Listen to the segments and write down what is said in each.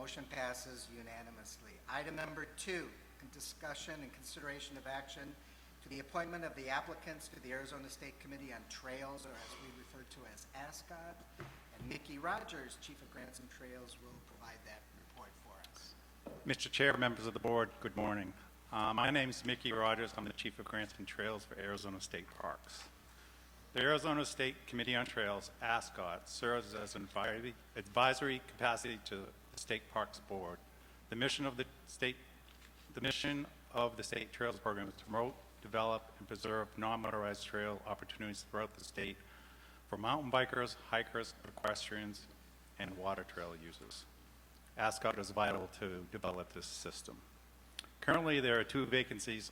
Motion passes unanimously. Item number 2, discussion and consideration of action to the appointment of the applicants to the Arizona State Committee on Trails, or as we refer to as ASCOT. And Mickey Rogers, Chief of Grants and Trails, will provide that report for us. Mr. Chair, members of the board, good morning. My name is Mickey Rogers. I'm the Chief of Grants and Trails for Arizona State Parks. The Arizona State Committee on Trails, ASCOT, serves as an advisory capacity to the State Parks Board. The mission of the State Trails Program is to promote, develop, and preserve non-motorized trail opportunities throughout the state for mountain bikers, hikers, equestrians, and water trail users. ASCOT is vital to develop this system. Currently, there are 2 vacancies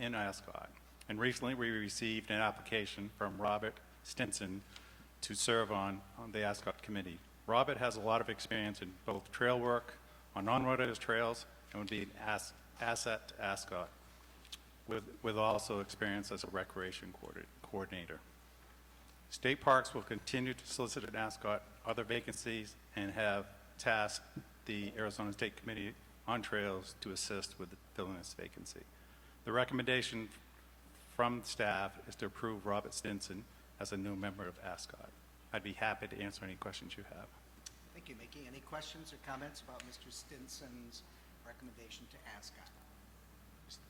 in ASCOT, and recently we received an application from Robert Stinson to serve on the ASCOT committee. Robert has a lot of experience in both trail work on non-motorized trails and would be an asset to ASCOT, with also experience as a recreation coordinator. State Parks will continue to solicit at ASCOT other vacancies and have tasked the Arizona State Committee on Trails to assist with filling this vacancy. The recommendation from staff is to approve Robert Stinson as a new member of ASCOT. I'd be happy to answer any questions you have. Thank you, Mickey. Any questions or comments about Mr. Stinson's recommendation to ASCOT?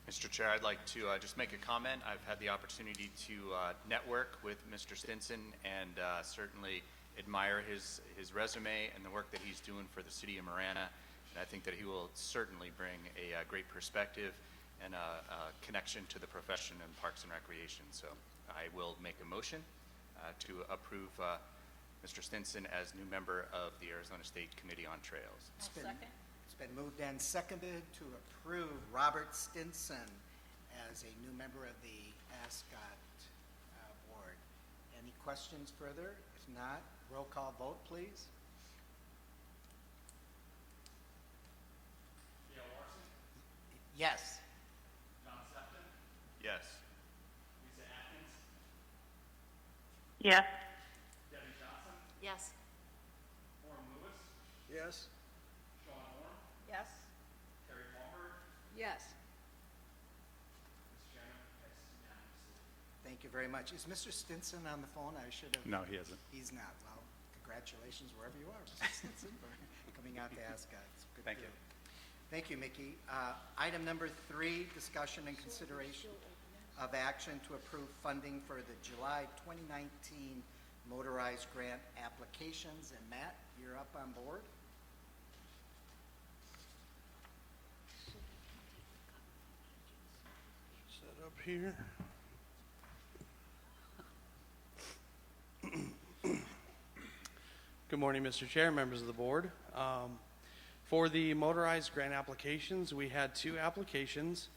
Mr. Chair, I'd like to just make a comment. I've had the opportunity to network with Mr. Stinson and certainly admire his resume and the work that he's doing for the city of Marana. And I think that he will certainly bring a great perspective and a connection to the profession in Parks and Recreation. So I will make a motion to approve Mr. Stinson as new member of the Arizona State Committee on Trails. It's been moved and seconded to approve Robert Stinson as a new member of the ASCOT board. Any questions further? If not, roll call vote, please. Gail Larson? Yes. John Septon? Yes. Lisa Atkins? Yes. Debbie Johnson? Yes. Warren Lewis? Yes. Sean Horn? Yes. Terry Palmer? Yes. Mr. Chairman, that's unanimously. Thank you very much. Is Mr. Stinson on the phone? I should have. No, he isn't. He's not. Well, congratulations wherever you are, Mr. Stinson, for coming out to ASCOT. It's good. Thank you. Thank you, Mickey. Item number 3, discussion and consideration of action to approve funding for the July 2019 motorized grant applications. And Matt, you're up on board. Set up here. Good morning, Mr. Chair, members of the board. For the motorized grant applications, we had 2 applications.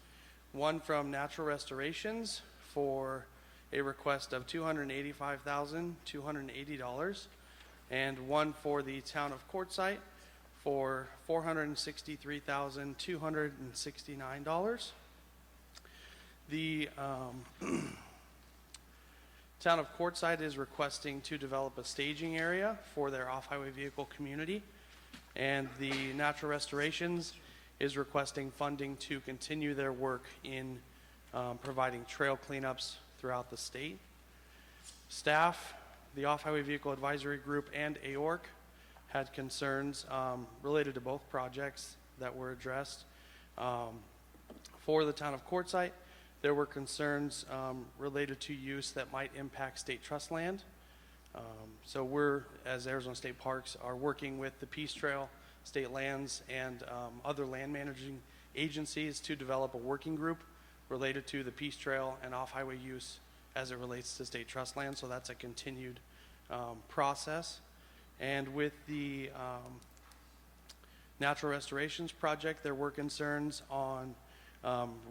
One from Natural Restorations for a request of $285,280, and one for the town of Quartzsite for $463,269. The town of Quartzsite is requesting to develop a staging area for their off-highway vehicle community, and the Natural Restorations is requesting funding to continue their work in providing trail cleanups throughout the state. Staff, the Off-Highway Vehicle Advisory Group, and AORC had concerns related to both projects that were addressed. For the town of Quartzsite, there were concerns related to use that might impact state trust land. So we're, as Arizona State Parks, are working with the Peace Trail, state lands, and other land managing agencies to develop a working group related to the Peace Trail and off-highway use as it relates to state trust land. So that's a continued process. And with the Natural Restorations project, there were concerns on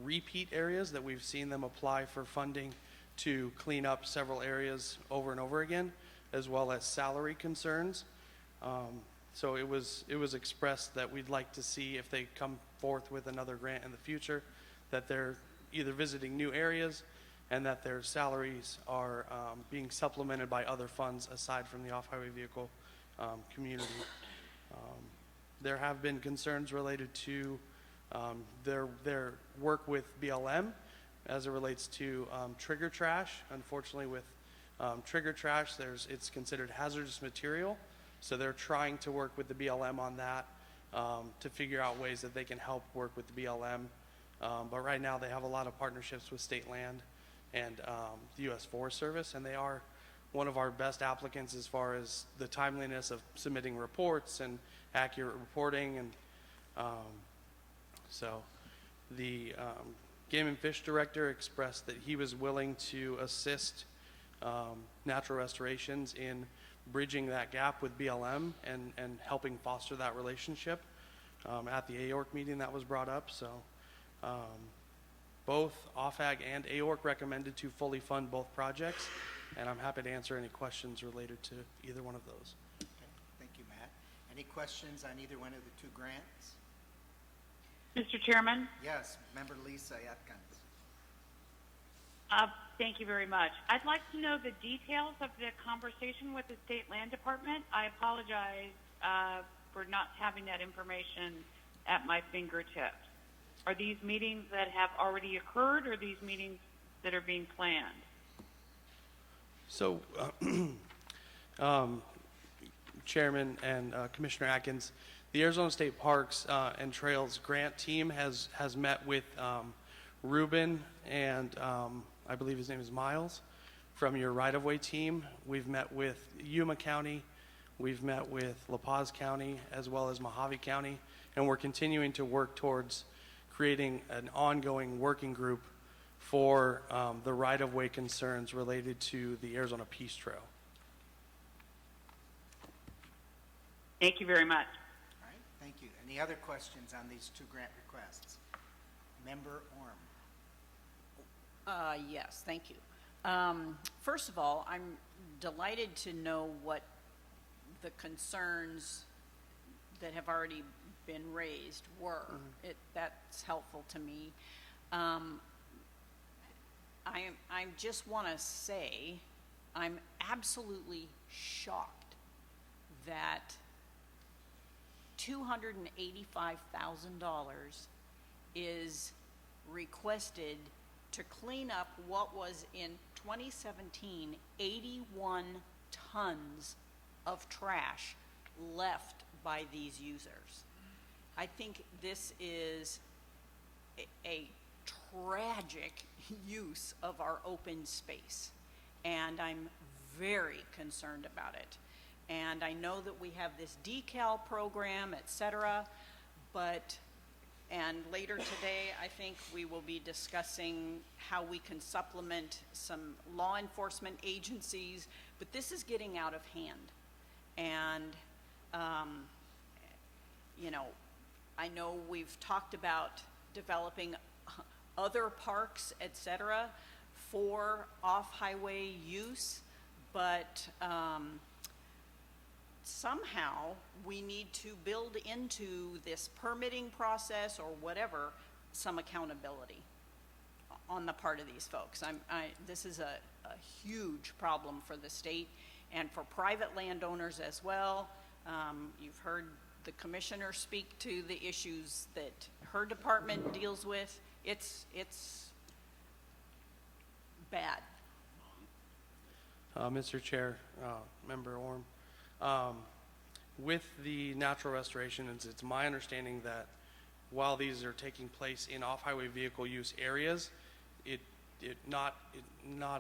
repeat areas that we've seen them apply for funding to clean up several areas over and over again, as well as salary concerns. So it was expressed that we'd like to see, if they come forth with another grant in the future, that they're either visiting new areas and that their salaries are being supplemented by other funds aside from the off-highway vehicle community. There have been concerns related to their work with BLM as it relates to trigger trash. Unfortunately, with trigger trash, it's considered hazardous material, so they're trying to work with the BLM on that to figure out ways that they can help work with the BLM. But right now, they have a lot of partnerships with state land and the U.S. Forest Service, and they are one of our best applicants as far as the timeliness of submitting reports and accurate reporting. And so the Game and Fish Director expressed that he was willing to assist Natural Restorations in bridging that gap with BLM and helping foster that relationship. At the AORC meeting that was brought up, so both OFAG and AORC recommended to fully fund both projects, and I'm happy to answer any questions related to either one of those. Okay, thank you, Matt. Any questions on either one of the two grants? Mr. Chairman, Yes, Member Lisa Atkins. thank you very much. I'd like to know the details of the conversation with the State Land Department. I apologize for not having that information at my fingertips. Are these meetings that have already occurred, or these meetings that are being planned? So, Chairman and Commissioner Atkins, the Arizona State Parks and Trails grant team has met with Ruben and I believe his name is Miles from your right-of-way team. We've met with Yuma County, we've met with La Paz County, as well as Mojave County, and we're continuing to work towards creating an ongoing working group for the right-of-way concerns related to the Arizona Peace Trail. Thank you very much. All right, thank you. Any other questions on these two grant requests? Member Orm. Yes, thank you. First of all, I'm delighted to know what the concerns that have already been raised were. That's helpful to me. I just want to say I'm absolutely shocked that $285,000 is requested to clean up what was in 2017 81 tons of trash left by these users. I think this is a tragic use of our open space, and I'm very concerned about it. And I know that we have this decal program, et cetera, and later today, I think we will be discussing how we can supplement some law enforcement agencies, but this is getting out of hand. And, I know we've talked about developing other parks, et cetera, for off-highway use, but somehow we need to build into this permitting process or whatever some accountability on the part of these folks. This is a huge problem for the state and for private landowners as well. You've heard the commissioner speak to the issues that her department deals with. It's bad. Mr. Chair, Member Orm, with the natural restorations, it's my understanding that while these are taking place in off-highway vehicle use areas, it not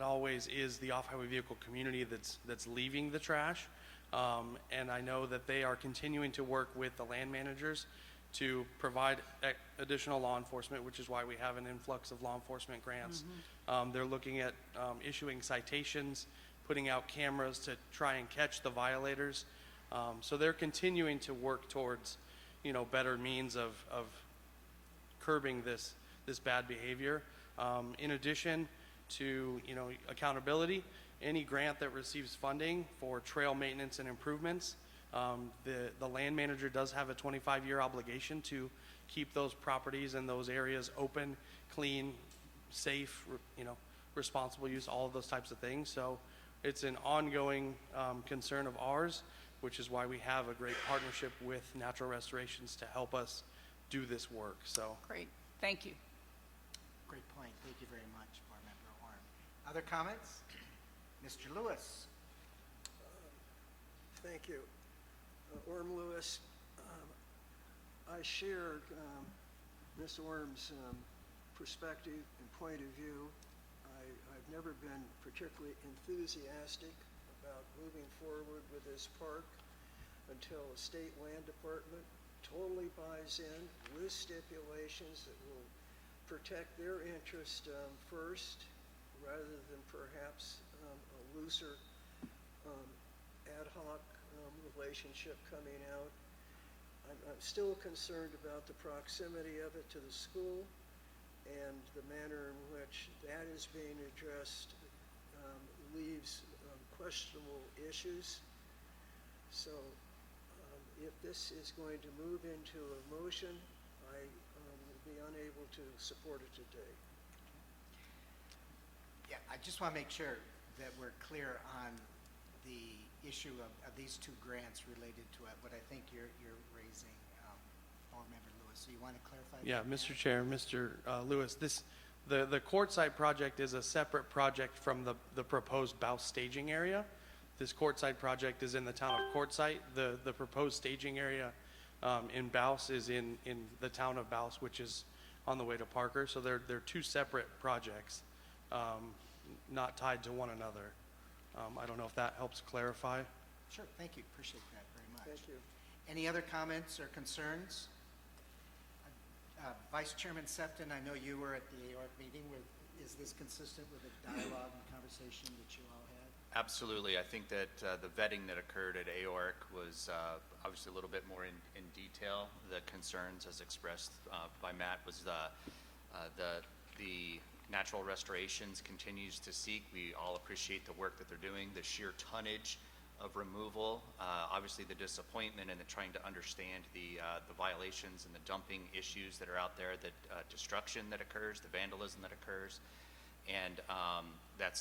always is the off-highway vehicle community that's leaving the trash. And I know that they are continuing to work with the land managers to provide additional law enforcement, which is why we have an influx of law enforcement grants. They're looking at issuing citations, putting out cameras to try and catch the violators. So they're continuing to work towards, better means of curbing this bad behavior. In addition to, accountability, any grant that receives funding for trail maintenance and improvements, the land manager does have a 25-year obligation to keep those properties and those areas open, clean, safe, responsible use, all of those types of things. So it's an ongoing concern of ours which is why we have a great partnership with Natural Restorations to help us do this work. So, Great, thank you. Great point. Thank you very much, Board Member Orm. Other comments? Mr. Lewis? Thank you. Orm Lewis, I share Ms. Orm's perspective and point of view. I've never been particularly enthusiastic about moving forward with this park until the state land department totally buys in with stipulations that will protect their interest first, rather than perhaps a looser ad hoc relationship coming out. I'm still concerned about the proximity of it to the school and the manner in which that is being addressed leaves questionable issues. So if this is going to move into a motion, I will be unable to support it today. Yeah, I just want to make sure that we're clear on the issue of these two grants related to it, what I think you're raising, Board Member Lewis. So you want to clarify? yeah, that? Mr. Chair, Mr. Lewis, the courtside project is a separate project from the proposed Bouse staging area. This courtside project is in the town of Quartzsite. The proposed staging area in Bouse is in the town of Bouse, which is on the way to Parker. So they're two separate projects, not tied to one another. I don't know if that helps clarify. Sure, thank you. Appreciate that very much. Thank you. Any other comments or concerns? Vice Chairman Sefton, I know you were at the AORC meeting. Is this consistent with the dialogue and conversation that you all had? Absolutely. I think that the vetting that occurred at AORC was obviously a little bit more in detail. The concerns as expressed by Matt was the Natural Restorations continues to seek. We all appreciate the work that they're doing, the sheer tonnage of removal, obviously the disappointment and the trying to understand the violations and the dumping issues that are out there, the destruction that occurs, the vandalism that occurs. And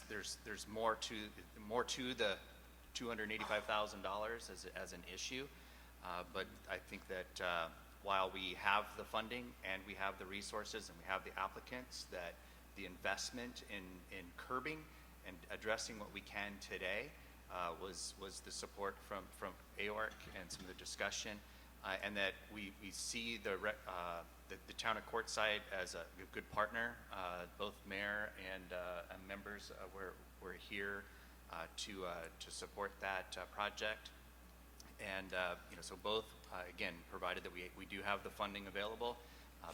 there's more to the $285,000 as an issue, but I think that while we have the funding and we have the resources and we have the applicants, that the investment in curbing and addressing what we can today was the support from AORC and some of the discussion, and that we see the town of Quartzsite as a good partner. Both mayor and members were here to support that project, and so both again, provided that we do have the funding available,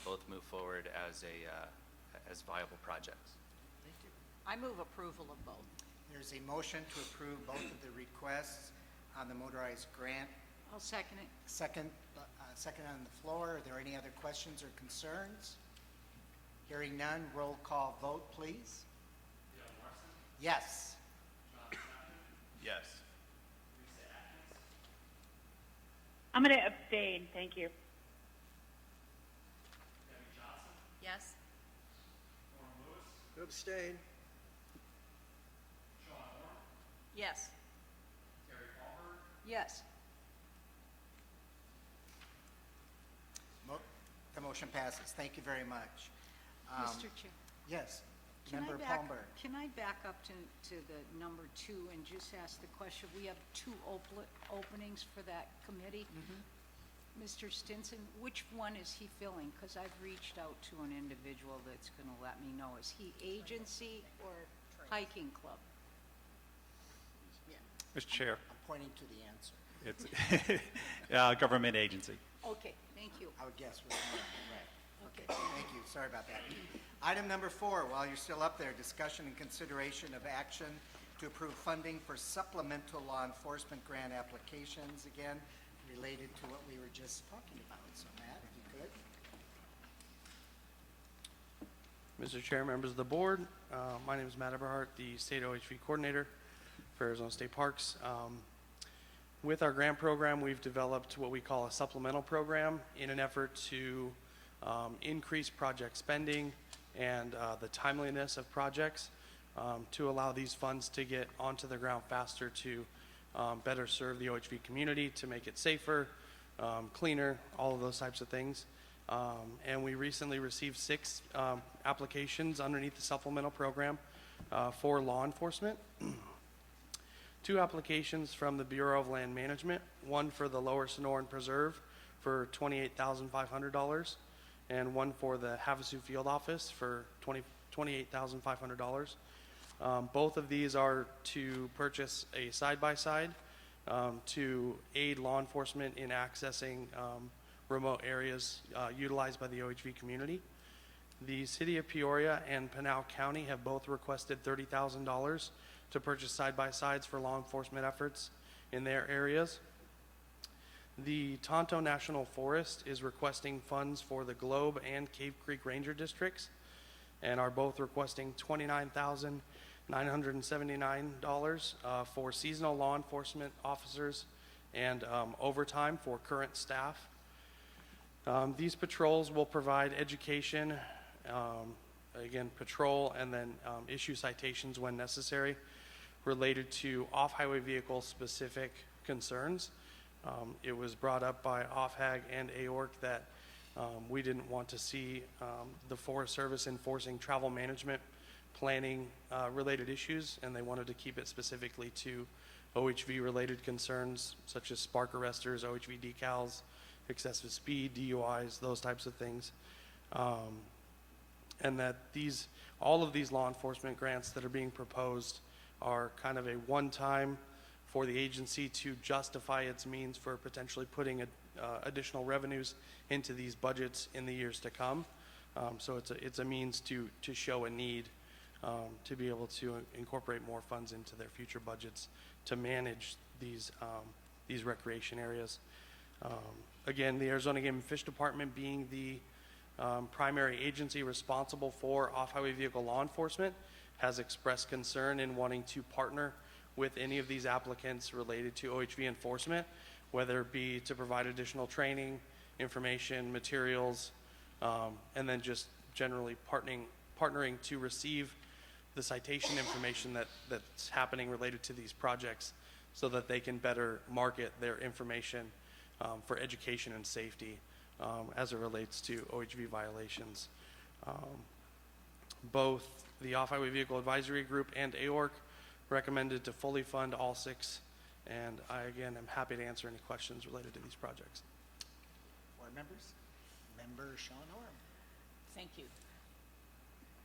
both move forward as viable projects. Thank you. I move approval of both. There's a motion to approve both of the requests on the motorized grant. I'll second it. Second on the floor. Are there any other questions or concerns? Hearing none, roll call vote, please. Yes. Yes. I'm going to abstain. Thank you. Yes. Abstain. Yes. Yes. The motion passes. Thank you very much. Mr. Chair. Yes, Can Member I back, Palmer. can I back up to the number 2 and just ask the question? We have 2 openings for that committee. Mr. Stinson, which one is he filling? Because I've reached out to an individual that's going to let me know. Is he agency or hiking club? Mr. Chair, I'm pointing to the answer. it's government agency. Okay, thank you. I would guess with me. Right. Okay. Thank you. Sorry about that. Item number 4, while you're still up there, discussion and consideration of action to approve funding for supplemental law enforcement grant applications, again, related to what we were just talking about. So Matt, if you could. Mr. Chair, members of the board, my name is Matt Eberhardt, the State OHV Coordinator for Arizona State Parks. With our grant program, we've developed what we call a supplemental program in an effort to increase project spending and the timeliness of projects to allow these funds to get onto the ground faster to better serve the OHV community, to make it safer, cleaner, all of those types of things. And we recently received 6 applications underneath the supplemental program for law enforcement. 2 applications from the Bureau of Land Management, one for the Lower Sonoran Preserve for $28,500, and one for the Havasu Field Office for $28,500. Both of these are to purchase a side-by-side to aid law enforcement in accessing remote areas utilized by the OHV community. The City of Peoria and Pinal County have both requested $30,000 to purchase side-by-sides for law enforcement efforts in their areas. The Tonto National Forest is requesting funds for the Globe and Cave Creek Ranger Districts, and are both requesting $29,979 for seasonal law enforcement officers and overtime for current staff. These patrols will provide education, again, patrol, and then issue citations when necessary related to off-highway vehicle-specific concerns. It was brought up by OFHAG and AORC that we didn't want to see the Forest Service enforcing travel management planning related issues, and they wanted to keep it specifically to OHV-related concerns such as spark arresters, OHV decals, excessive speed, DUIs, those types of things. And that all of these law enforcement grants that are being proposed are kind of a one-time for the agency to justify its means for potentially putting additional revenues into these budgets in the years to come. So it's a means to show a need to be able to incorporate more funds into their future budgets to manage these recreation areas. Again, the Arizona Game and Fish Department being the primary agency responsible for off-highway vehicle law enforcement has expressed concern in wanting to partner with any of these applicants related to OHV enforcement, whether it be to provide additional training, information, materials, and then just generally partnering to receive the citation information that's happening related to these projects so that they can better market their information for education and safety as it relates to OHV violations. Both the Off-Highway Vehicle Advisory Group and AORC recommended to fully fund all 6, and I, again, am happy to answer any questions related to these projects. Board members? Member Sean Orm. Thank you.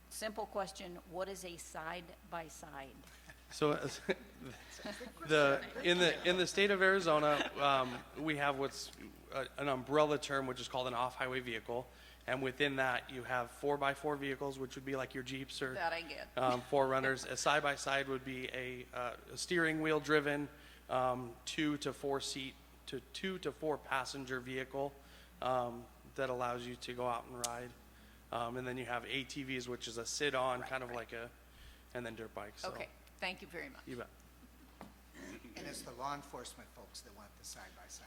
Simple question, what is a side-by-side? So in the state of Arizona, we have what's an umbrella term, which is called an off-highway vehicle. And within that, you have 4x4 vehicles, which would be like your Jeeps or That I get. 4Runners. A side-by-side would be a steering wheel driven 2 to 4 passenger vehicle that allows you to go out and ride. And then you have ATVs, which is a sit-on, kind of like and then dirt bikes. So, Okay, thank you very much. you bet. And it's the law enforcement folks that want the side-by-side.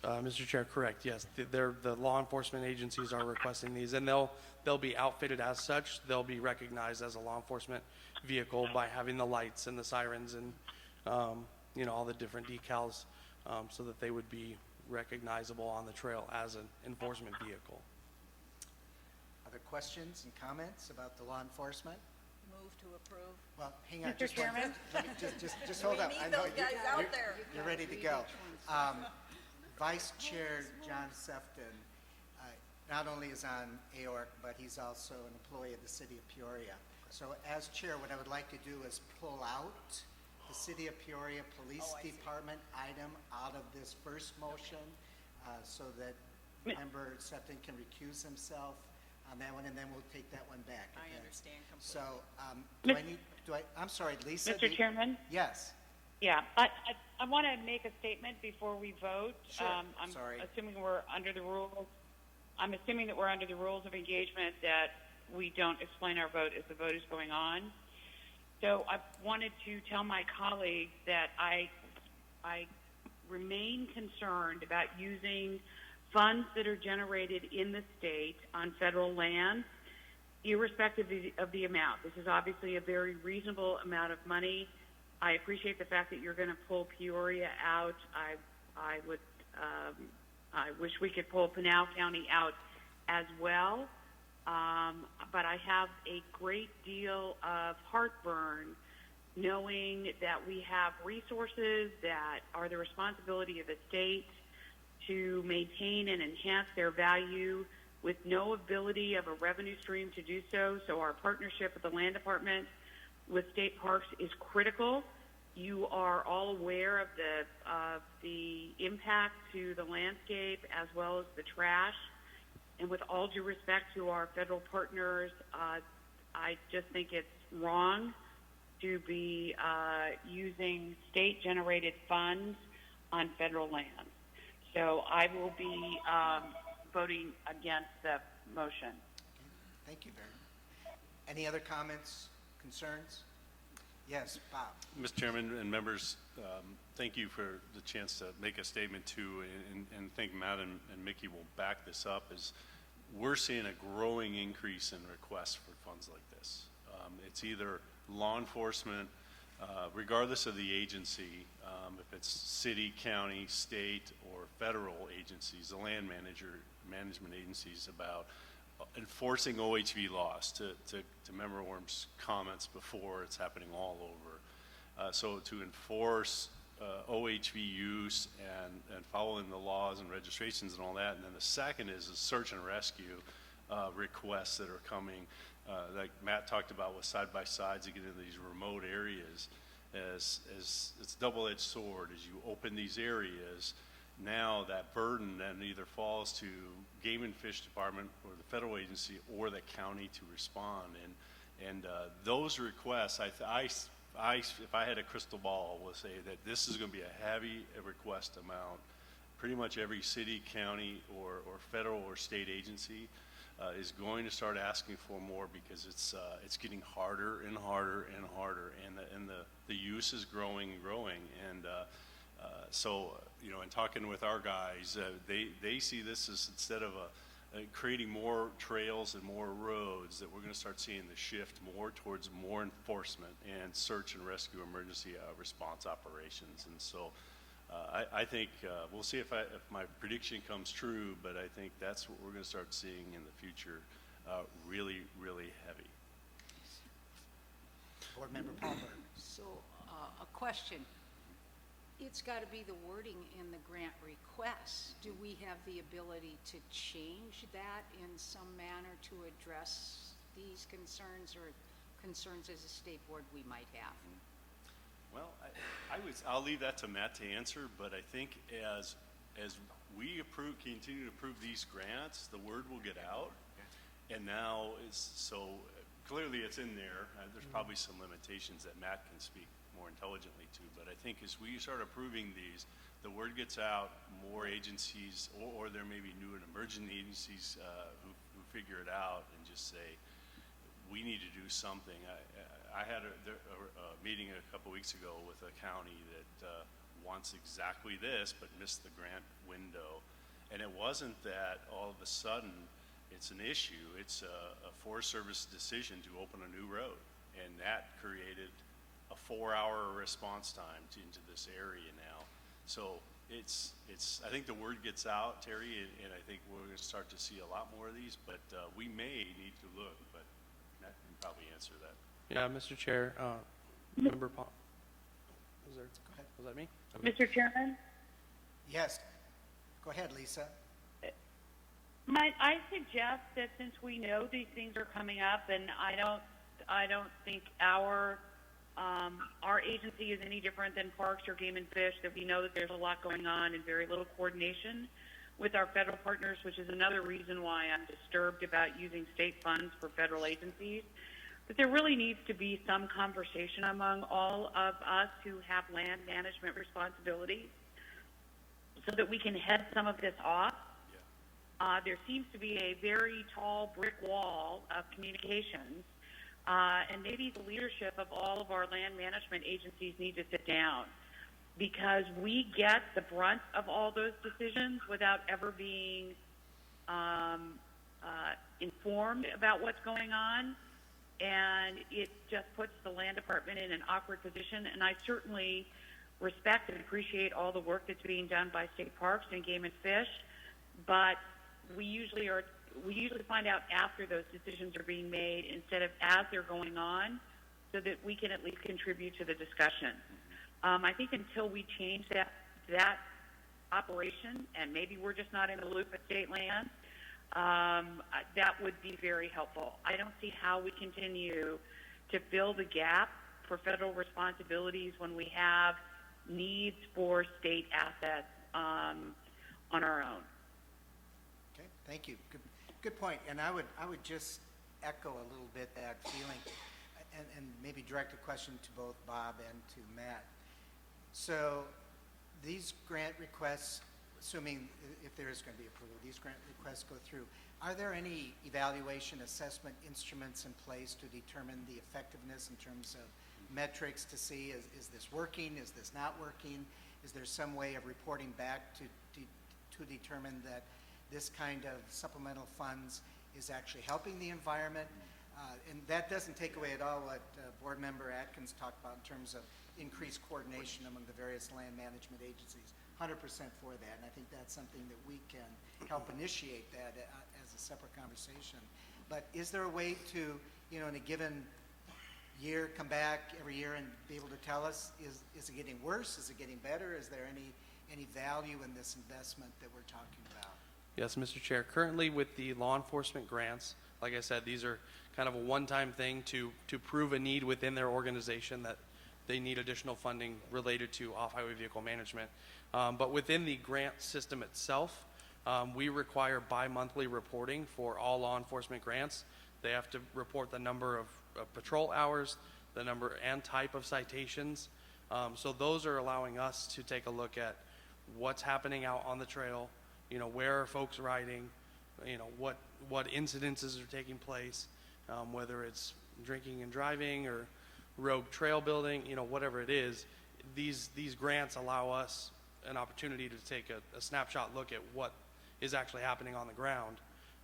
Mr. Chair, correct, yes. The law enforcement agencies are requesting these, and they'll be outfitted as such. They'll be recognized as a law enforcement vehicle by having the lights and the sirens and, all the different decals so that they would be recognizable on the trail as an enforcement vehicle. Other questions and comments about the law enforcement? Move to approve. Well, hang on. Mr. just one- Chairman? let me just hold up. I know you're ready to go. Vice Chair John Sefton not only is on AORC, but he's also an employee of the City of Peoria. So as chair, what I would like to do is pull out the City of Peoria Police Department item out of this first motion so that Member Sefton can recuse himself on that one, and then we'll take that one back. I again. understand So, completely. I'm sorry, Lisa? Mr. Chairman? Yes. Yeah, I want to make a statement before we vote. Sure. I'm Sorry. assuming we're under the rules. I'm assuming that we're under the rules of engagement that we don't explain our vote as the vote is going on. So I wanted to tell my colleagues that I remain concerned about using funds that are generated in the state on federal land, irrespective of the amount. This is obviously a very reasonable amount of money. I appreciate the fact that you're going to pull Peoria out. I would, I wish we could pull Pinal County out as well. But I have a great deal of heartburn knowing that we have resources that are the responsibility of the state to maintain and enhance their value with no ability of a revenue stream to do so. So our partnership with the land department with state parks is critical. You are all aware of the impact to the landscape as well as the trash. And with all due respect to our federal partners, I just think it's wrong to be using state-generated funds on federal land. So I will be voting against the motion. Thank you very much. Any other comments, concerns? Yes, Bob. Mr. Chairman and members, thank you for the chance to make a statement too, and think Matt and Mickey will back this up, is we're seeing a growing increase in requests for funds like this. It's either law enforcement, regardless of the agency, if it's city, county, state, or federal agencies, the land management agencies, about enforcing OHV laws. To Member Worm's comments before, it's happening all over. So to enforce OHV use and following the laws and registrations and all that. And then the second is the search and rescue requests that are coming, like Matt talked about with side-by-sides to get into these remote areas. As it's a double-edged sword. As you open these areas, now that burden then either falls to Game and Fish Department or the federal agency or the county to respond. And those requests, if I had a crystal ball, will say that this is going to be a heavy request amount. Pretty much every city, county, or federal or state agency is going to start asking for more because it's getting harder and harder and harder, and the use is growing and growing. And so, in talking with our guys, they see this as, instead of creating more trails and more roads, that we're going to start seeing the shift more towards more enforcement and search and rescue emergency response operations. And so I think we'll see if my prediction comes true, but I think that's what we're going to start seeing in the future, really, really heavy. Board Member Palmer. So, a question. It's got to be the wording in the grant request. Do we have the ability to change that in some manner to address these concerns or concerns as a state board we might have? Well, I'll leave that to Matt to answer, but I think as we continue to approve these grants, the word will get out. And now clearly it's in there. There's probably some limitations that Matt can speak more intelligently to, but I think as we start approving these, the word gets out, more agencies, or there may be new and emerging agencies who figure it out and just say, we need to do something. I had a meeting a couple weeks ago with a county that wants exactly this, but missed the grant window. And it wasn't that all of a sudden it's an issue. It's a Forest Service decision to open a new road, and that created a 4-hour response time into this area now. So I think the word gets out, Terry, and I think we're going to start to see a lot more of these, but we may need to look, but Matt can probably answer that. Yeah, Mr. Chair, Member Paul. Go ahead. Was that me? Mr. Chairman, Yes. Go ahead, Lisa. might I suggest that since we know these things are coming up, and I don't think our agency is any different than Parks or Game and Fish, that we know that there's a lot going on and very little coordination with our federal partners, which is another reason why I'm disturbed about using state funds for federal agencies. But there really needs to be some conversation among all of us who have land management responsibilities so that we can head some of this off. There seems to be a very tall brick wall of communications, and maybe the leadership of all of our land management agencies need to sit down, because we get the brunt of all those decisions without ever being informed about what's going on. and it just puts the land department in an awkward position. And I certainly respect and appreciate all the work that's being done by state parks and game and fish, but we usually find out after those decisions are being made instead of as they're going on, so that we can at least contribute to the discussion. I think until we change that operation, and maybe we're just not in the loop at state land, that would be very helpful. I don't see how we continue to fill the gap for federal responsibilities when we have needs for state assets on our own. Okay, thank you. Good point. And I would just echo a little bit that feeling, and maybe direct a question to both Bob and to Matt. So these grant requests, assuming if there is going to be approval, these grant requests go through, are there any evaluation assessment instruments in place to determine the effectiveness in terms of metrics to see is this working, is this not working? Is there some way of reporting back to determine that this kind of supplemental funds is actually helping the environment? And that doesn't take away at all what Board Member Atkins talked about in terms of increased coordination among the various land management agencies. 100% for that, and I think that's something that we can help initiate that as a separate conversation. But is there a way to, in a given year, come back every year and be able to tell us, is it getting worse? Is it getting better? Is there any value in this investment that we're talking about? Yes, Mr. Chair. Currently with the law enforcement grants, like I said, these are kind of a one-time thing to prove a need within their organization that they need additional funding related to off-highway vehicle management. But within the grant system itself, we require bi-monthly reporting for all law enforcement grants. They have to report the number of patrol hours, the number and type of citations. So those are allowing us to take a look at what's happening out on the trail, where are folks riding, what incidences are taking place, whether it's drinking and driving or rogue trail building, whatever it is. These grants allow us an opportunity to take a snapshot look at what is actually happening on the ground.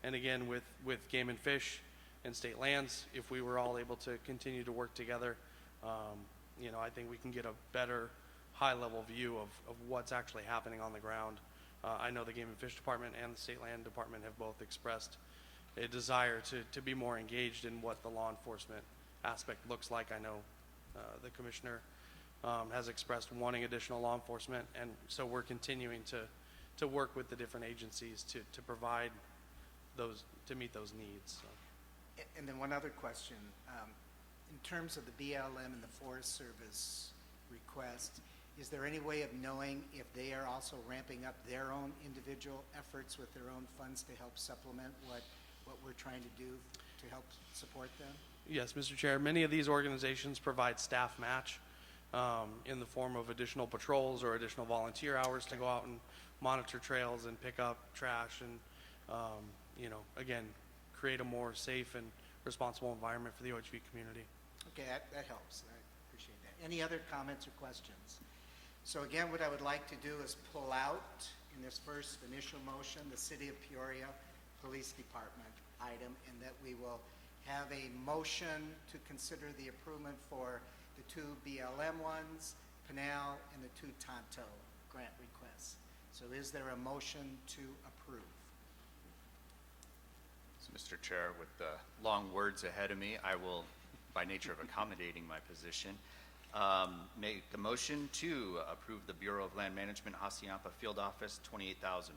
And again, with Game and Fish and State Lands, if we were all able to continue to work together, I think we can get a better high-level view of what's actually happening on the ground. I know the Game and Fish Department and the State Land Department have both expressed a desire to be more engaged in what the law enforcement aspect looks like. I know the Commissioner has expressed wanting additional law enforcement, and so we're continuing to work with the different agencies to provide those, to meet those needs. So. And then one other question. In terms of the BLM and the Forest Service request, is there any way of knowing if they are also ramping up their own individual efforts with their own funds to help supplement what we're trying to do to help support them? Yes, Mr. Chair. Many of these organizations provide staff match in the form of additional patrols or additional volunteer hours to go out and monitor trails and pick up trash and, again, create a more safe and responsible environment for the OHV community. Okay, that helps. I appreciate that. Any other comments or questions? So again, what I would like to do is pull out in this first initial motion the City of Peoria Police Department item, and that we will have a motion to consider the approval for the two BLM ones, Pinal, and the two Tonto grant requests. So is there a motion to approve? So, Mr. Chair, with the long words ahead of me, I will, by nature of accommodating my position, make the motion to approve the Bureau of Land Management Hassayampa Field Office $28,500.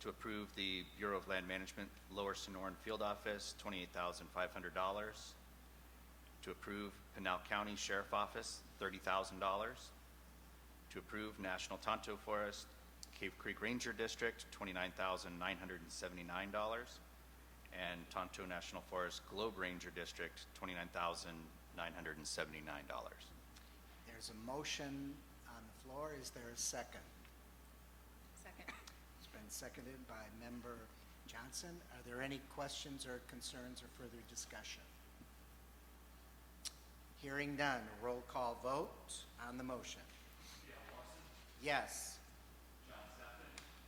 To approve the Bureau of Land Management Lower Sonoran Field Office $28,500. To approve Pinal County Sheriff Office $30,000. To approve National Tonto Forest Cave Creek Ranger District $29,979. And Tonto National Forest Globe Ranger District $29,979. There's a motion on the floor. Is there a second? Second. It's been seconded by Member Johnson. Are there any questions or concerns or further discussion? Hearing none, a roll call vote on the motion. Yes.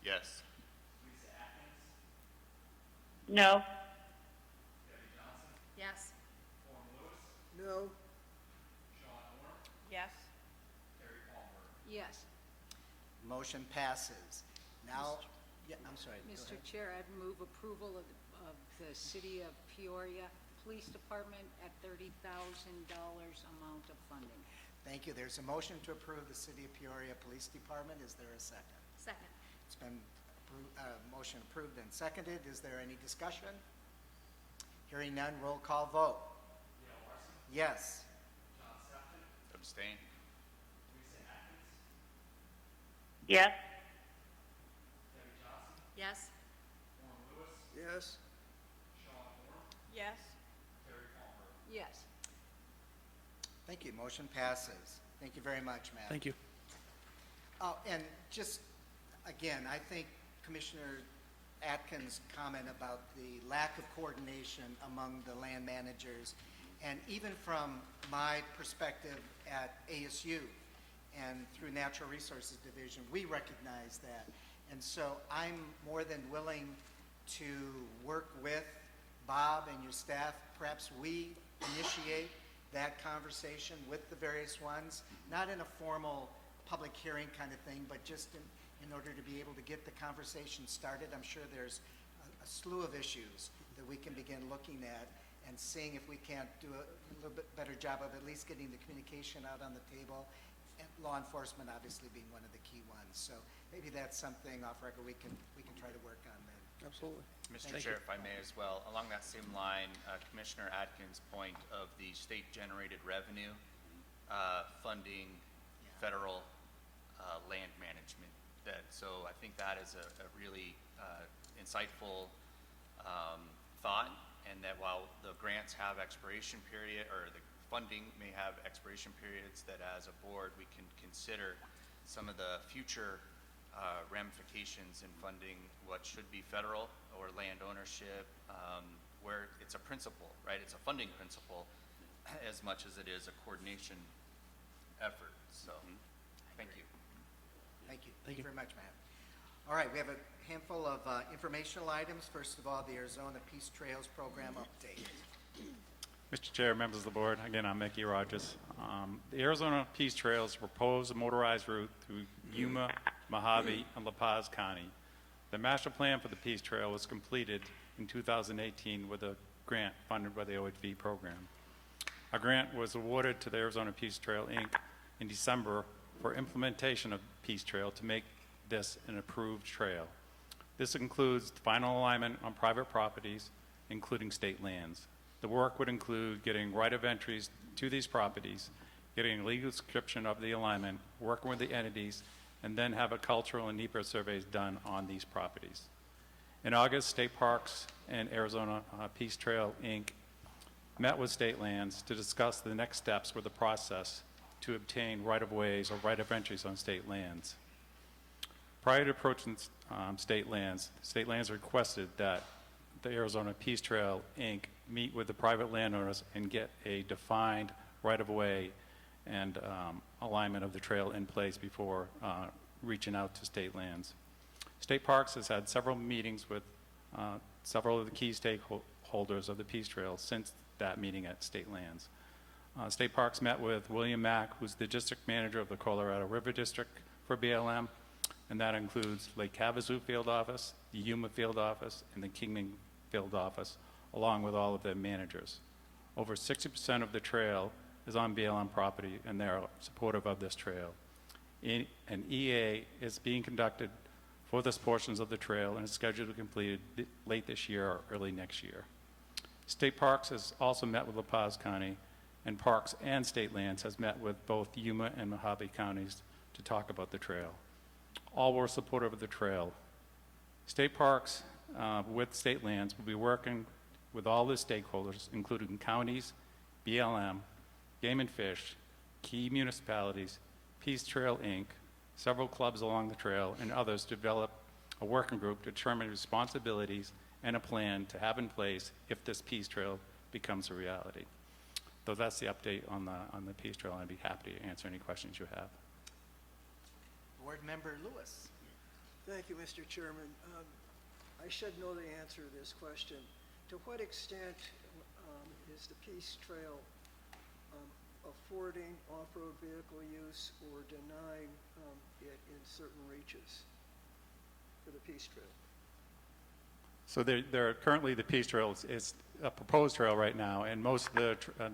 Yes. No. No? Yes. Yes. Motion passes. Now, yeah, I'm sorry. Go Mr. ahead. Chair, I'd move approval of the City of Peoria Police Department at $30,000 amount of funding. Thank you. There's a motion to approve the City of Peoria Police Department. Is there a second? Second. It's been motion approved and seconded. Is there any discussion? Hearing none, roll call vote. Yes. Abstain? Yes. Yes. Yes? Yes. Yes. Thank you. Motion passes. Thank you very much, Matt. Thank you. Oh, and just, again, I think Commissioner Atkins' comment about the lack of coordination among the land managers, and even from my perspective at ASU and through Natural Resources Division, we recognize that. And so I'm more than willing to work with Bob and your staff. Perhaps we initiate that conversation with the various ones, not in a formal public hearing kind of thing, but just in order to be able to get the conversation started. I'm sure there's a slew of issues that we can begin looking at and seeing if we can't do a little bit better job of at least getting the communication out on the table, and law enforcement obviously being one of the key ones. So maybe that's something off record we can try to work on then. Absolutely. Mr. Thank Chair, you. if I may as well, along that same line, Commissioner Atkins' point of the state-generated revenue funding federal land management. So I think that is a really insightful thought, and that while the grants have expiration period, or the funding may have expiration periods, that as a board we can consider some of the future ramifications in funding what should be federal or land ownership, where it's a principle, right? It's a funding principle as much as it is a coordination effort. So, thank you. Thank you. Thank you. Very much, Matt. All right, we have a handful of informational items. First of all, the Arizona Peace Trails Program update. Mr. Chair, members of the board, again, I'm Mickey Rogers. The Arizona Peace Trails propose a motorized route through Yuma, Mojave, and La Paz County. The master plan for the Peace Trail was completed in 2018 with a grant funded by the OHV program. A grant was awarded to the Arizona Peace Trail, Inc. in December for implementation of Peace Trail to make this an approved trail. This includes final alignment on private properties, including state lands. The work would include getting right of entries to these properties, getting a legal description of the alignment, working with the entities, and then have a cultural and NEPA surveys done on these properties. In August, State Parks and Arizona Peace Trail, Inc. met with state lands to discuss the next steps with the process to obtain right-of-ways or right-of-entries on state lands. Prior to approaching state lands requested that the Arizona Peace Trail, Inc. meet with the private landowners and get a defined right-of-way and alignment of the trail in place before reaching out to state lands. State Parks has had several meetings with several of the key stakeholders of the Peace Trail since that meeting at state lands. State Parks met with William Mack, who's the district manager of the Colorado River District for BLM, and that includes Lake Havasu Field Office, the Yuma Field Office, and the Kingman Field Office, along with all of their managers. Over 60% of the trail is on BLM property, and they're supportive of this trail. An EA is being conducted for this portions of the trail and is scheduled to be completed late this year or early next year. State Parks has also met with La Paz County, and Parks and State Lands has met with both Yuma and Mojave counties to talk about the trail. All were supportive of the trail. State Parks with State Lands will be working with all the stakeholders, including counties, BLM, Game and Fish, key municipalities, Peace Trail, Inc., several clubs along the trail, and others to develop a working group to determine responsibilities and a plan to have in place if this Peace Trail becomes a reality. So that's the update on the Peace Trail, and I'd be happy to answer any questions you have. Board Member Lewis. Thank you, Mr. Chairman. I should know the answer to this question. To what extent is the Peace Trail affording off-road vehicle use or denying it in certain reaches for the Peace Trail? So there are currently the Peace Trail is a proposed trail right now, and most of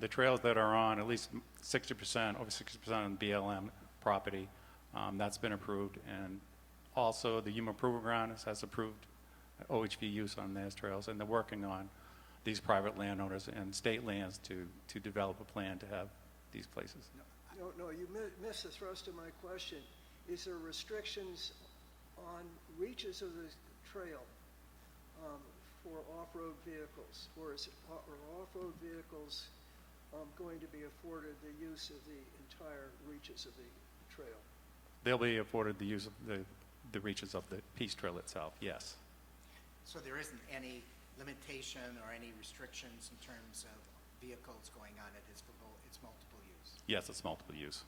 the trails that are on, at least 60%, over 60% on BLM property, that's been approved. And also the Human Improvement Ground has approved OHV use on those trails, and they're working on these private landowners and state lands to develop a plan to have these places. No, you missed the thrust of my question. Is there restrictions on reaches of the trail for off-road vehicles? Or are off-road vehicles going to be afforded the use of the entire reaches of the trail? They'll be afforded the use of the reaches of the Peace Trail itself, yes. So there isn't any limitation or any restrictions in terms of vehicles going on it, it's multiple use? Yes, it's multiple use.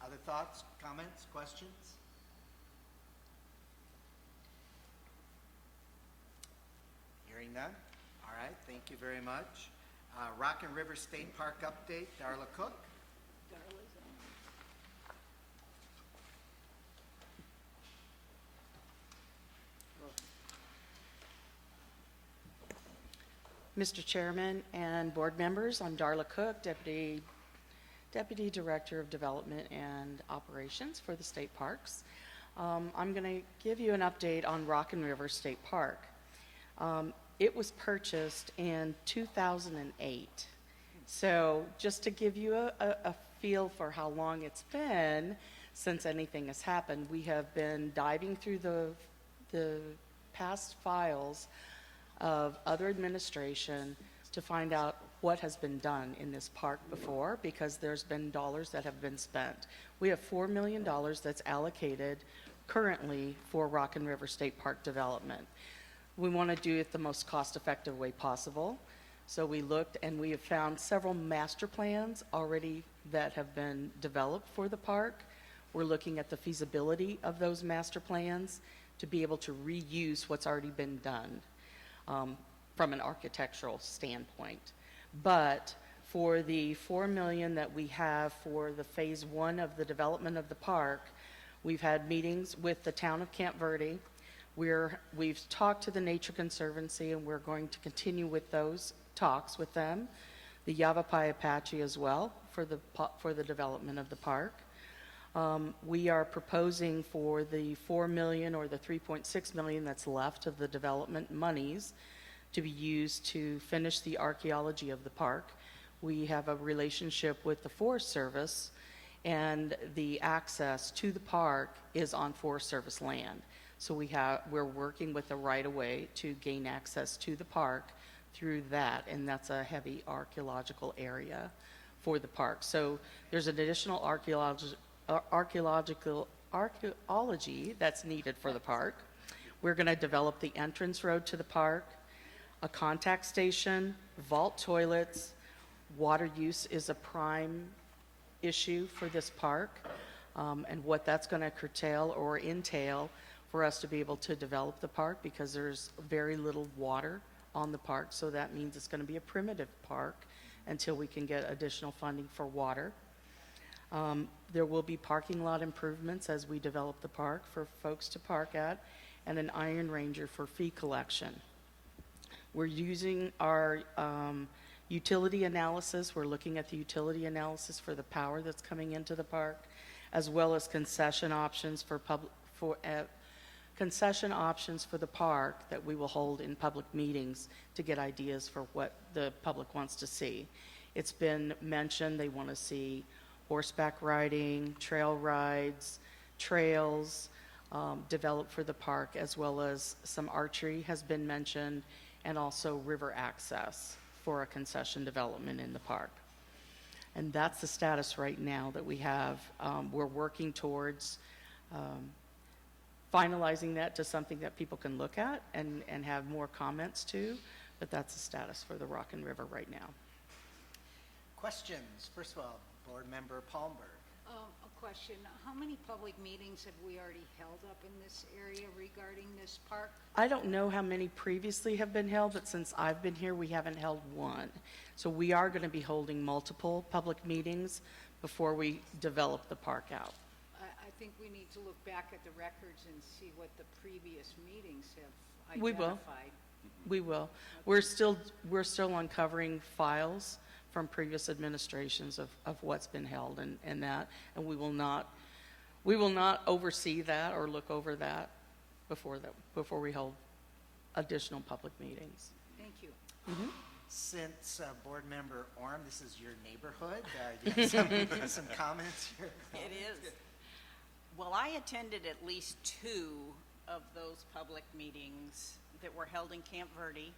Other thoughts, comments, questions? Hearing none? All right, thank you very much. Rock and River State Park update, Darla Cook. Mr. Chairman and board members, I'm Darla Cook, Deputy Director of Development and Operations for the state parks. I'm going to give you an update on Rock and River State Park. It was purchased in 2008. So just to give you a feel for how long it's been since anything has happened, we have been diving through the past files of other administration to find out what has been done in this park before, because there's been dollars that have been spent. We have $4 million that's allocated currently for Rock and River State Park development. We want to do it the most cost-effective way possible. So we looked and we have found several master plans already that have been developed for the park. We're looking at the feasibility of those master plans to be able to reuse what's already been done from an architectural standpoint. But for the $4 million that we have for the phase 1 of the development of the park, we've had meetings with the town of Camp Verde. We've talked to the Nature Conservancy, and we're going to continue with those talks with them. The Yavapai Apache as well for the development of the park. We are proposing for the $4 million or the $3.6 million that's left of the development monies to be used to finish the archaeology of the park. We have a relationship with the Forest Service, and the access to the park is on Forest Service land. So we're working with the right-of-way to gain access to the park through that, and that's a heavy archaeological area for the park. So there's an additional archaeology that's needed for the park. We're going to develop the entrance road to the park, a contact station, vault toilets. Water use is a prime issue for this park, and what that's going to curtail or entail for us to be able to develop the park, because there's very little water on the park. So that means it's going to be a primitive park until we can get additional funding for water. There will be parking lot improvements as we develop the park for folks to park at, and an Iron Ranger for fee collection. We're using our utility analysis. We're looking at the utility analysis for the power that's coming into the park, as well as concession options for the park that we will hold in public meetings to get ideas for what the public wants to see. It's been mentioned they want to see horseback riding, trail rides, trails developed for the park, as well as some archery has been mentioned, and also river access for a concession development in the park. And that's the status right now that we have. We're working towards finalizing that to something that people can look at and have more comments to, but that's the status for the Rock and River right now. Questions? First of all, Board Member Palmberg. A question. How many public meetings have we already held up in this area regarding this park? I don't know how many previously have been held, but since I've been here, we haven't held one. So we are going to be holding multiple public meetings before we develop the park out. I think we need to look back at the records and see what the previous meetings have We will. identified. We will. We're still uncovering files from previous administrations of what's been held and that, and we will not oversee that or look over that before we hold additional public meetings. Thank you. Since Board Member Orm, this is your neighborhood, you have some comments here? It is. Well, I attended at least 2 of those public meetings that were held in Camp Verde.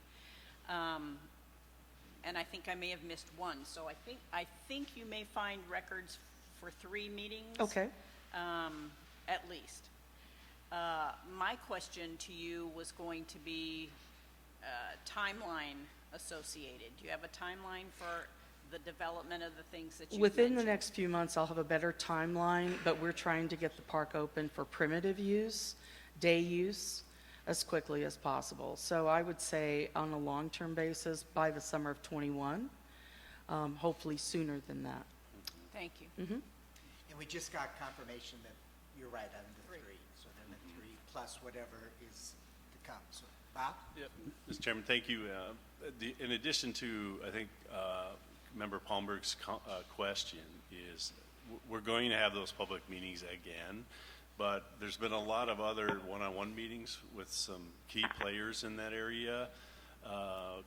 And I think I may have missed one, so I think you may find records for 3 meetings. Okay. At least. My question to you was going to be timeline associated. Do you have a timeline for the development of the things that you Within the mentioned? next few months, I'll have a better timeline, but we're trying to get the park open for primitive use, day use, as quickly as possible. So I would say on a long-term basis, by the summer of '21, hopefully sooner than that. Thank you. And we just got confirmation that you're right on the 3, so then the 3 plus whatever is to come. So, Bob? Yeah, Mr. Chairman, thank you. In addition to, I think, Member Palmberg's question is, we're going to have those public meetings again, but there's been a lot of other one-on-one meetings with some key players in that area,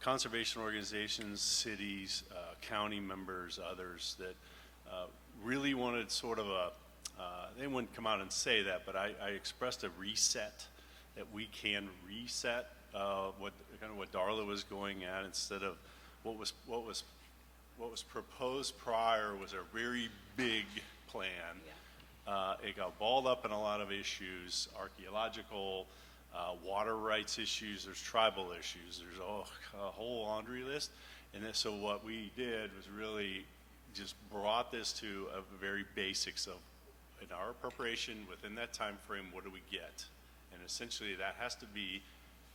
conservation organizations, cities, county members, others that really wanted sort of they wouldn't come out and say that, but I expressed a reset, that we can reset what Darla was going at, instead of what was proposed prior was a very big plan. It got balled up in a lot of issues, archaeological, water rights issues, there's tribal issues, there's a whole laundry list. And then, so what we did was really just brought this to a very basics of, in our appropriation, within that time frame, what do we get? And essentially that has to be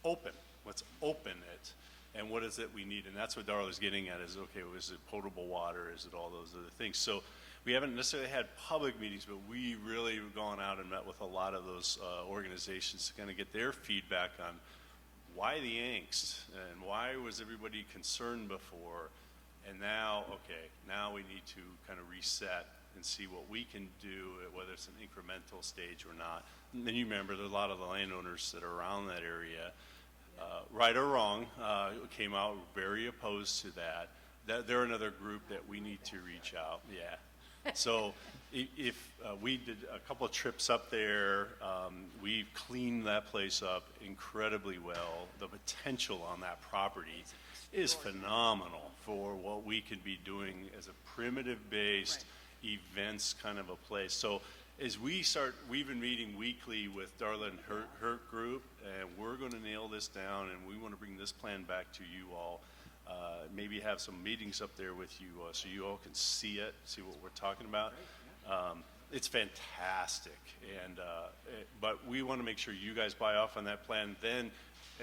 open. Let's open it. And what is it we need? And that's what Darla's getting at is, okay, is it potable water? Is it all those other things? So we haven't necessarily had public meetings, but we really have gone out and met with a lot of those organizations to kind of get their feedback on why the angst and why was everybody concerned before. And now, okay, now we need to kind of reset and see what we can do, whether it's an incremental stage or not. And then you remember there's a lot of the landowners that are around that area, right or wrong, came out very opposed to that. They're another group that we need to reach out. Yeah. So if we did a couple of trips up there, we've cleaned that place up incredibly well. The potential on that property is phenomenal for what we could be doing as a primitive-based events kind of a place. So as we've been meeting weekly with Darla and her group, and we're going to nail this down, and we want to bring this plan back to you all. Maybe have some meetings up there with you so you all can see it, see what we're talking about. It's fantastic, but we want to make sure you guys buy off on that plan. Then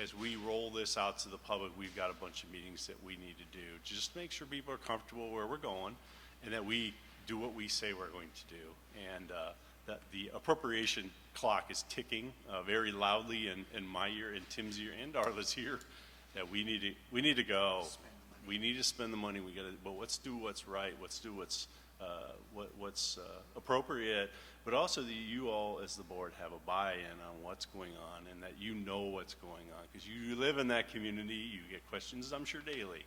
as we roll this out to the public, we've got a bunch of meetings that we need to do. Just make sure people are comfortable where we're going, and that we do what we say we're going to do. And that the appropriation clock is ticking very loudly in my ear, in Tim's ear, and Darla's ear, that we need to go. We need to spend the money. But let's do what's right. Let's do what's appropriate. But also that you all, as the board, have a buy-in on what's going on, and that you know what's going on, because you live in that community. You get questions, I'm sure, daily.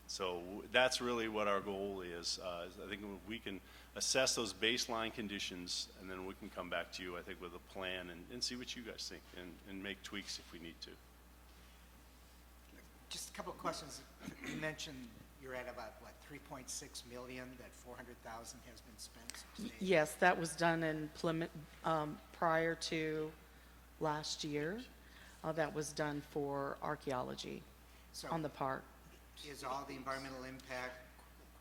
So that's really what our goal is. I think we can assess those baseline conditions, and then we can come back to you, I think, with a plan and see what you guys think, and make tweaks if we need to. Just a couple of questions. You mentioned you're at about, what, 3.6 million, that 400,000 has been spent to date? Yes, that was done in Plymouth prior to last year. That was done for archaeology So on the park. is all the environmental impact,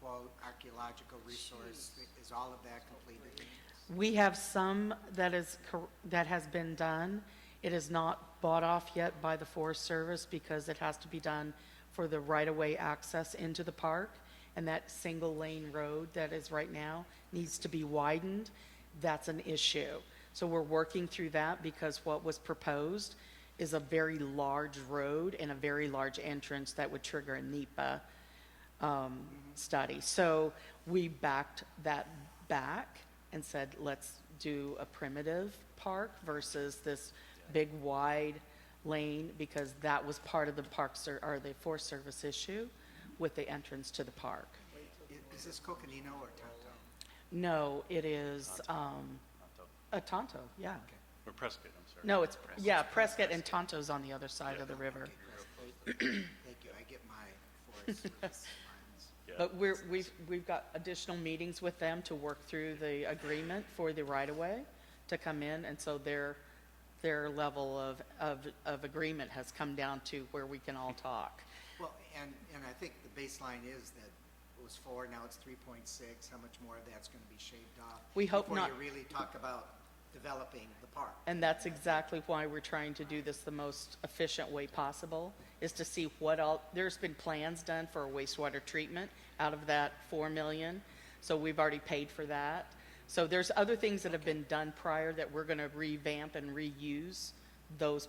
quote, archaeological resource, is all of that completed? We have some that has been done. It is not bought off yet by the Forest Service because it has to be done for the right-of-way access into the park. And that single lane road that is right now needs to be widened. That's an issue. So we're working through that because what was proposed is a very large road and a very large entrance that would trigger a NEPA study. So we backed that back and said, let's do a primitive park versus this big wide lane, because that was part of the the Forest Service issue with the entrance to the park. Is this Coconino or Tonto? No, it is, Tonto, yeah. Or Prescott, I'm sorry. No, it's, yeah, Prescott and Tonto's on the other side of the river. Thank you, I get my Forest Service lines. Yeah. But we've got additional meetings with them to work through the agreement for the right-of-way to come in, and so their level of agreement has come down to where we can all talk. Well, and I think the baseline is that it was 4, now it's 3.6. How much more of that's going to be shaved off? We hope not. Before you really talk about developing the park. And that's exactly why we're trying to do this the most efficient way possible, is to see what all, there's been plans done for a wastewater treatment out of that 4 million. So we've already paid for that. So there's other things that have been done prior that we're going to revamp and reuse those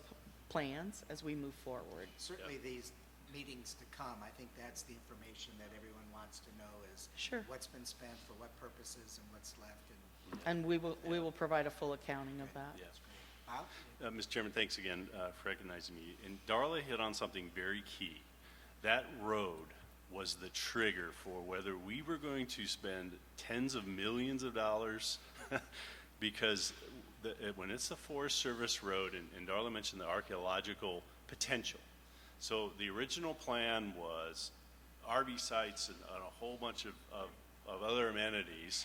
plans as we move forward. Certainly these meetings to come, I think that's the information that everyone wants to know is Sure. what's been spent, for what purposes, and what's left. And we will provide a full accounting of that. Yes. Bob? Mr. Chairman, thanks again for recognizing me. And Darla hit on something very key. That road was the trigger for whether we were going to spend tens of millions of dollars because when it's the Forest Service road, and Darla mentioned the archaeological potential. So the original plan was RV sites and a whole bunch of other amenities.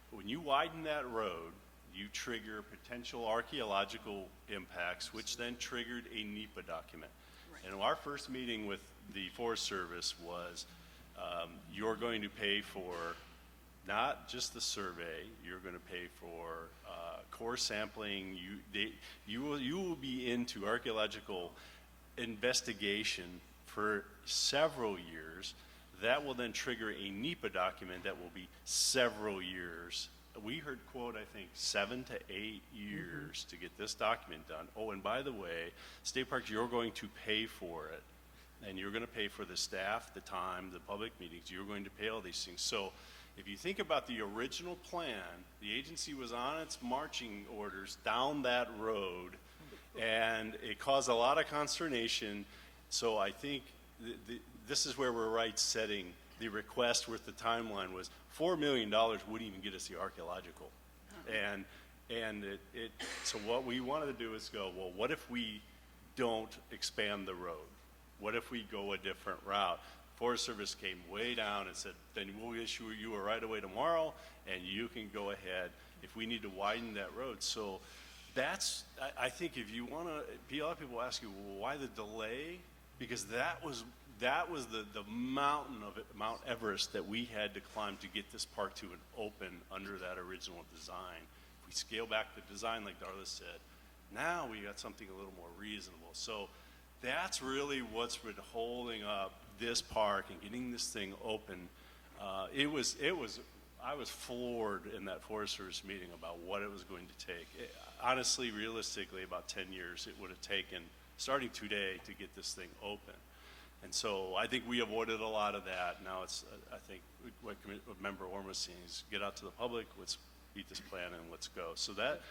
When you widen that road, you trigger potential archaeological impacts, which then triggered a NEPA document. Right. And our first meeting with the Forest Service was, you're going to pay for not just the survey, you're going to pay for core sampling. You will be into archaeological investigation for several years. That will then trigger a NEPA document that will be several years. We heard quote, I think, 7 to 8 years to get this document done. Oh, and by the way, State Parks, you're going to pay for it. And you're going to pay for the staff, the time, the public meetings. You're going to pay all these things. So if you think about the original plan, the agency was on its marching orders down that road, and it caused a lot of consternation. So I think this is where we're right setting the request with the timeline was $4 million wouldn't even get us the archaeological. And so what we wanted to do is go, well, what if we don't expand the road? What if we go a different route? Forest Service came way down and said, then we'll issue you a right-of-way tomorrow, and you can go ahead if we need to widen that road. So that's, I think if you want to, a lot of people ask you, well, why the delay? Because that was the mountain of it, Mount Everest, that we had to climb to get this park to an open under that original design. If we scale back the design, like Darla said, now we got something a little more reasonable. So that's really what's been holding up this park and getting this thing open. I was floored in that Forest Service meeting about what it was going to take. Honestly, realistically, about 10 years it would have taken, starting today, to get this thing open. And so I think we avoided a lot of that. Now it's, I think, what Member Orm was saying is get out to the public, let's beat this plan and let's go. So that,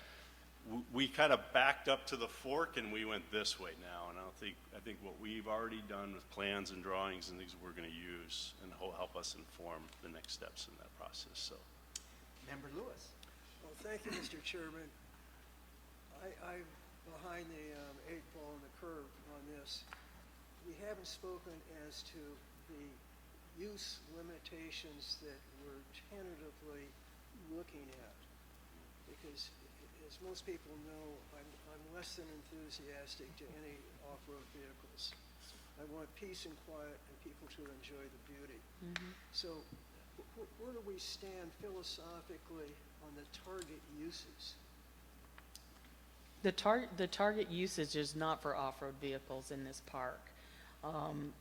we kind of backed up to the fork and we went this way now. And I think what we've already done with plans and drawings and things we're going to use and help us inform the next steps in that process. So, Member Lewis. Well, thank you, Mr. Chairman. I'm behind the 8 ball in the curve on this. We haven't spoken as to the use limitations that we're tentatively looking at. Because as most people know, I'm less than enthusiastic to any off-road vehicles. I want peace and quiet and people to enjoy the beauty. So where do we stand philosophically on the target uses? The target usage is not for off-road vehicles in this park.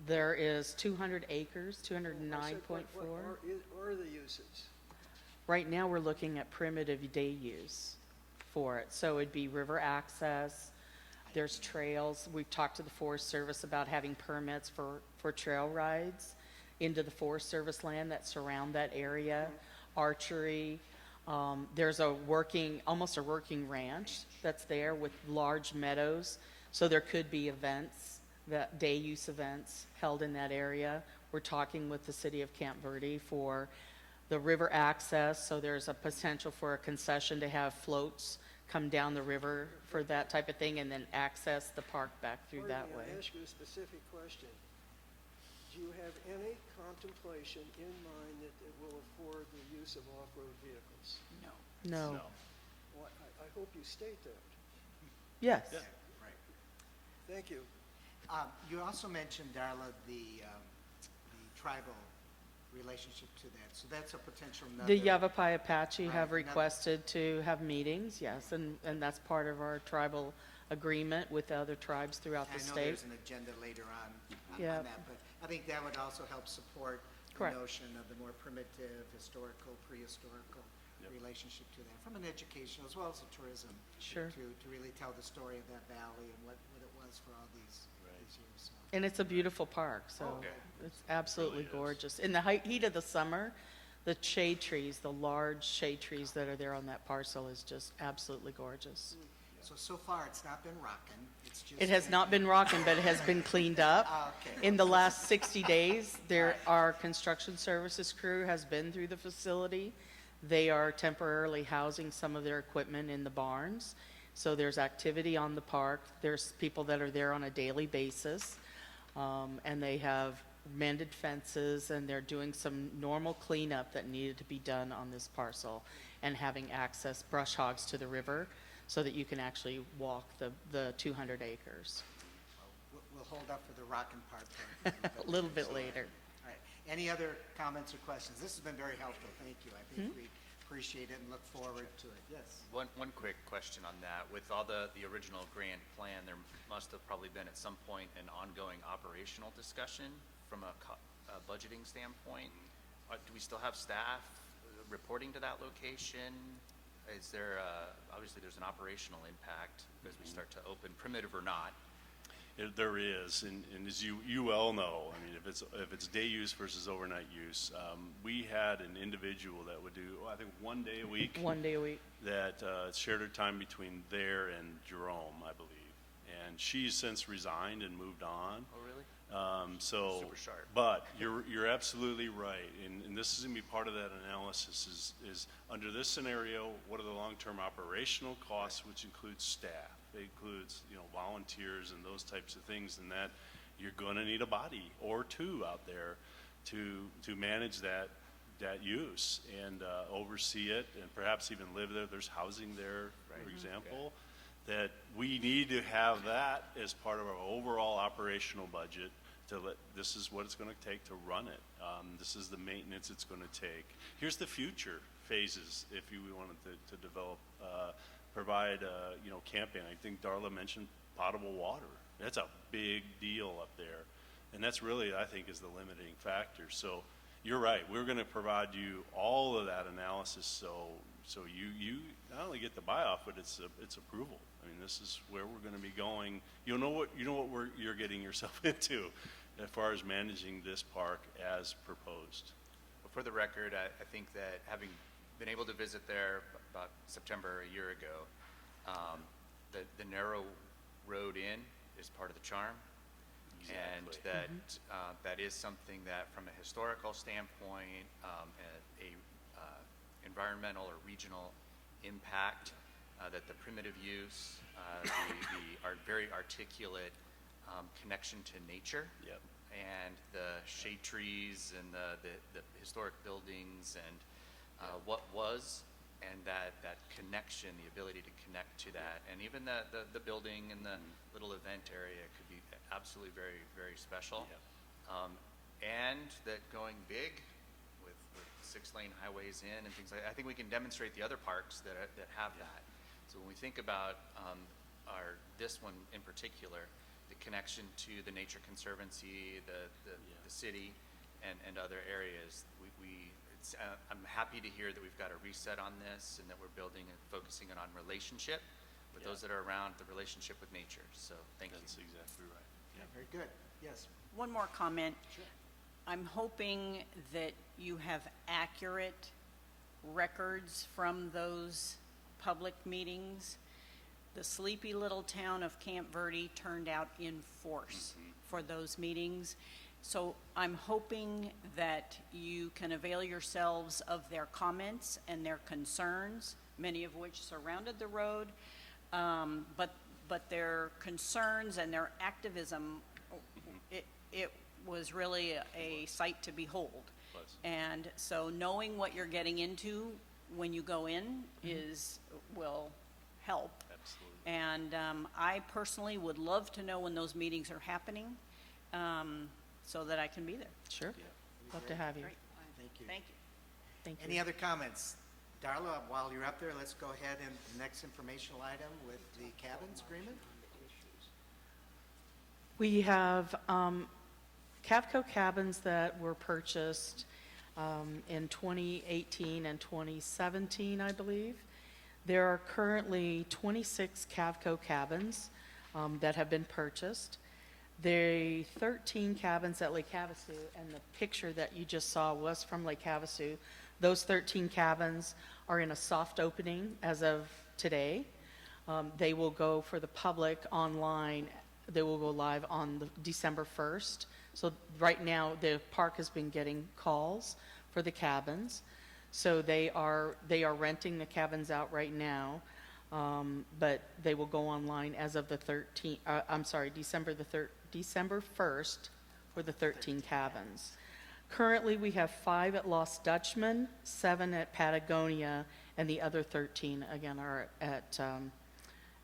There is 200 acres, I said, 209.4. what are the uses? Right now, we're looking at primitive day use for it. So it'd be river access, there's trails. We've talked to the Forest Service about having permits for trail rides into the Forest Service land that surround that area, archery. There's almost a working ranch that's there with large meadows. So there could be events, day use events held in that area. We're talking with the city of Camp Verde for the river access, so there's a potential for a concession to have floats come down the river for that type of thing and then access the park back through that way. I ask you a specific question. Do you have any contemplation in mind that it will afford the use of off-road vehicles? No. Well, I hope you state that. Yes. Right. Thank you. You also mentioned, Darla, the tribal relationship to that, so that's a potential The another. Yavapai Apache have Right, requested to have meetings, yes, and that's part of our tribal agreement with the other tribes throughout I the know state. there's an agenda later on Yeah. that, but I think that would also help support the Correct. notion of the more primitive, historical, prehistorical relationship to that, from an educational as well as a tourism. Sure. To really tell the story of that valley and what it was for all these years, so. And it's a beautiful park, so Okay. it's absolutely Really is. gorgeous. In the heat of the summer, the shade trees, the large shade trees that are there on that parcel is just absolutely gorgeous. So far, it's not been rocking, it's just. It has not been rocking, but it has been cleaned up. Okay. In the last 60 days, our construction services crew has been through the facility. They are temporarily housing some of their equipment in the barns. So there's activity on the park. There's people that are there on a daily basis. And they have mended fences, and they're doing some normal cleanup that needed to be done on this parcel, and having access, brush hogs to the river, so that you can actually walk the 200 acres. We'll hold up for the rocking part for A little bit later. All right. Any other comments or questions? This has been very helpful. Thank you. I think we appreciate it and look forward to it. Yes. One quick question on that. With all the original grant plan, there must have probably been at some point an ongoing operational discussion from a budgeting standpoint. Do we still have staff reporting to that location? Is there, obviously there's an operational impact as we start to open, primitive or not. There is, and as you well know, I mean, if it's day use versus overnight use, we had an individual that would do, I think, 1 day a week. 1 day a week. That shared her time between there and Jerome, I believe. And she's since resigned and moved on. Oh, really? Super sharp. But you're absolutely right, and this is going to be part of that analysis. Is under this scenario, what are the long-term operational costs, which includes staff, it includes volunteers and those types of things, and that you're going to need a body or two out there to manage that use and oversee it, and perhaps even live there. There's housing there, for example. That we need to have that as part of our overall operational budget. This is what it's going to take to run it. This is the maintenance it's going to take. Here's the future phases if we wanted to develop, provide, camping. I think Darla mentioned potable water. That's a big deal up there. And that's really, I think, is the limiting factor. So you're right. We're going to provide you all of that analysis so you not only get the buy-off, but it's approval. I mean, this is where we're going to be going. You know what you're getting yourself into as far as managing this park as proposed. Well, for the record, I think that having been able to visit there about September a year ago, the narrow road in is part of the charm. And that is something that, from a historical standpoint, environmental or regional impact, that the primitive use, our very articulate connection to nature, and the shade trees and the historic buildings and what was, and that connection, the ability to connect to that, and even the building and the little event area could be absolutely very, very special. And that going big with 6-lane highways in and things like that. I think we can demonstrate the other parks that have that. So when we think about this one in particular, the connection to the Nature Conservancy, the city, and other areas, I'm happy to hear that we've got a reset on this and that we're building and focusing it on relationship with those that are around, the relationship with nature. So thank you. That's exactly right. Yeah, very good. Yes. One more comment. Sure. I'm hoping that you have accurate records from those public meetings. The sleepy little town of Camp Verde turned out in force for those meetings. So I'm hoping that you can avail yourselves of their comments and their concerns, many of which surrounded the road. But their concerns and their activism, it was really a sight to behold. And so knowing what you're getting into when you go in will help. Absolutely. And I personally would love to know when those meetings are happening, so that I can be there. Sure. Love to have you. Great. Thank you. Thank you. Thank you. Any other comments? Darla, while you're up there, let's go ahead and the next informational item with the cabins agreement. We have Cavco cabins that were purchased in 2018 and 2017, I believe. There are currently 26 Cavco cabins that have been purchased. The 13 cabins at Lake Havasu, and the picture that you just saw was from Lake Havasu. Those 13 cabins are in a soft opening as of today. They will go for the public online. They will go live on December 1st. So right now, the park has been getting calls for the cabins. So they are renting the cabins out right now, but they will go online as of the December 1st for the 13 cabins. Currently, we have 5 at Lost Dutchman, 7 at Patagonia, and the other 13, again, are at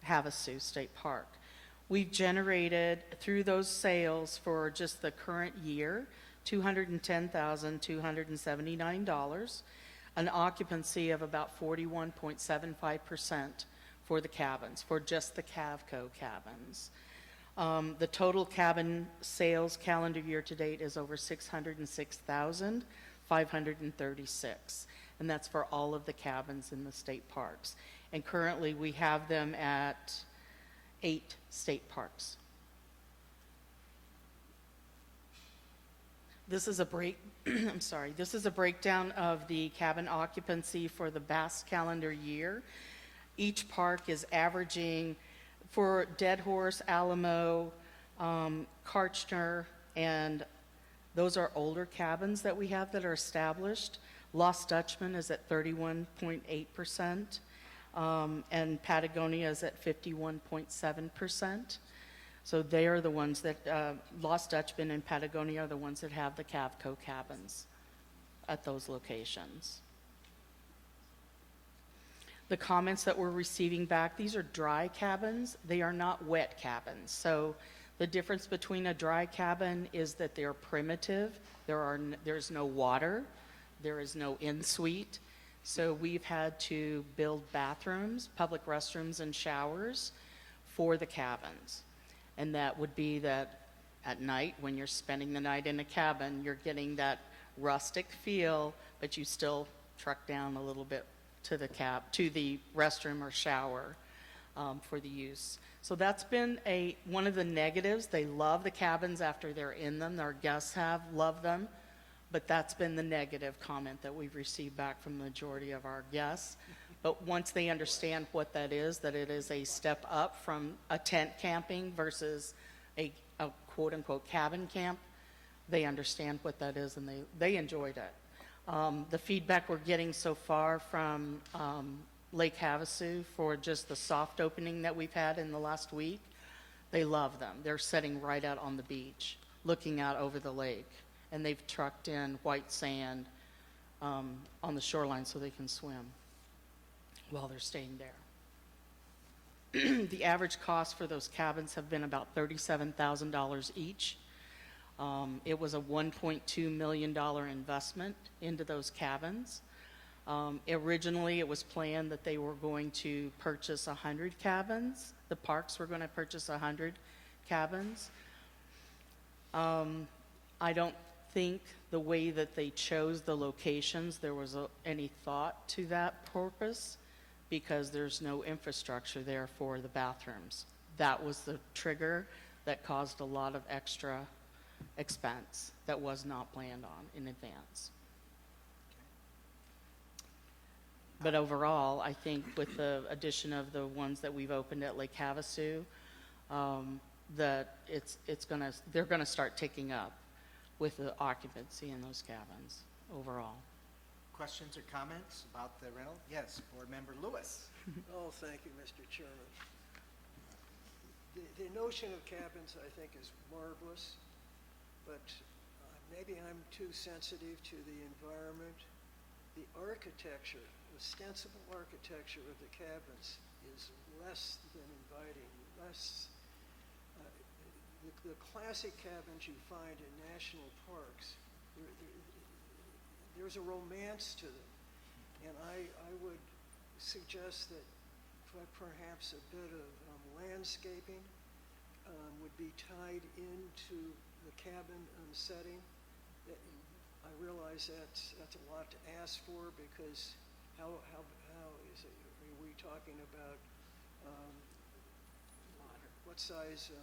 Havasu State Park. We've generated, through those sales for just the current year, $210,279, an occupancy of about 41.75% for the cabins, for just the Cavco cabins. The total cabin sales calendar year to date is over 606,536, and that's for all of the cabins in the state parks. And currently, we have them at 8 state parks. This is a this is a breakdown of the cabin occupancy for the Bass calendar year. Each park is averaging, for Dead Horse, Alamo, Karchner, and those are older cabins that we have that are established. Lost Dutchman is at 31.8%, and Patagonia is at 51.7%. So they are the ones that, Lost Dutchman and Patagonia are the ones that have the Cavco cabins at those locations. The comments that we're receiving back, these are dry cabins. They are not wet cabins. So the difference between a dry cabin is that they're primitive. There's no water. There is no in-suite. So we've had to build bathrooms, public restrooms, and showers for the cabins. And that would be that at night, when you're spending the night in a cabin, you're getting that rustic feel, but you still truck down a little bit to the restroom or shower for the use. So that's been one of the negatives. They love the cabins after they're in them. Our guests have loved them, but that's been the negative comment that we've received back from the majority of our guests. But once they understand what that is, that it is a step up from a tent camping versus a quote-unquote cabin camp, they understand what that is, and they enjoyed it. The feedback we're getting so far from Lake Havasu for just the soft opening that we've had in the last week, they love them. They're sitting right out on the beach, looking out over the lake, and they've trucked in white sand on the shoreline so they can swim while they're staying there. The average cost for those cabins have been about $37,000 each. It was a $1.2 million investment into those cabins. Originally, it was planned that they were going to purchase 100 cabins. The parks were going to purchase 100 cabins. I don't think the way that they chose the locations, there was any thought to that purpose, because there's no infrastructure there for the bathrooms. That was the trigger that caused a lot of extra expense that was not planned on in advance. But overall, I think with the addition of the ones that we've opened at Lake Havasu, that they're gonna start ticking up with the occupancy in those cabins overall. Questions or comments about the rental? Yes, Board Member Lewis. Oh, thank you, Mr. Chairman. The notion of cabins, I think, is marvelous, but maybe I'm too sensitive to the environment. The architecture, ostensible architecture of the cabins is less than inviting, the classic cabins you find in national parks, there's a romance to them. And I would suggest that perhaps a bit of landscaping would be tied into the cabin setting. I realize that's a lot to ask for, because how is it, are we talking about what size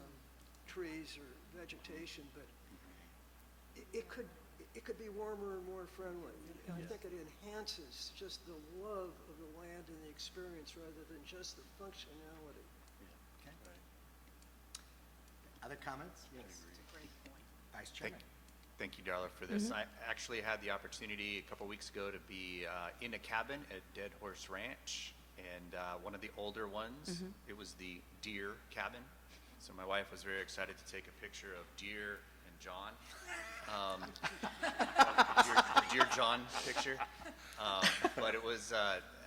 trees or vegetation, but it could be warmer and more friendly. And I think it enhances just the love of the land and the experience rather than just the functionality. Okay. Other comments? Yes. That's a great point. Vice Chairman. Thank you, Darla, for this. I actually had the opportunity a couple weeks ago to be in a cabin at Dead Horse Ranch, and one of the older ones, it was the deer cabin. So my wife was very excited to take a picture of Deer and John. Deer John picture. But it was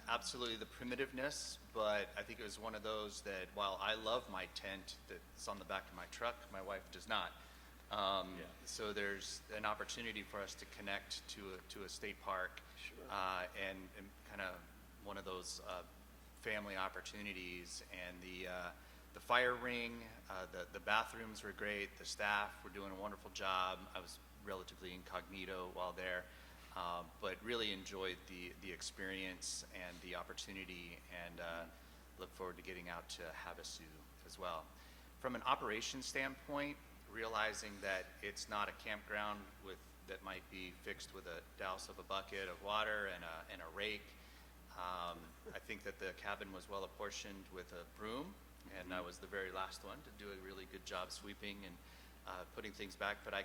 absolutely the primitiveness, but I think it was one of those that while I love my tent that's on the back of my truck, my wife does not. So there's an opportunity for us to connect to a state park, and kind of one of those family opportunities. And the fire ring, the bathrooms were great. The staff were doing a wonderful job. I was relatively incognito while there, but really enjoyed the experience and the opportunity, and look forward to getting out to Havasu as well. From an operations standpoint, realizing that it's not a campground that might be fixed with a douse of a bucket of water and a rake. I think that the cabin was well apportioned with a broom, and I was the very last one to do a really good job sweeping and putting things back. But I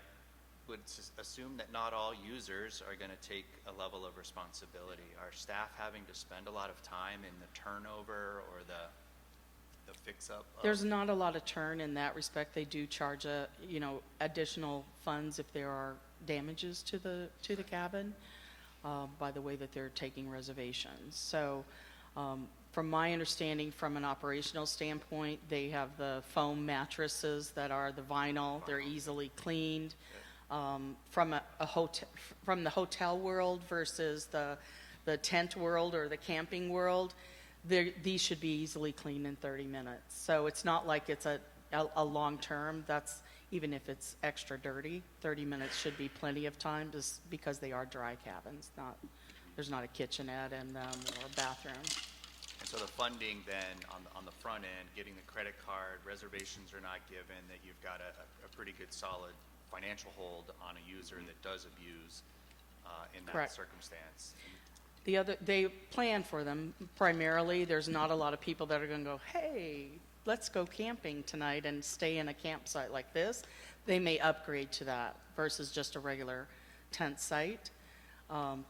would assume that not all users are going to take a level of responsibility. Are staff having to spend a lot of time in the turnover or the fix-up? There's not a lot of turn in that respect. They do charge additional funds if there are damages to the cabin, by the way that they're taking reservations. So from my understanding, from an operational standpoint, they have the foam mattresses that are the vinyl. They're easily cleaned. From the hotel world versus the tent world or the camping world, these should be easily cleaned in 30 minutes. So it's not like it's a long term. That's, even if it's extra dirty, 30 minutes should be plenty of time, just because they are dry cabins. There's not a kitchenette in them or a bathroom. And so the funding then on the front end, getting the credit card, reservations are not given, that you've got a pretty good solid financial hold on a user that does abuse in that Correct. circumstance. They plan for them primarily. There's not a lot of people that are going to go, hey, let's go camping tonight and stay in a campsite like this. They may upgrade to that versus just a regular tent site,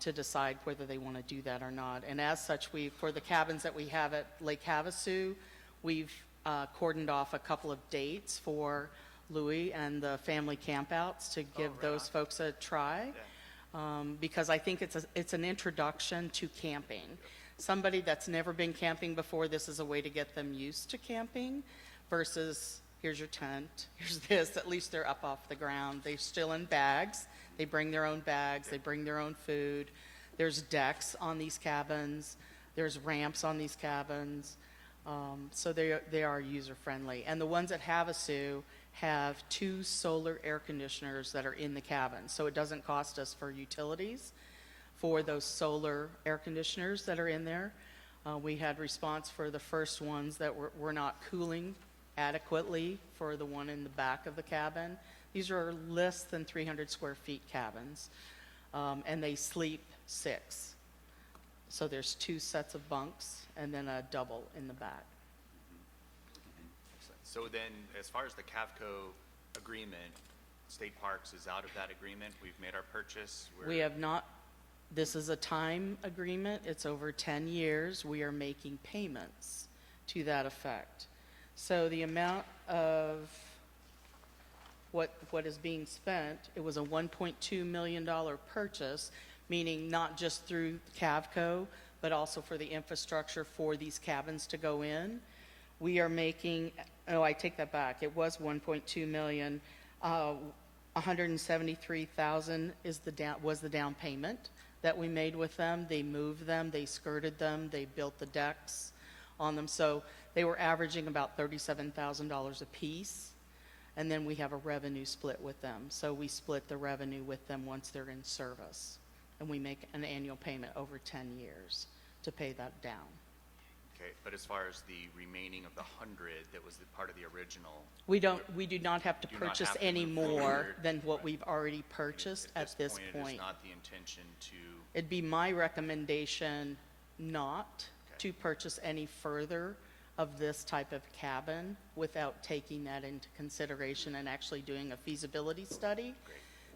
to decide whether they want to do that or not. And as such, for the cabins that we have at Lake Havasu, we've cordoned off a couple of dates for Louis and the family campouts to give those folks a try. Because I think it's an introduction to camping. Somebody that's never been camping before, this is a way to get them used to camping, versus here's your tent, here's this. At least they're up off the ground. They're still in bags. They bring their own bags. They bring their own food. There's decks on these cabins. There's ramps on these cabins. So they are user-friendly. And the ones at Havasu have 2 solar air conditioners that are in the cabin. So it doesn't cost us for utilities for those solar air conditioners that are in there. We had response for the first ones that were not cooling adequately for the one in the back of the cabin. These are less than 300 square feet cabins, and they sleep 6. So there's 2 sets of bunks and then a double in the back. Excellent. So then, as far as the Cavco agreement, State Parks is out of that agreement. We've made our purchase. We have not, this is a time agreement. It's over 10 years. We are making payments to that effect. So the amount of what is being spent, it was a $1.2 million purchase, meaning not just through Cavco, but also for the infrastructure for these cabins to go in. We are making, oh, I take that back. It was 1.2 million. 173,000 was the down payment that we made with them. They moved them, they skirted them, they built the decks on them. So they were averaging about $37,000 a piece. And then we have a revenue split with them. So we split the revenue with them once they're in service. And we make an annual payment over 10 years to pay that down. Okay, but as far as the remaining of the 100 that was the part of the original, We do not have to Do not purchase have to any move more forward. than what Right. we've already purchased at this it is point. not the intention to, It'd be my recommendation not Okay. to purchase any further of this type of cabin without taking that into consideration and actually doing a feasibility study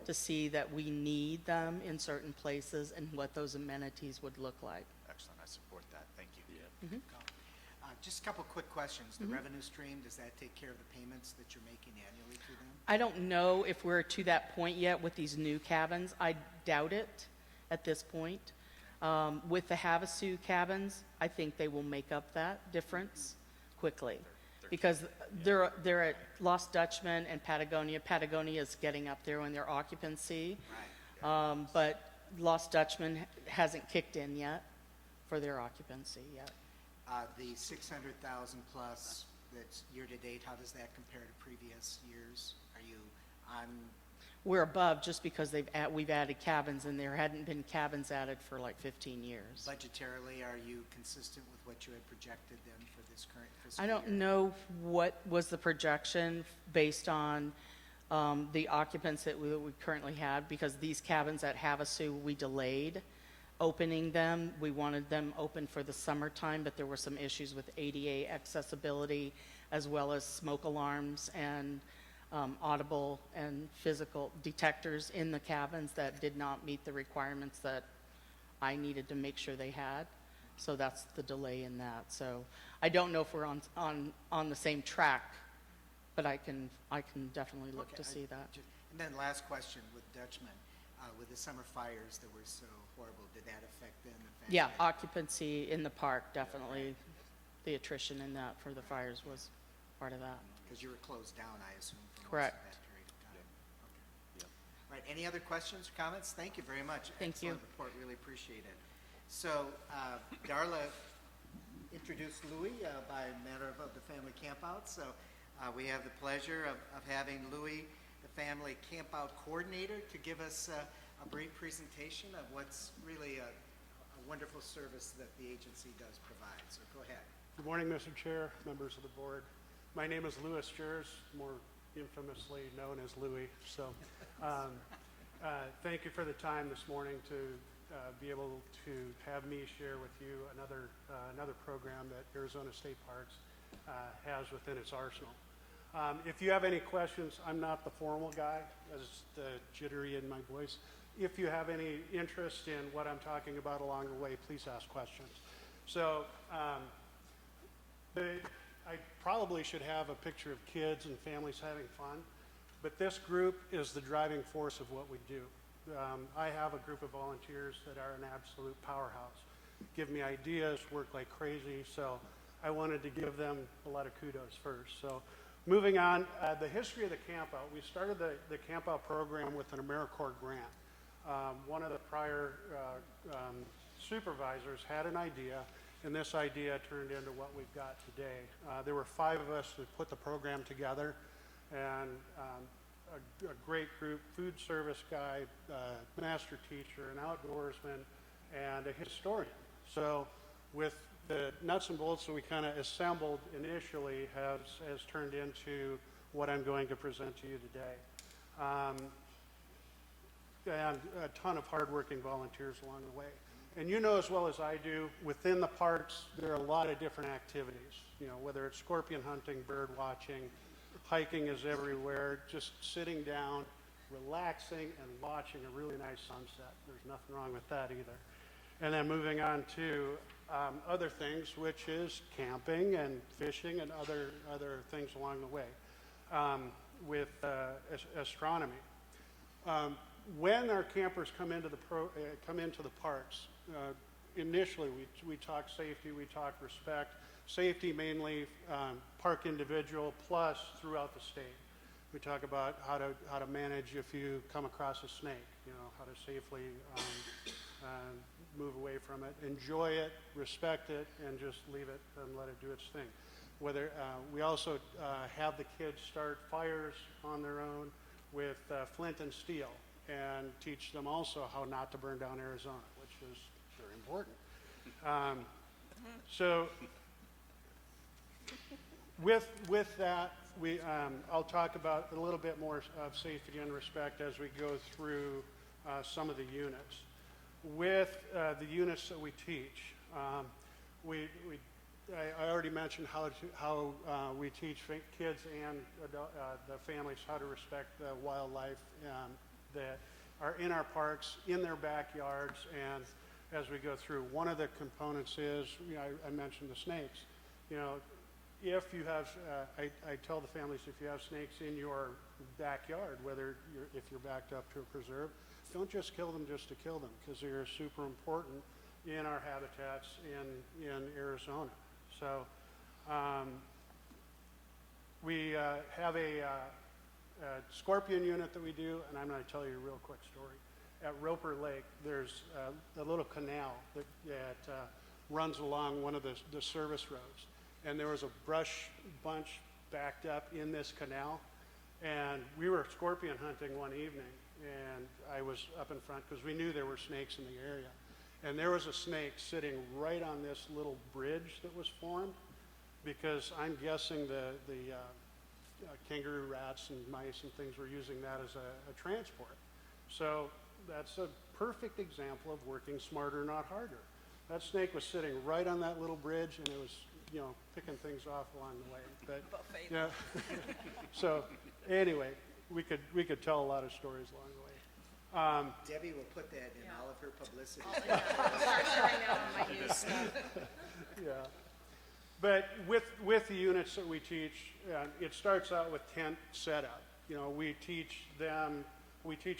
to see that we need them in certain places and what those amenities would look like. excellent, I support that, thank you. Just a couple quick questions. The revenue stream, does that take care of the payments that you're making annually to them? I don't know if we're to that point yet with these new cabins. I doubt it at this point. With the Havasu cabins, I think they will make up that difference quickly. Because they're at Lost Dutchman and Patagonia. Patagonia is getting up there in their occupancy. Right. But Lost Dutchman hasn't kicked in yet for their occupancy yet. The 600,000 plus that's year-to-date, how does that compare to previous years? Are you on, We're above just because we've added cabins, and there hadn't been cabins added for like 15 years. budgetarily, are you consistent with what you had projected then for this current fiscal I year? don't know what was the projection based on the occupants that we currently had, because these cabins at Havasu, we delayed opening them. We wanted them open for the summertime, but there were some issues with ADA accessibility, as well as smoke alarms and audible and physical detectors in the cabins that did not meet the requirements that I needed to make sure they had. So that's the delay in that. So I don't know if we're on the same track, but I can definitely look to see that. And then last question with Dutchman, with the summer fires that were so horrible, did that affect then the fact Yeah, that- occupancy in the park, definitely. The attrition in that for the fires was part of that. Because you were closed down, I assume, for most of Correct. that period of time. Okay. All right, any other questions or comments? Thank you very much. Thank you. Excellent report, really appreciate it. So Darla introduced Louis by matter of the family campout. So we have the pleasure of having Louis, the family campout coordinator, to give us a brief presentation of what's really a wonderful service that the agency does provide. So go ahead. Good morning, Mr. Chair, members of the board. My name is Louis Jers, more infamously known as Louis. So thank you for the time this morning to be able to have me share with you another program that Arizona State Parks has within its arsenal. If you have any questions, I'm not the formal guy, as the jittery in my voice. If you have any interest in what I'm talking about along the way, please ask questions. So I probably should have a picture of kids and families having fun, but this group is the driving force of what we do. I have a group of volunteers that are an absolute powerhouse, give me ideas, work like crazy, so I wanted to give them a lot of kudos first. So Moving on, the history of the campout. We started the campout program with an AmeriCorps grant. One of the prior supervisors had an idea, and this idea turned into what we've got today. There were 5 of us that put the program together, and a great group, food service guy, master teacher, an outdoorsman, and a historian. So with the nuts and bolts that we kind of assembled initially has turned into what I'm going to present to you today. And a ton of hardworking volunteers along the way. And you know as well as I do, within the parks, there are a lot of different activities. You know, whether it's scorpion hunting, bird watching, hiking is everywhere, just sitting down, relaxing, and watching a really nice sunset. There's nothing wrong with that either. And then moving on to other things, which is camping and fishing and other things along the way with astronomy. When our campers come into the parks, initially we talk safety, we talk respect. Safety mainly park individual plus throughout the state. We talk about how to manage if you come across a snake, you know, how to safely move away from it, enjoy it, respect it, and just leave it and let it do its thing. Whether we also have the kids start fires on their own with flint and steel, and teach them also how not to burn down Arizona, which is very important. So with that, I'll talk about a little bit more of safety and respect as we go through some of the units. With the units that we teach, I already mentioned how we teach kids and the families how to respect the wildlife that are in our parks, in their backyards, and as we go through. One of the components is, you know, I mentioned the snakes. You know, if you have, I tell the families, if you have snakes in your backyard, if you're backed up to a preserve, don't just kill them just to kill them, because they're super important in our habitats in Arizona. So we have a scorpion unit that we do, and I'm going to tell you a real quick story. At Roper Lake, there's a little canal that runs along one of the service roads, and there was a brush bunch backed up in this canal, and we were scorpion hunting one evening, and I was up in front because we knew there were snakes in the area, and there was a snake sitting right on this little bridge that was formed, because I'm guessing the kangaroo rats and mice and things were using that as a transport. So that's a perfect example of working smarter, not harder. That snake was sitting right on that little bridge, and it was, you know, picking things off along the way. But yeah. So anyway, we could tell a lot of stories along the way. Debbie will put that in all of her publicity. Yeah. But with the units that we teach, it starts out with tent setup. You know, we teach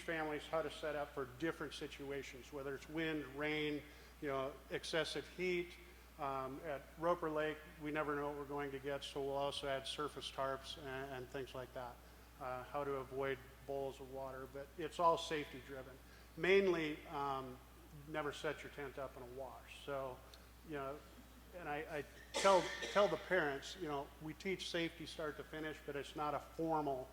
families how to set up for different situations, whether it's wind, rain, you know, excessive heat. At Roper Lake, we never know what we're going to get, so we'll also add surface tarps and things like that, how to avoid bowls of water, but it's all safety driven. Mainly, never set your tent up in a wash. So, you know, and I tell the parents, you know, we teach safety start to finish, but it's not a formal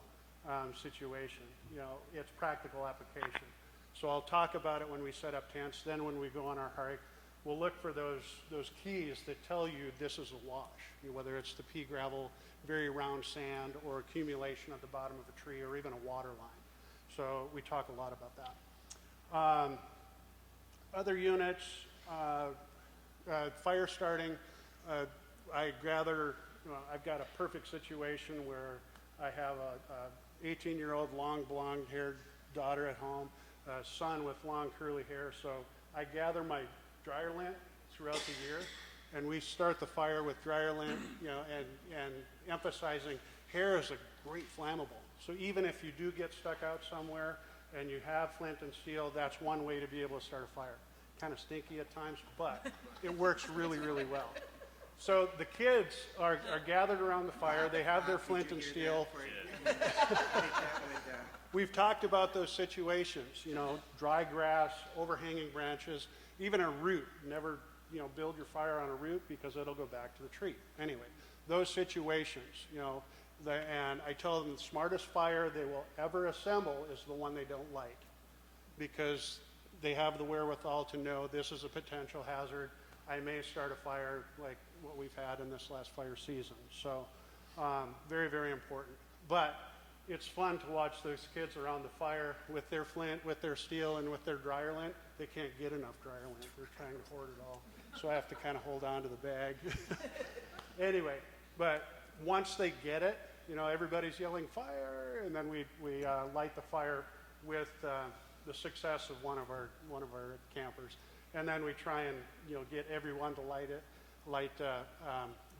situation. You know, it's practical application. So I'll talk about it when we set up tents. Then when we go on our hike, we'll look for those keys that tell you this is a wash, you know, whether it's the pea gravel, very round sand, or accumulation at the bottom of a tree, or even a water line. So we talk a lot about that. Other units, fire starting. I gather, you know, I've got a perfect situation where I have a 18-year-old long blonde-haired daughter at home, a son with long curly hair. So I gather my dryer lint throughout the year, and we start the fire with dryer lint, you know, and emphasizing hair is a great flammable. So even if you do get stuck out somewhere and you have flint and steel, that's one way to be able to start a fire. Kind of stinky at times, but it works really, really well. So the kids are gathered around the fire. They have their flint and steel. We've talked about those situations, you know, dry grass, overhanging branches, even a root. Never, you know, build your fire on a root because it'll go back to the tree. Anyway, those situations, you know, and I tell them the smartest fire they will ever assemble is the one they don't light, because they have the wherewithal to know this is a potential hazard. I may start a fire like what we've had in this last fire season. So very, very important. But it's fun to watch those kids around the fire with their flint, with their steel, and with their dryer lint. They can't get enough dryer lint. They're trying to hoard it all. So I have to kind of hold on to the bag. Anyway, but once they get it, you know, everybody's yelling fire, and then we light the fire with the success of one of our campers. And then we try and, you know, get everyone to light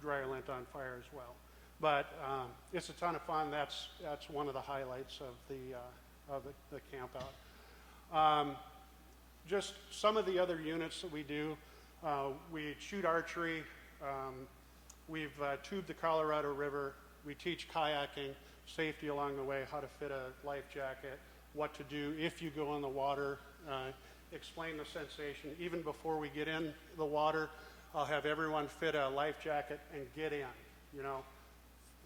dryer lint on fire as well. But it's a ton of fun. That's one of the highlights of the camp out. Just some of the other units that we do. We shoot archery. We've tubed the Colorado River. We teach kayaking, safety along the way, how to fit a life jacket, what to do if you go in the water, explain the sensation. Even before we get in the water, I'll have everyone fit a life jacket and get in, you know,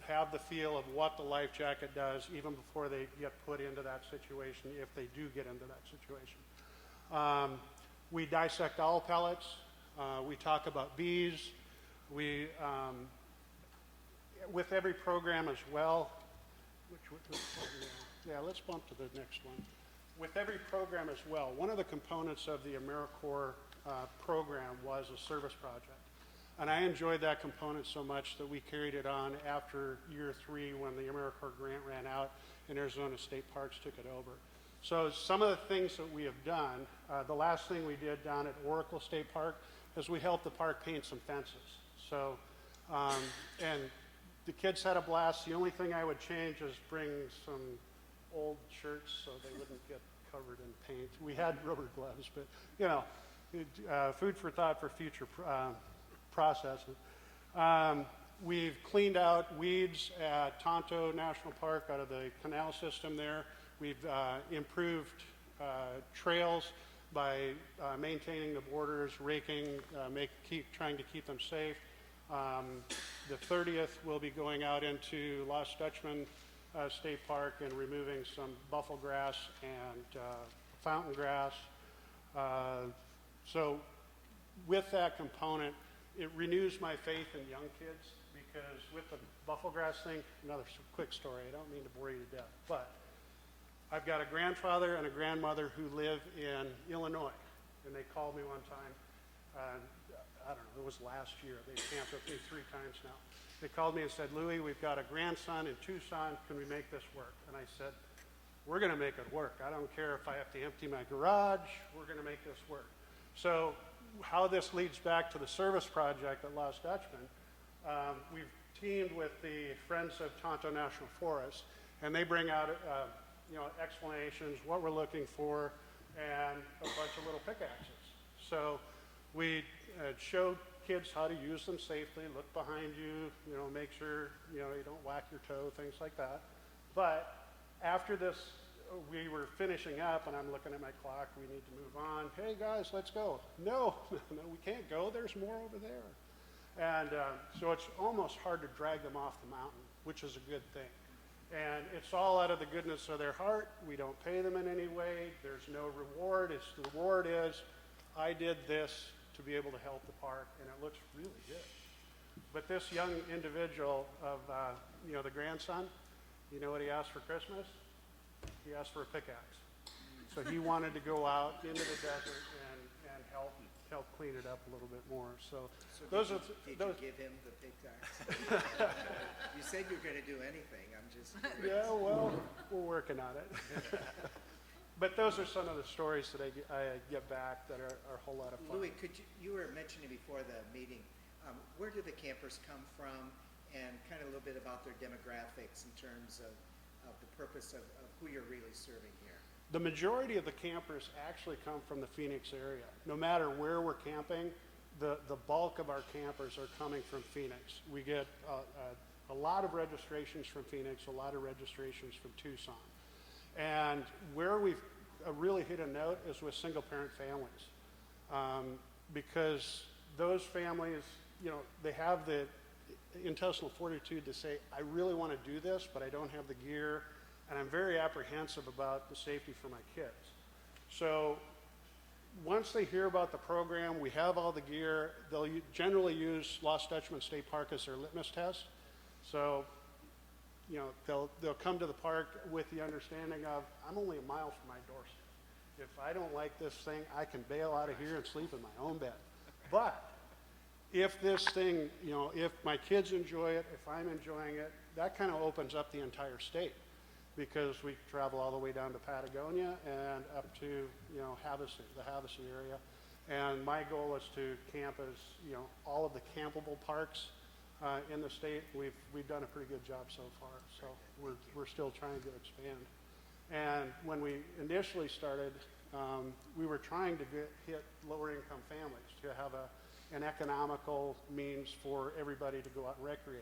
have the feel of what the life jacket does even before they get put into that situation, if they do get into that situation. We dissect owl pellets. We talk about bees. We, with every program as well, let's bump to the next one. With every program as well, one of the components of the AmeriCorps program was a service project. And I enjoyed that component so much that we carried it on after year 3 when the AmeriCorps grant ran out and Arizona State Parks took it over. So some of the things that we have done, the last thing we did down at Oracle State Park is we helped the park paint some fences. So, and the kids had a blast. The only thing I would change is bring some old shirts so they wouldn't get covered in paint. We had rubber gloves, but, you know, food for thought for future processes. We've cleaned out weeds at Tonto National Park out of the canal system there. We've improved trails by maintaining the borders, raking, trying to keep them safe. The 30th, we'll be going out into Lost Dutchman State Park and removing some buffalo grass and fountain grass. So with that component, it renews my faith in young kids, because with the buffalo grass thing, another quick story, I don't mean to bore you to death, but I've got a grandfather and a grandmother who live in Illinois, and they called me one time, I don't know, it was last year, they camped with me 3 times now. They called me and said, Louis, we've got a grandson in Tucson, can we make this work? And I said, we're gonna make it work. I don't care if I have to empty my garage, we're gonna make this work. So how this leads back to the service project at Lost Dutchman, we've teamed with the Friends of Tonto National Forest, and they bring out you know, explanations, what we're looking for, and a bunch of little pickaxes. So we showed kids how to use them safely, look behind you, you know, make sure, you know, you don't whack your toe, things like that. But after this, we were finishing up, and I'm looking at my clock, we need to move on. Hey guys, let's go. No, no, we can't go, there's more over there. And so it's almost hard to drag them off the mountain, which is a good thing. And it's all out of the goodness of their heart. We don't pay them in any way. There's no reward. The reward is, I did this to be able to help the park, and it looks really good. But this young individual of, you know, the grandson, you know what he asked for Christmas? He asked for a pickaxe. So he wanted to go out into the desert and help clean it up a little bit more. So those did you give him the pickaxe? You said you were going to do anything. I'm just curious. Yeah, well, we're working on it. But those are some of the stories that I get back that are a whole lot of fun. Louis, you were mentioning before the meeting, where do the campers come from, and kind of a little bit about their demographics in terms of the purpose of who you're really serving here? The majority of the campers actually come from the Phoenix area. No matter where we're camping, the bulk of our campers are coming from Phoenix. We get a lot of registrations from Phoenix, a lot of registrations from Tucson. And where we've really hit a note is with single-parent families. Because those families, they have the intestinal fortitude to say, I really want to do this, but I don't have the gear, and I'm very apprehensive about the safety for my kids. So once they hear about the program, we have all the gear, they'll generally use Lost Dutchman State Park as their litmus test. So, they'll come to the park with the understanding of, I'm only a mile from my doorstep. If I don't like this thing, I can bail out of here and sleep in my own bed. But if this thing, if my kids enjoy it, if I'm enjoying it, that kind of opens up the entire state, because we travel all the way down to Patagonia and up to, Havasu, the Havasu area. And my goal is to camp as, all of the campable parks in the state. We've done a pretty good job so far, so we're still trying to expand. And when we initially started, we were trying to hit lower income families to have an economical means for everybody to go out and recreate.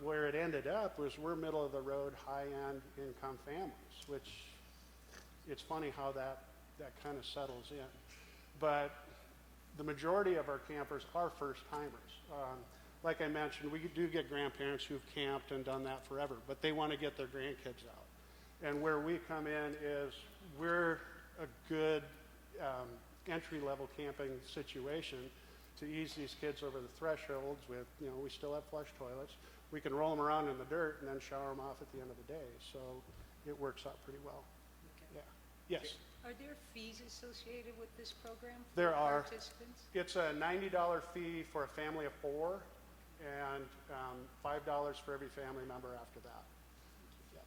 Where it ended up was we're middle of the road, high-end income families, which it's funny how that kind of settles in. But the majority of our campers are first timers. Like I mentioned, we do get grandparents who've camped and done that forever, but they want to get their grandkids out. And where we come in is we're a good entry-level camping situation to ease these kids over the thresholds with, we still have flush toilets. We can roll them around in the dirt and then shower them off at the end of the day. So it works out pretty well. Okay. Yeah. Yes. Are there fees associated with this program for There are. participants? It's a $90 fee for a family of 4 and $5 for every family member after that. Yeah.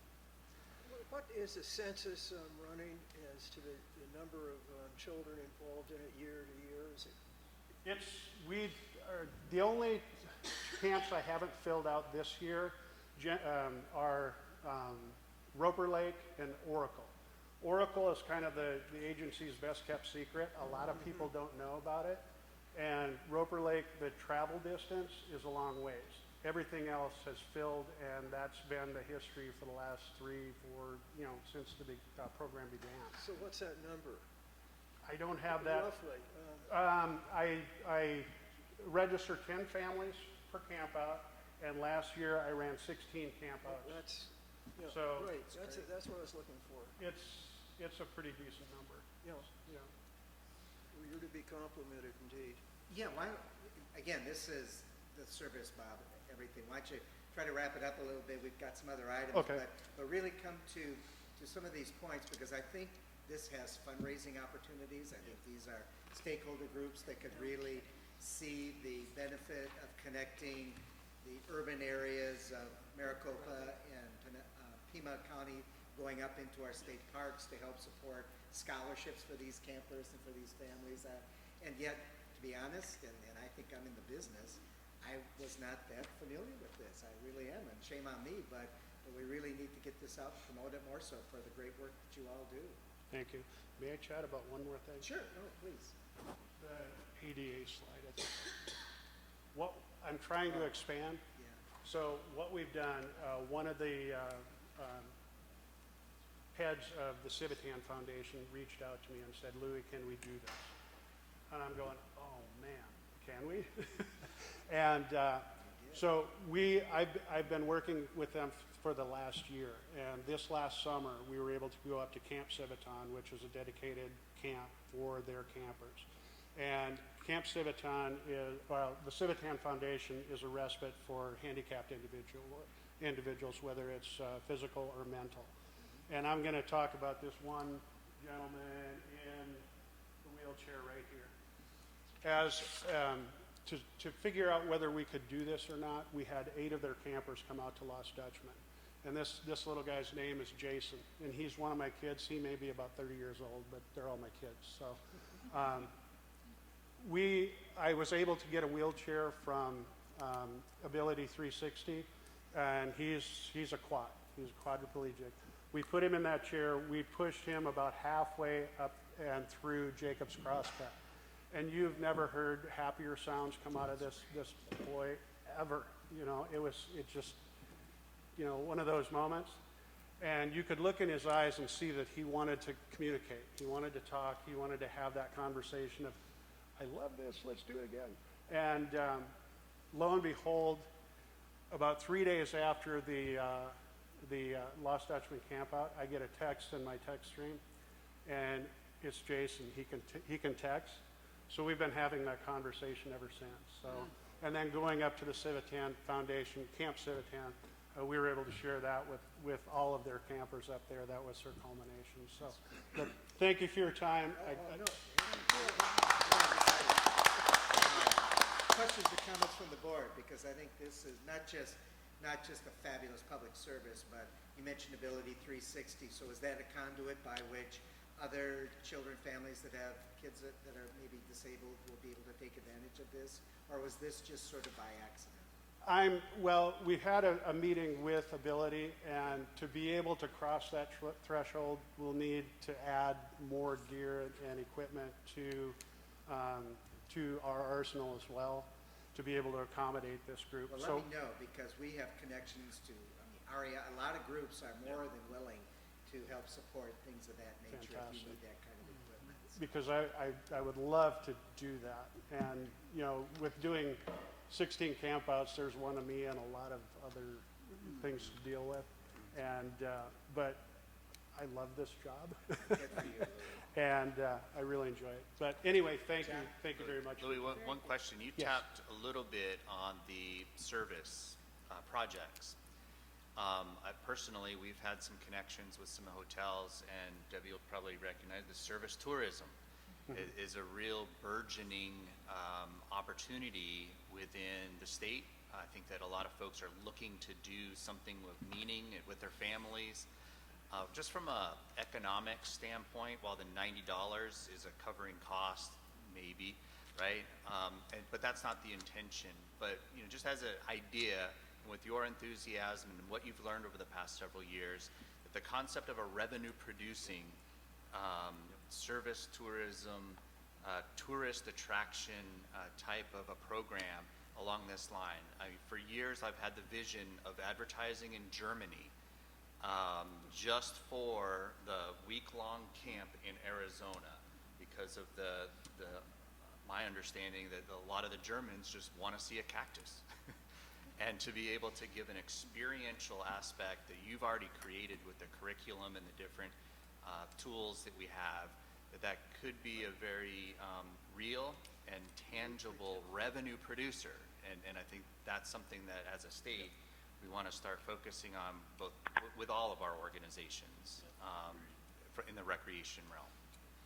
What is the census running as to the number of children involved in it year to year? Is it The only camps I haven't filled out this year are Roper Lake and Oracle. Oracle is kind of the agency's best kept secret. A lot of people don't know about it. And Roper Lake, the travel distance is a long ways. Everything else has filled, and that's been the history for the last 3, 4, since the program began. So what's that number? I don't have that. Roughly. I registered 10 families per camp out, and last year I ran 16 camp outs. That's, So- great. That's what I was looking for. It's a pretty decent number. Yeah. Yeah. Well, you're to be complimented indeed. Yeah, again, this is the service, Bob, everything. Why don't you try to wrap it up a little bit? We've got some other items. Okay. But really come to some of these points, because I think this has fundraising opportunities. I think these are stakeholder groups that could really see the benefit of connecting the urban areas of Maricopa and Pima County going up into our state parks to help support scholarships for these campers and for these families. And yet, to be honest, and I think I'm in the business, I was not that familiar with this. I really am, and shame on me, but we really need to get this out and promote it more so for the great work that you all do. Thank you. May I chat about one more thing? Sure, no, please. The ADA slide. I think. What I'm trying to expand. Yeah. So what we've done, one of the heads of the Civitan Foundation reached out to me and said, Louis, can we do this? And I'm going, oh man, can we? And so I've been working with them for the last year. And this last summer, we were able to go up to Camp Civitan, which is a dedicated camp for their campers. And Camp Civitan the Civitan Foundation is a respite for handicapped individuals, whether it's physical or mental. And I'm going to talk about this one gentleman in the wheelchair right here. As to figure out whether we could do this or not, we had 8 of their campers come out to Lost Dutchman. And this little guy's name is Jason, and he's one of my kids. He may be about 30 years old, but they're all my kids. So I was able to get a wheelchair from Ability 360, and he's a quad. He's a quadriplegic. We put him in that chair. We pushed him about halfway up and through Jacob's Crosscut. and you've never heard happier sounds come out of this boy ever. You know, it just, you know, one of those moments. And you could look in his eyes and see that he wanted to communicate. He wanted to talk. He wanted to have that conversation of, I love this, let's do it again. And lo and behold, about 3 days after the Lost Dutchman campout, I get a text in my text stream, and it's Jason. He can text. So we've been having that conversation ever since. So, and then going up to the Civitan Foundation, Camp Civitan, we were able to share that with all of their campers up there. That was their culmination. So, but thank you for your time. Questions or comments from the board, because I think this is not just a fabulous public service, but you mentioned Ability 360. So is that a conduit by which other children, families that have kids that are maybe disabled will be able to take advantage of this? Or was this just sort of by accident? Well, we had a meeting with Ability, and to be able to cross that threshold, we'll need to add more gear and equipment to our arsenal as well, to be able to accommodate this group. Well, let me know, because we have connections to, a lot of groups are more than willing to help support things of that nature if you need that kind of equipment. Because I would love to do that. And, you know, with doing 16 campouts, there's one of me and a lot of other things to deal with. And, but I love this job. Good for you, Louis. And I really enjoy it. But anyway, thank you very much. Louis, one question. You Yes. tapped a little bit on the service projects. Personally, we've had some connections with some hotels, and Debbie will probably recognize the service tourism is a real burgeoning opportunity within the state. I think that a lot of folks are looking to do something with meaning with their families. Just from a economic standpoint, while the $90 is a covering cost, maybe, right? But that's not the intention. But you know, just as an idea, with your enthusiasm and what you've learned over the past several years, that the concept of a revenue-producing service tourism, tourist attraction type of a program along this line. I mean, for years, I've had the vision of advertising in Germany just for the week-long camp in Arizona, because of my understanding that a lot of the Germans just want to see a cactus. And to be able to give an experiential aspect that you've already created with the curriculum and the different tools that we have, that could be a very real and tangible revenue producer. And I think that's something that as a state, we want to start focusing on both with all of our organizations in the recreation realm.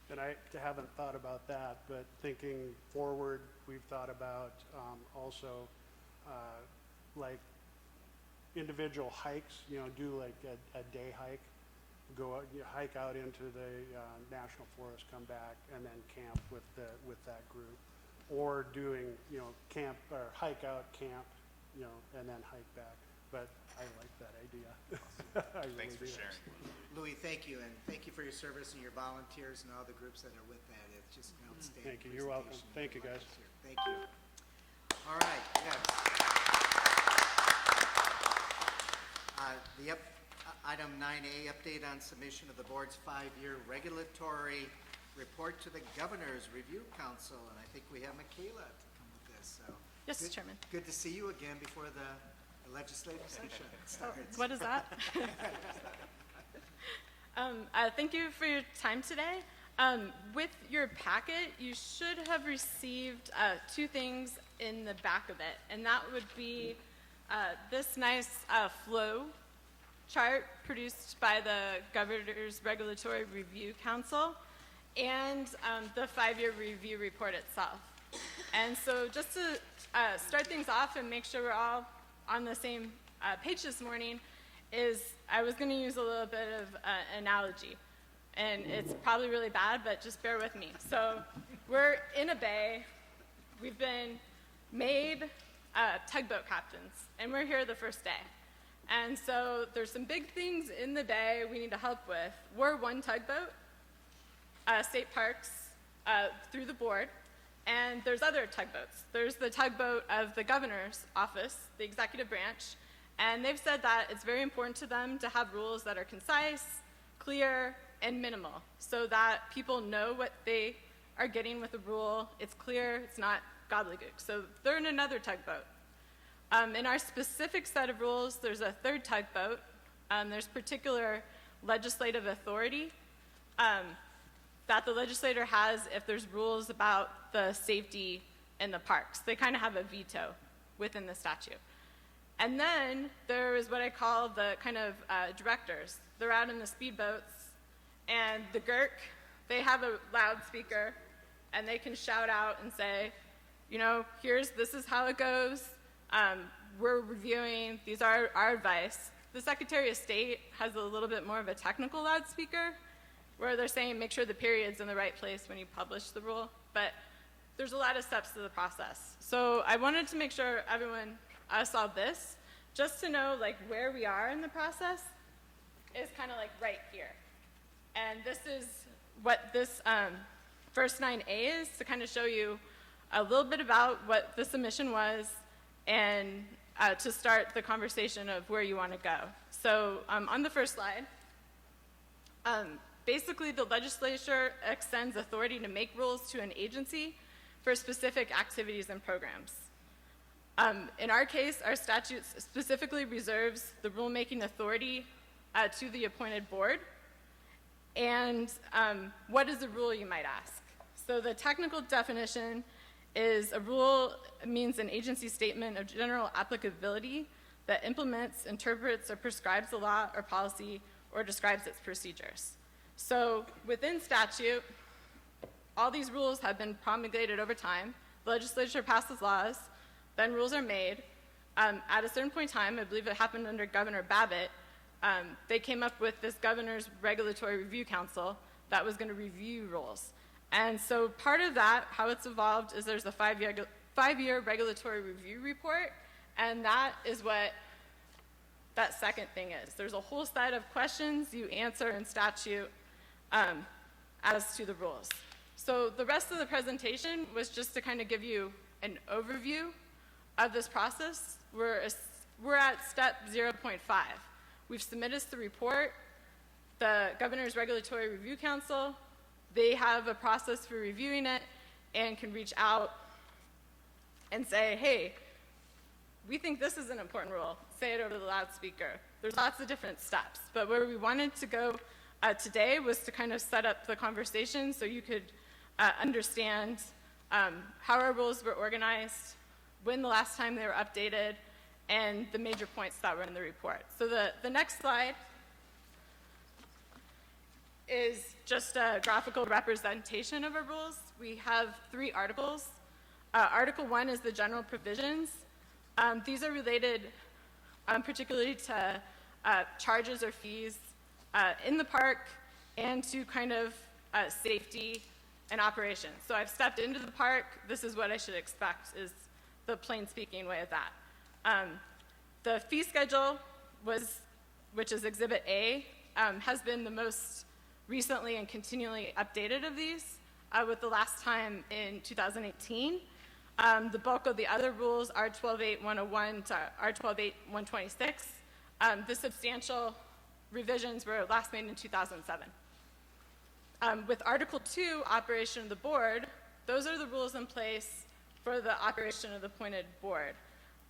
And I haven't thought about that, but thinking forward, we've thought about also like individual hikes, you know, do like a day hike, go out, you hike out into the national forest, come back, and then camp with that group, or doing, you know, camp or hike out, camp, you know, and then hike back. But I like that idea. I really Thanks for do. sharing. Louis, thank you, and thank you for your service and your volunteers and all the groups that are with that. It's just an outstanding Thank you. You're welcome. presentation. Thank you, guys. Thank you. All right, yes. Item 9A, update on submission of the board's 5-year regulatory report to the Governor's Review Council, and I think we have Michaela to come with this. So Yes, good, Chairman. Good to see you again before the legislative session starts. What is that? Thank you for your time today. With your packet, you should have received 2 things in the back of it, and that would be this nice flow chart produced by the Governor's Regulatory Review Council and the 5-year review report itself. And so just to start things off and make sure we're all on the same page this morning, is I was going to use a little bit of analogy. And it's probably really bad, but just bear with me. So we're in a bay. We've been made tugboat captains, and we're here the first day. And so there's some big things in the bay we need to help with. We're one tugboat, state parks, through the board, And there's other tugboats. There's the tugboat of the governor's office, the executive branch, and they've said that it's very important to them to have rules that are concise, clear, and minimal, so that people know what they are getting with a rule. It's clear, it's not gobbledygook. So they're in another tugboat. In our specific set of rules, there's a third tugboat. There's particular legislative authority that the legislator has if there's rules about the safety in the parks. They kind of have a veto within the statute. And then there is what I call the kind of directors. They're out in the speedboats, and the GERC, they have a loudspeaker, and they can shout out and say, you know, this is how it goes. We're reviewing, these are our advice. The Secretary of State has a little bit more of a technical loudspeaker, where they're saying make sure the period's in the right place when you publish the rule. But there's a lot of steps to the process. So I wanted to make sure everyone saw this, just to know like where we are in the process is kind of like right here. And this is what this first 9A is, to kind of show you a little bit about what the submission was and to start the conversation of where you want to go. So on the first slide, basically the legislature extends authority to make rules to an agency for specific activities and programs. In our case, our statute specifically reserves the rulemaking authority to the appointed board. And what is a rule, you might ask? So the technical definition is a rule means an agency statement of general applicability that implements, interprets, or prescribes a law or policy or describes its procedures. So within statute, all these rules have been promulgated over time. The legislature passes laws, then rules are made. At a certain point in time, I believe it happened under Governor Babbitt, they came up with this Governor's Regulatory Review Council that was going to review rules. And so part of that, how it's evolved, is there's a five-year regulatory review report, and that is what that second thing is. There's a whole set of questions you answer in statute as to the rules. So the rest of the presentation was just to kind of give you an overview of this process. We're at step 0.5. We've submitted the report. The Governor's Regulatory Review Council, they have a process for reviewing it and can reach out and say, hey, we think this is an important rule. Say it over the loudspeaker. There's lots of different steps. But where we wanted to go today was to kind of set up the conversation so you could understand how our rules were organized, when the last time they were updated, and the major points that were in the report. So the next slide is just a graphical representation of our rules. We have 3 articles. Article 1 is the general provisions. These are related particularly to charges or fees in the park and to kind of safety and operations. So I've stepped into the park. This is what I should expect, is the plain speaking way of that. The fee schedule which is Exhibit A, has been the most recently and continually updated of these, with the last time in 2018. The bulk of the other rules, R12.8.101 to R12.8.126, the substantial revisions were last made in 2007. With Article 2, operation of the board, those are the rules in place for the operation of the appointed board.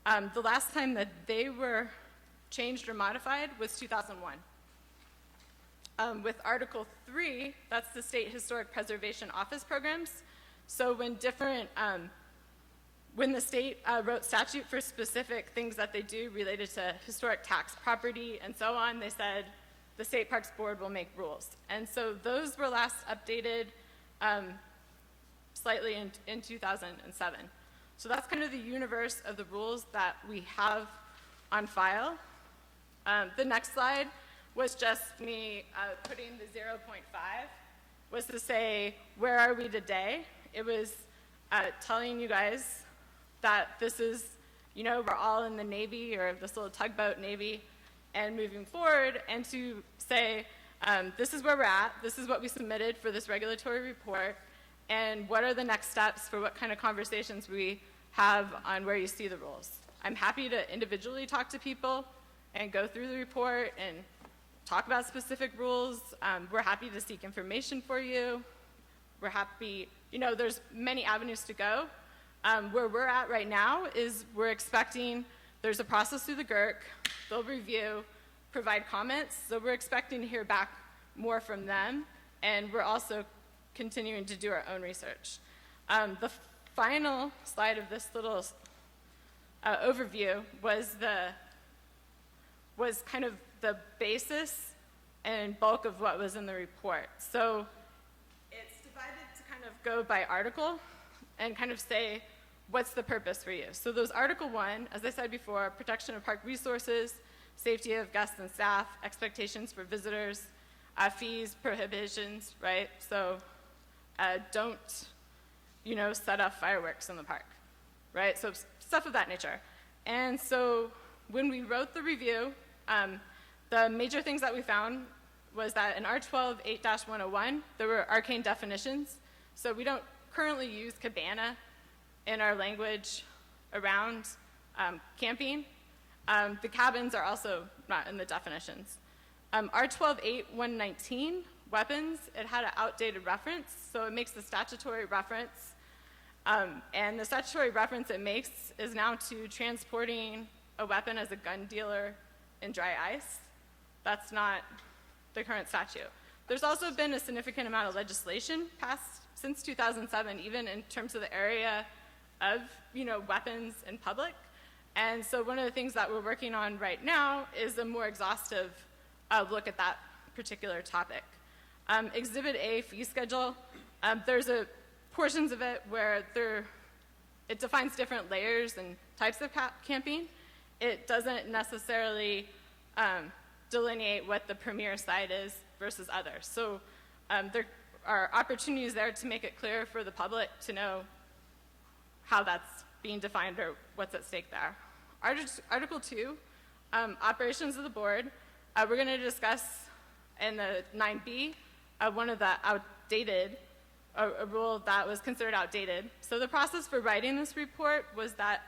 The last time that they were changed or modified was 2001. With Article 3, that's the State Historic Preservation Office programs. So when when the state wrote statute for specific things that they do related to historic tax property and so on, they said the State Parks Board will make rules. And so those were last updated slightly in 2007. So that's kind of the universe of the rules that we have on file. The next slide was just me putting the 0.5, was to say, where are we today? It was telling you guys that this is, we're all in the Navy, or this little tugboat Navy, and moving forward, and to say, this is where we're at, this is what we submitted for this regulatory report, and what are the next steps for what kind of conversations we have on where you see the rules. I'm happy to individually talk to people and go through the report and talk about specific rules. We're happy to seek information for you. We're happy, there's many avenues to go. Where we're at right now is we're expecting, there's a process through the GERC, they'll review, provide comments, so we're expecting to hear back more from them, and we're also continuing to do our own research. The final slide of this little overview was kind of the basis and bulk of what was in the report. So it's divided to kind of go by article and kind of say, what's the purpose for you? So those Article 1, as I said before, protection of park resources, safety of guests and staff, expectations for visitors, fees, prohibitions, right? So don't, set off fireworks in the park, right? So stuff of that nature. And so when we wrote the review, the major things that we found was that in R12 8-101, there were arcane definitions. So we don't currently use cabana in our language around camping. The cabins are also not in the definitions. R12 8-119, weapons, it had an outdated reference, so it makes the statutory reference. And the statutory reference it makes is now to transporting a weapon as a gun dealer in dry ice. That's not the current statute. There's also been a significant amount of legislation passed since 2007, even in terms of the area of, weapons in public. And so one of the things that we're working on right now is a more exhaustive look at that particular topic. Exhibit A, fee schedule, there's portions of it where it defines different layers and types of camping. It doesn't necessarily delineate what the premier site is versus others. So there are opportunities there to make it clear for the public to know how that's being defined or what's at stake there. Article 2, operations of the board. We're going to discuss in the 9B one of the outdated, a rule that was considered outdated. So the process for writing this report was that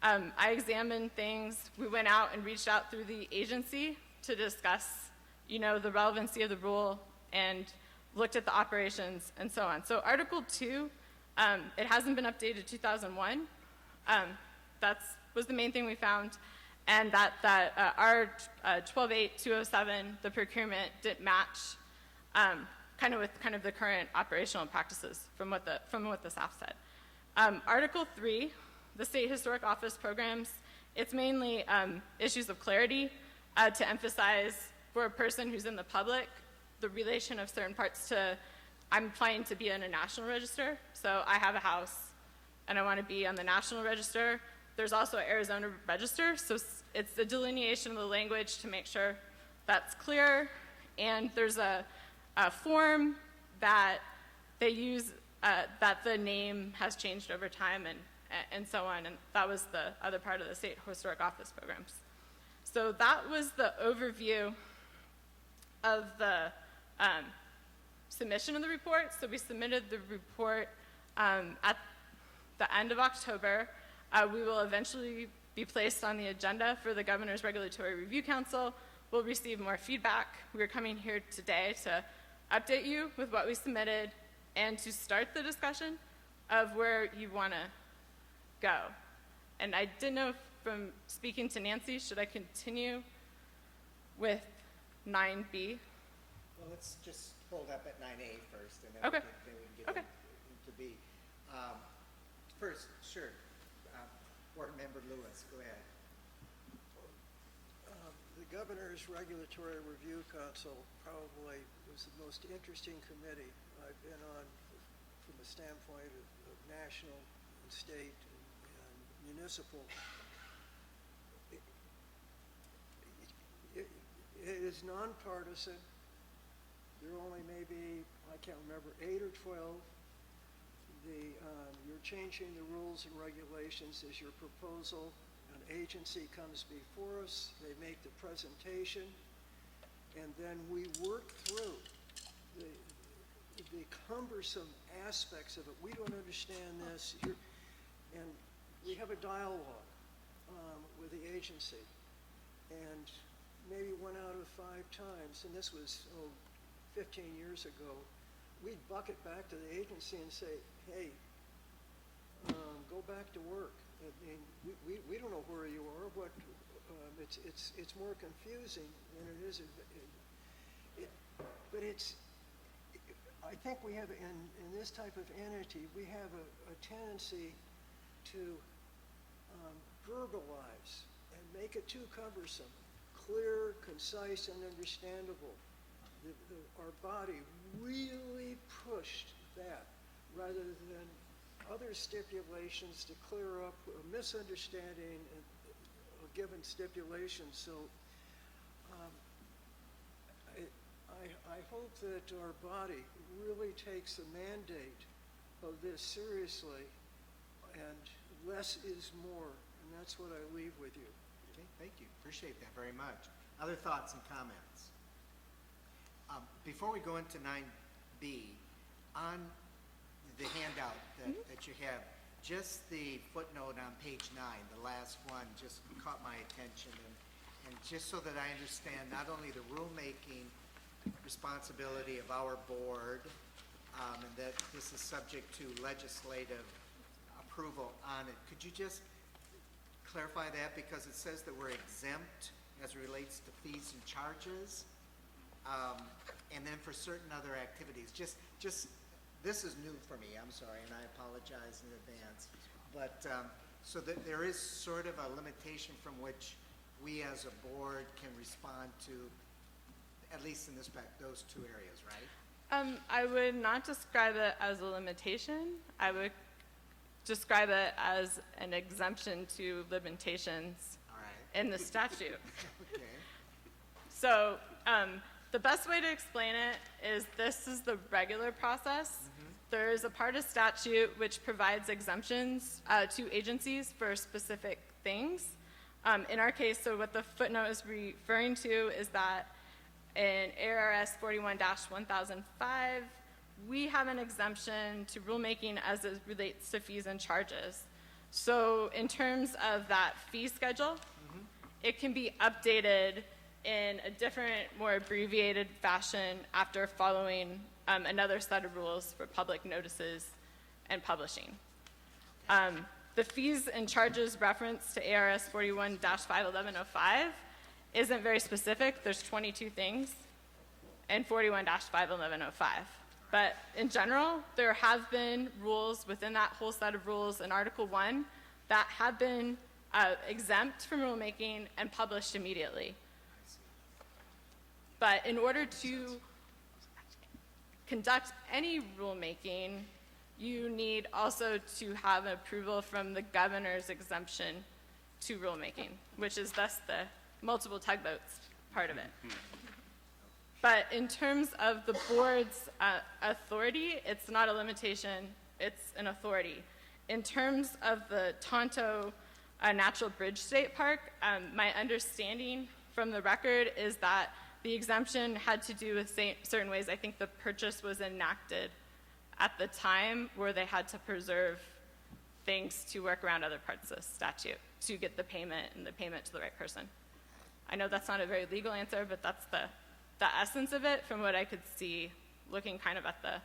I examined things. We went out and reached out through the agency to discuss, the relevancy of the rule and looked at the operations and so on. So Article 2, it hasn't been updated 2001. That was the main thing we found, and that our 12.8.207, the procurement, didn't match with the current operational practices from what the staff said. Article 3, the State Historic Office programs, it's mainly issues of clarity to emphasize for a person who's in the public the relation of certain parts to, I'm applying to be in a national register, so I have a house and I want to be on the national register. There's also an Arizona register, so it's the delineation of the language to make sure that's clear, and there's a form that they use that the name has changed over time and so on, and that was the other part of the State Historic Office programs. So that was the overview of the submission of the report. So we submitted the report at the end of October. We will eventually be placed on the agenda for the Governor's Regulatory Review Council. We'll receive more feedback. We're coming here today to update you with what we submitted and to start the discussion of where you want to go. And I didn't know from speaking to Nancy, should I continue with 9B? Well, let's just hold up at 9A first, and then Okay. we can get into B. First, sure, Board Member Lewis, go ahead. The Governor's Regulatory Review Council probably was the most interesting committee I've been on from the standpoint of national and state and municipal. It is nonpartisan. There are only maybe, I can't remember, 8 or 12. You're changing the rules and regulations as your proposal. An agency comes before us, they make the presentation, and then we work through the cumbersome aspects of it. We don't understand this. And we have a dialogue with the agency. And maybe 1 out of 5 times, and this was 15 years ago, we'd buck it back to the agency and say, hey, go back to work. I mean, we don't know where you are. It's more confusing than it is. But I think we have, in this type of entity, we have a tendency to verbalize and make it too cumbersome. Clear, concise, and understandable. Our body really pushed that rather than other stipulations to clear up a misunderstanding of given stipulation. So I hope that our body really takes the mandate of this seriously, and less is more, and that's what I leave with you. Okay, thank you. Appreciate that very much. Other thoughts and comments? Before we go into 9B, on the handout that you have, just the footnote on page 9, the last one, just caught my attention. And just so that I understand not only the rulemaking responsibility of our board, and that this is subject to legislative approval on it, could you just clarify that? Because it says that we're exempt as it relates to fees and charges, and then for certain other activities. Just this is new for me, I'm sorry, and I apologize in advance. But so that there is sort of a limitation from which we as a board can respond to, at least in this those 2 areas, right? I would not describe it as a limitation. I would describe it as an exemption to limitations All right. in the statute. Okay. So the best way to explain it is this is the regular process. There is a part of statute which provides exemptions to agencies for specific things. In our case, so what the footnote is referring to is that in ARS 41-1005, we have an exemption to rulemaking as it relates to fees and charges. So in terms of that fee schedule, it can be updated in a different, more abbreviated fashion after following another set of rules for public notices and publishing. The fees and charges reference to ARS 41-51105 isn't very specific. There's 22 things in 41-51105. But in general, there have been rules within that whole set of rules in Article 1 that have been exempt from rulemaking and published immediately. But in order to conduct any rulemaking, you need also to have approval from the governor's exemption to rulemaking, which is thus the multiple tugboats part of it. But in terms of the board's authority, it's not a limitation, it's an authority. In terms of the Tonto Natural Bridge State Park, my understanding from the record is that the exemption had to do with certain ways. I think the purchase was enacted at the time where they had to preserve things to work around other parts of the statute to get the payment and the payment to the right person. I know that's not a very legal answer, but that's the essence of it from what I could see looking kind of at the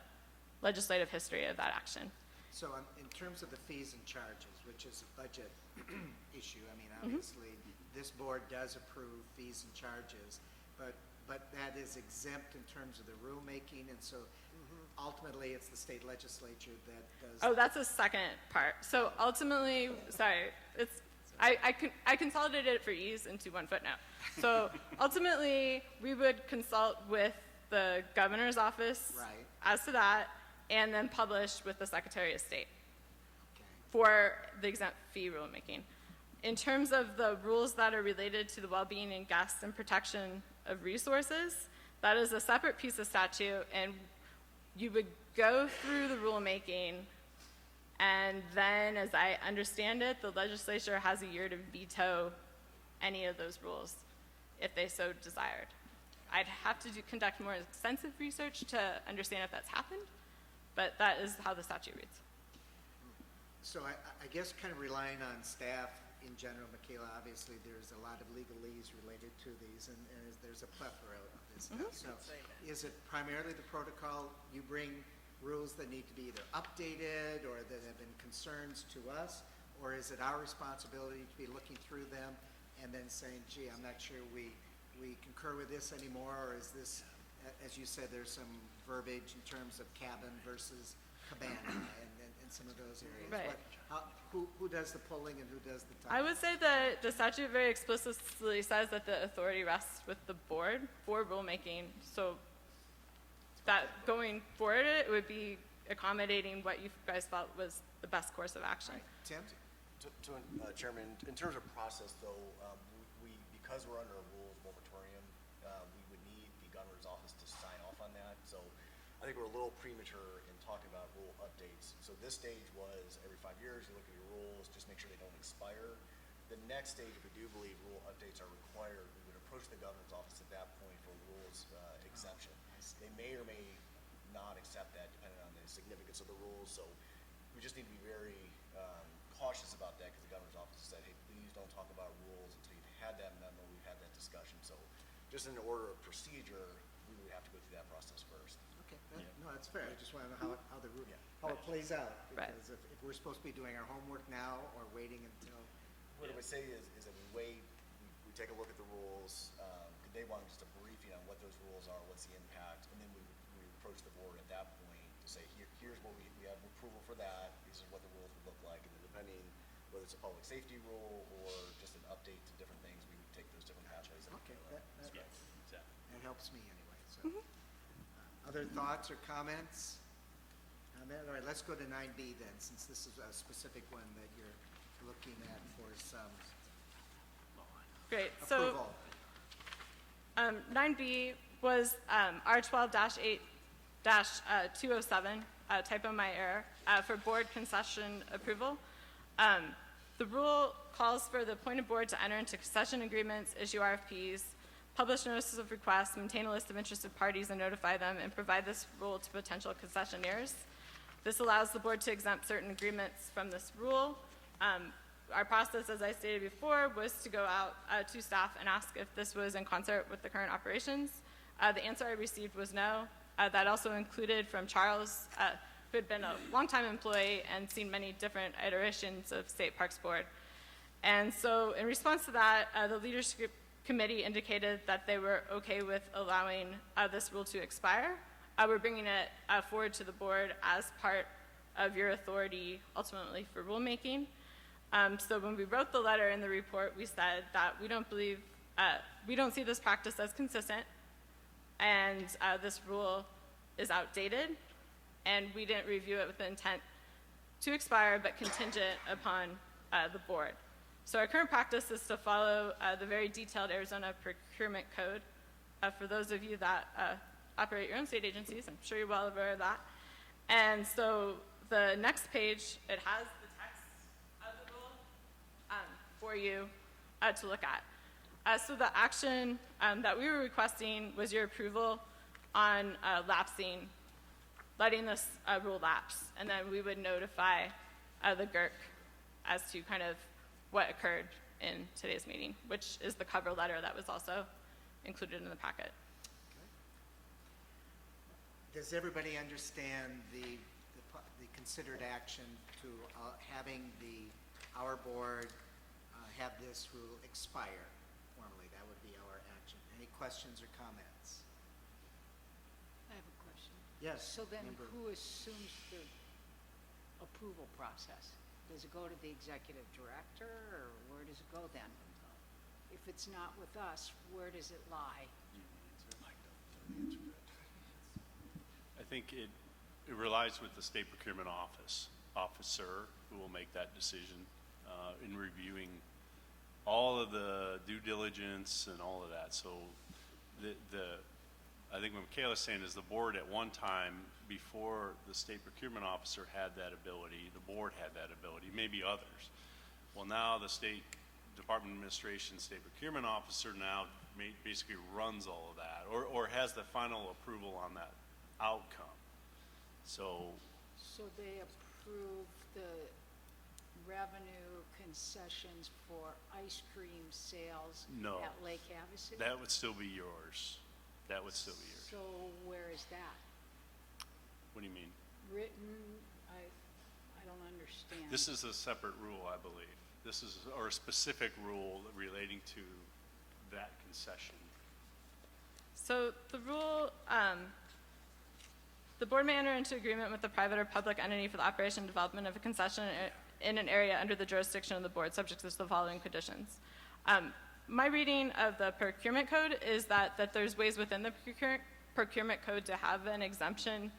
legislative history of that action. So in terms of the fees and charges, which is a budget issue, I mean, obviously, this board does approve fees and charges, but that is exempt in terms of the rulemaking, and so ultimately it's the state legislature that does. Oh, that's a second part. So ultimately, sorry, I consolidated it for ease into one footnote. So ultimately, we would consult with the governor's office Right. as to that, and then publish with the Secretary of State Okay. for the exempt fee rulemaking. In terms of the rules that are related to the well-being and guests and protection of resources, that is a separate piece of statute, and you would go through the rulemaking, and then, as I understand it, the legislature has a year to veto any of those rules if they so desired. I'd have to conduct more extensive research to understand if that's happened, But that is how the statute reads. So I guess kind of relying on staff in general, Michaela, obviously there's a lot of legalese related to these, and there's a plethora of this stuff. So is it primarily the protocol, you bring rules that need to be either updated or that have been concerns to us, or is it our responsibility to be looking through them and then saying, gee, I'm not sure we concur with this anymore, or is this, as you said, there's some verbiage in terms of cabin versus cabana and some of those areas. Right. Who does the pulling and who does the I time? would say that the statute very explicitly says that the authority rests with the board for rulemaking. So that going forward, it would be accommodating what you guys felt was the best course of action. Tim? Chairman, in terms of process, though, because we're under a rules moratorium, we would need the governor's office to sign off on that. So I think we're a little premature in talking about rule updates. So this stage was every 5 years, you look at your rules, just make sure they don't expire. The next stage, if we do believe rule updates are required, we would approach the governor's office at that point for rules exemption. They may or may not accept that depending on the significance of the rules. So we just need to be very cautious about that, because the governor's office has said, hey, please don't talk about rules until you've had that memo, we've had that discussion. So just in order of procedure, we would have to go through that process first. Okay, no, that's fair. I just want to know how it plays out. Right. Because if we're supposed to be doing our homework now or waiting until, What I would say is that we wait, we take a look at the rules, they want just a briefing on what those rules are, what's the impact, and then we approach the board at that point to say, here's what we have approval for that, these are what the rules would look like, and then depending whether it's a public safety rule or just an update to different things, we would take those different pathways. okay, Exactly. that helps me anyway, so. Other thoughts or comments? All right, let's go to 9B then, since this is a specific one that you're looking at for some Great. So approval. 9B was R12-8-207, typo my error, for board concession approval. The rule calls for the appointed board to enter into concession agreements, issue RFPs, publish notices of request, maintain a list of interested parties and notify them, and provide this rule to potential concessionaires. This allows the board to exempt certain agreements from this rule. Our process, as I stated before, was to go out to staff and ask if this was in concert with the current operations. The answer I received was no. That also included from Charles, who had been a longtime employee and seen many different iterations of State Parks Board. And so in response to that, the leadership committee indicated that they were okay with allowing this rule to expire. We're bringing it forward to the board as part of your authority ultimately for rulemaking. So when we wrote the letter in the report, we said that we don't see this practice as consistent, and this rule is outdated, and we didn't review it with the intent to expire, but contingent upon the board. So our current practice is to follow the very detailed Arizona Procurement Code. For those of you that operate your own state agencies, I'm sure you're well aware of that. And so the next page, it has the text of the rule for you to look at. So the action that we were requesting was your approval on letting this rule lapse, and then we would notify the GERC as to kind of what occurred in today's meeting, which is the cover letter that was also included in the packet. Does everybody understand the considered action to having our board have this rule expire formally? That would be our action. Any questions or comments? I have a question. Yes. So then member. who assumes the approval process? Does it go to the executive director, or where does it go then? If it's not with us, where does it lie? I think it relies with the state procurement officer, who will make that decision in reviewing all of the due diligence and all of that. So I think what Michaela's saying is the board at one time, before the state procurement officer had that ability, the board had that ability, maybe others. Well, now the state Department of Administration, state procurement officer now basically runs all of that, or has the final approval on that outcome. So, So they approve the revenue concessions for ice cream sales No. at Lake Havasu? that would still be yours. That would still be yours. So where is that? What do you mean? Written, I don't understand. This is a separate rule, I believe. This is, or a specific rule relating to that concession. So the rule, the board may enter into agreement with the private or public entity for the operation and development of a concession in an area under the jurisdiction of the board, subject to the following conditions. My reading of the procurement code is that there's ways within the procurement code to have an exemption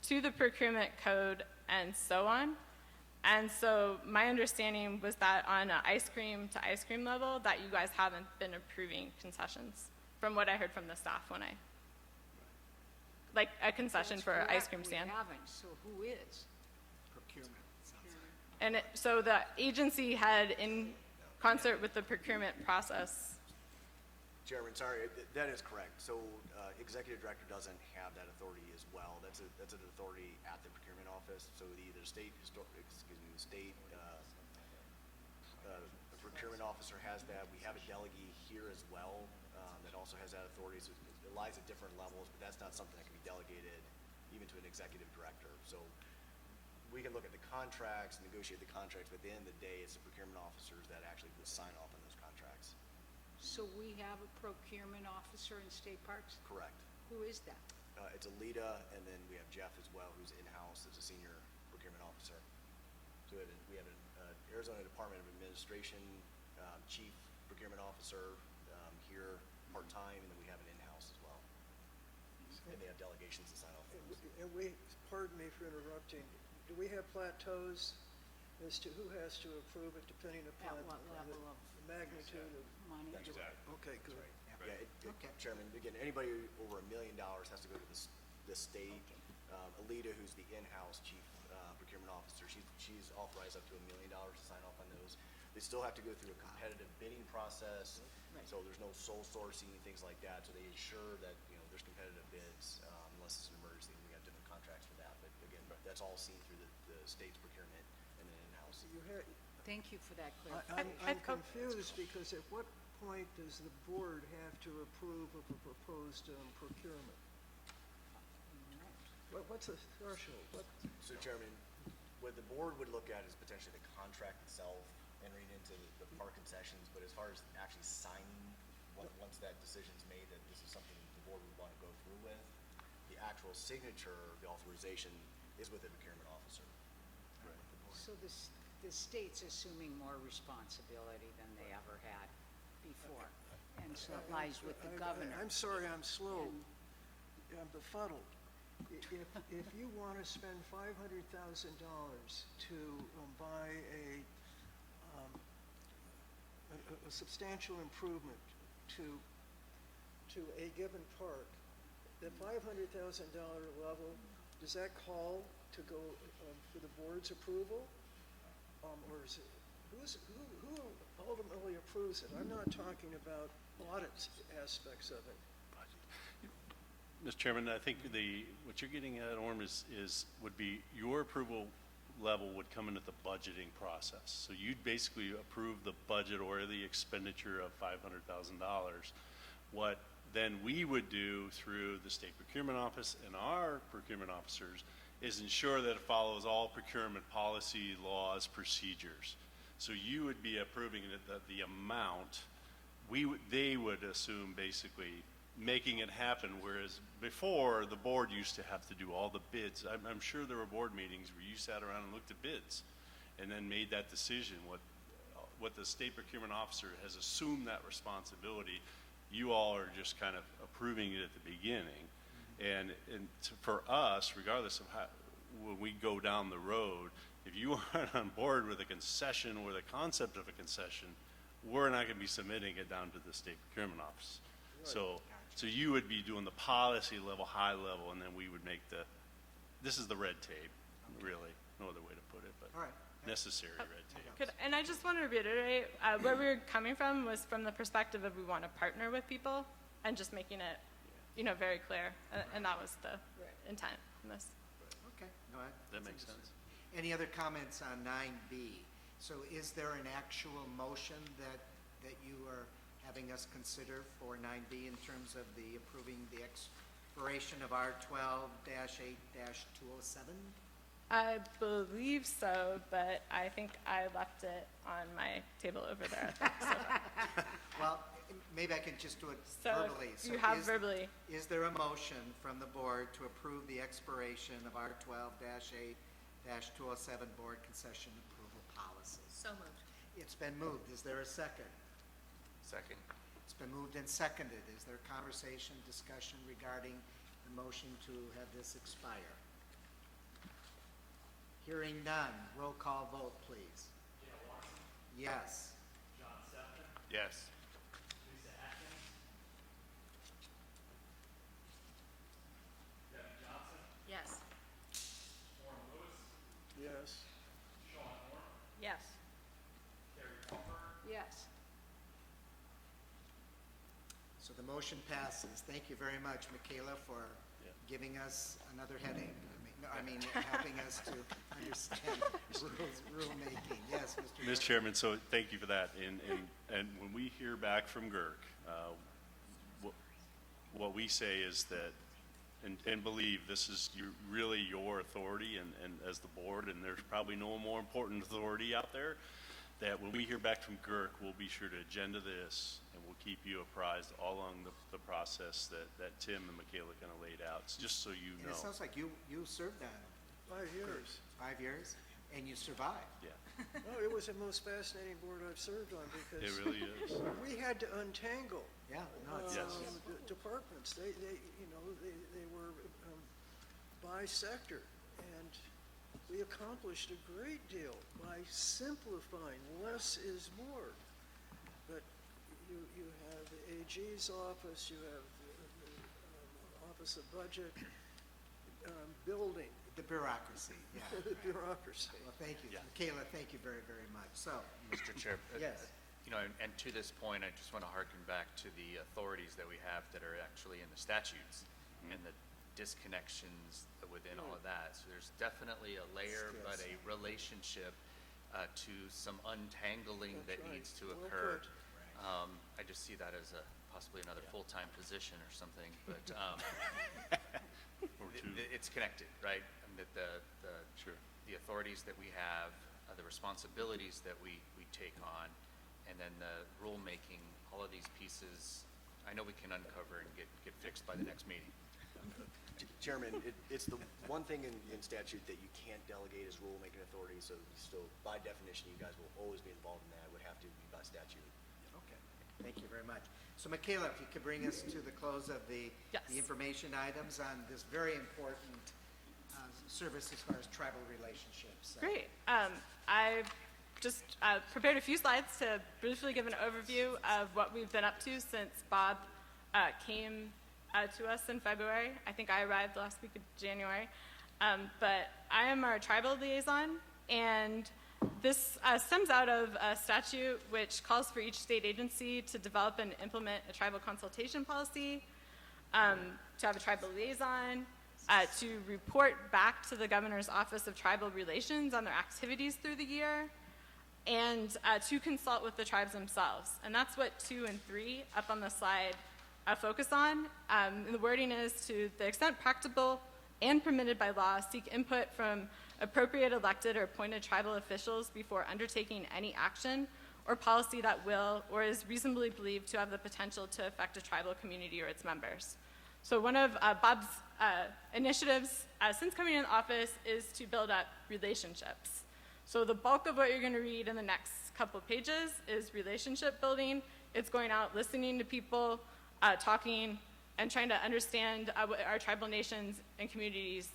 to the procurement code and so on. And so my understanding was that on an ice cream to ice cream level, that you guys haven't been approving concessions, from what I heard from the staff when I, like a concession That's for an ice correct, cream stand. We haven't, so who is? Procurement, sounds like. And so the agency had, in concert with the procurement process, Chairman, sorry, that is correct. So executive director doesn't have that authority as well. That's an authority at the procurement office. So the state procurement officer has that. We have a delegee here as well that also has that authority. So it lies at different levels, but that's not something that can be delegated even to an executive director. So we can look at the contracts, negotiate the contracts, but at the end of the day, it's the procurement officers that actually will sign off on those contracts. So we have a procurement officer in state parks? Correct. Who is that? It's Alita, and then we have Jeff as well, who's in-house as a senior procurement officer. So we have an Arizona Department of Administration chief procurement officer here part-time, and then we have an in-house as well. And they have delegations to sign off on those. And we, pardon me for interrupting, do we have plateaus as to who has to approve it depending upon At what level of the magnitude of? money? Okay, good. Yeah, Okay. Chairman, again, anybody over $1 million has to go to the state. Alita, who's the in-house chief procurement officer, she's authorized up to $1 million to sign off on those. They still have to go through a competitive bidding process, so there's no sole sourcing, things like that. So they ensure that, there's competitive bids, unless it's an emergency, we have different contracts for that. But again, that's all seen through the state's procurement and then in-house. Thank you for that clarification. I'm confused because at what point does the board have to approve of a proposed procurement? What's the threshold? So Chairman, what the board would look at is potentially the contract itself, entering into the park concessions, but as far as actually signing, once that decision's made that this is something the board would want to go through with, the actual signature, the authorization is with the procurement officer. So the state's assuming more responsibility than they ever had before, and so it lies with the governor. I'm sorry, I'm slow. I'm befuddled. If you want to spend $500,000 to buy a substantial improvement to a given park, the $500,000 level, does that call to go for the board's approval? Or is it, who ultimately approves it? I'm not talking about audit aspects of it. Mr. Chairman, I think what you're getting at, Orm, would be your approval level would come into the budgeting process. So you'd basically approve the budget or the expenditure of $500,000. What then we would do through the state procurement office and our procurement officers is ensure that it follows all procurement policy, laws, procedures. So you would be approving the amount. They would assume basically making it happen, whereas before the board used to have to do all the bids. I'm sure there were board meetings where you sat around and looked at bids and then made that decision. What the state procurement officer has assumed that responsibility. You all are just kind of approving it at the beginning. And for us, regardless of when we go down the road, if you aren't on board with a concession or the concept of a concession, we're not going to be submitting it down to the state procurement office. So you would be doing the policy level, high level, and then we would make this is the red tape, really, no other way to put it, but All right. necessary red tape. and I just want to reiterate, where we were coming from was from the perspective of we want to partner with people and just making it, very clear. And that was the intent in this. Okay, no, That makes sense. Any other comments on 9B? So is there an actual motion that you are having us consider for 9B in terms of the approving the expiration of R12-8-207? I believe so, but I think I left it on my table over there. I think, so. Well, maybe I can just do it So verbally. you have is- verbally. Is there a motion from the board to approve the expiration of R12-8-207 board concession approval policy? So moved. It's been moved. Is there a second? Second. It's been moved and seconded. Is there conversation, discussion regarding the motion to have this expire? Hearing none. Roll call vote, please. Yes. Yes. Yes. Yes. Yes. Yes. So the motion passes. Thank you very much, Michaela, for giving us another headache. I mean, helping us to understand rulemaking. Yes, Mr. Mr. Chairman, so thank you for that. And when we hear back from GERC, what we say is that, and believe this is really your authority and as the board, and there's probably no more important authority out there, that when we hear back from GERC, we'll be sure to agenda this, and we'll keep you apprised all along the process that Tim and Michaela kind of laid out, so just so you And know. it sounds like you served on 5 years. 5 years, and you survived. Yeah, No, it was the most fascinating board I've served on it because really is. we had to untangle Yeah, no, it's, Yes. departments. They were by sector, and we accomplished a great deal by simplifying. Less is more. But you have the AG's office, you have the Office of Budget, building, the bureaucracy, yeah. the bureaucracy. Well, thank you. Yeah. Michaela, thank you very, very much. So, Mr. Chair. Yes. You know, and to this point, I just want to harken back to the authorities that we have that are actually in the statutes and the disconnections within all of that. So there's definitely a layer, but a relationship to some untangling that That's right. needs to Well occur. put. I just see that as possibly another full-time position or something, but Or two. it's connected, right? And that the authorities that we have, the responsibilities that we take on, and then the rulemaking, all of these pieces, I know we can uncover and get fixed by the next meeting. Chairman, it's the one thing in statute that you can't delegate is rulemaking authority, so by definition, you guys will always be involved in that. It would have to be by statute. okay, thank you very much. So Michaela, if you could bring us to the close of the Yes. information items on this very important service as far as tribal relationships. Great. I just prepared a few slides to briefly give an overview of what we've been up to since Bob came to us in February. I think I arrived the last week of January. But I am our tribal liaison, and this stems out of a statute which calls for each state agency to develop and implement a tribal consultation policy, to have a tribal liaison, to report back to the Governor's Office of Tribal Relations on their activities through the year, and to consult with the tribes themselves. And that's what 2 and 3 up on the slide focus on. And the wording is, to the extent practicable and permitted by law, seek input from appropriate elected or appointed tribal officials before undertaking any action or policy that will or is reasonably believed to have the potential to affect a tribal community or its members. So one of Bob's initiatives since coming into office is to build up relationships. So the bulk of what you're going to read in the next couple of pages is relationship building. It's going out, listening to people, talking, and trying to understand what our tribal nations and communities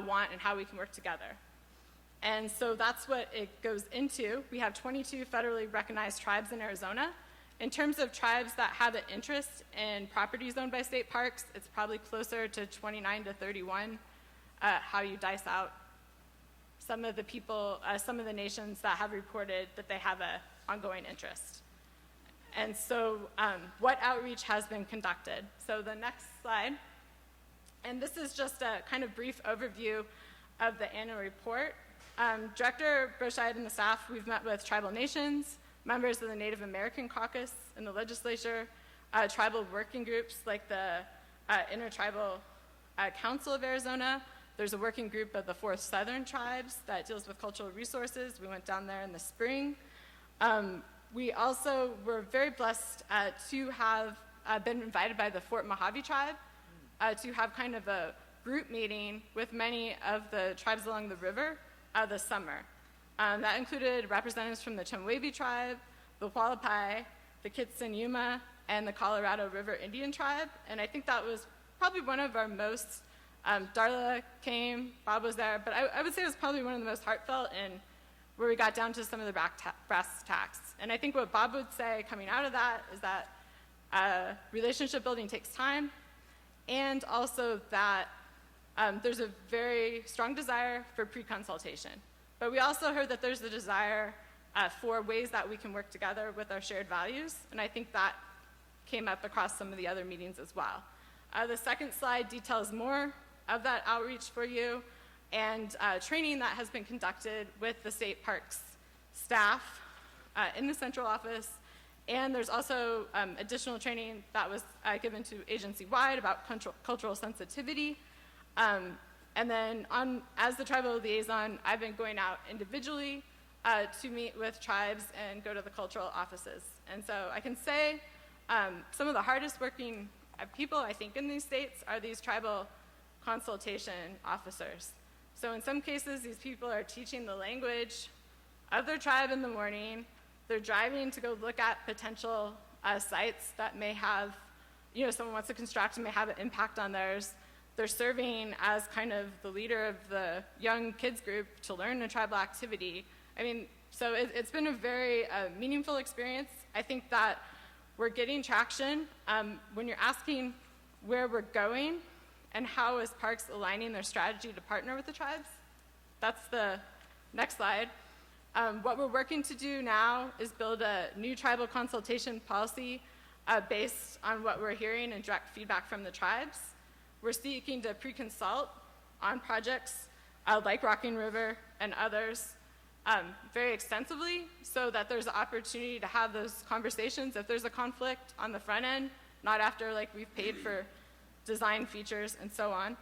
want and how we can work together. And so that's what it goes into. We have 22 federally recognized tribes in Arizona. In terms of tribes that have an interest in properties owned by state parks, it's probably closer to 29 to 31, how you dice out some of the people, some of the nations that have reported that they have an ongoing interest. And so what outreach has been conducted? So the next slide, and this is just a kind of brief overview of the annual report. Director Broscheid and the staff, we've met with tribal nations, members of the Native American Caucus in the legislature, tribal working groups like the Intertribal Council of Arizona. There's a working group of the 4 Southern Tribes that deals with cultural resources. We went down there in the spring. We also were very blessed to have been invited by the Fort Mojave tribe to have kind of a group meeting with many of the tribes along the river this summer. That included representatives from the Chemehuevi tribe, the Hualapai, the Kitsin-Yuma, and the Colorado River Indian tribe. And I think that was probably one of our most, Darla came, Bob was there, but I would say it was probably one of the most heartfelt and where we got down to some of the brass tacks. And I think what Bob would say coming out of that is that relationship building takes time, and also that there's a very strong desire for pre-consultation. But we also heard that there's a desire for ways that we can work together with our shared values, and I think that came up across some of the other meetings as well. The second slide details more of that outreach for you, and training that has been conducted with the state parks staff in the central office. And there's also additional training that was given to agency-wide about cultural sensitivity. And then as the tribal liaison, I've been going out individually to meet with tribes and go to the cultural offices. And so I can say some of the hardest working people, I think, in these states are these tribal consultation officers. So in some cases, these people are teaching the language of their tribe in the morning. They're driving to go look at potential sites that may have, someone wants to construct and may have an impact on theirs. They're serving as kind of the leader of the young kids group to learn a tribal activity. I mean, so it's been a very meaningful experience. I think that we're getting traction. When you're asking where we're going and how is Parks aligning their strategy to partner with the tribes, that's the next slide. What we're working to do now is build a new tribal consultation policy based on what we're hearing and direct feedback from the tribes. We're seeking to pre-consult on projects like Rocking River and others very extensively so that there's an opportunity to have those conversations if there's a conflict on the front end, not after like we've paid for design features and so on.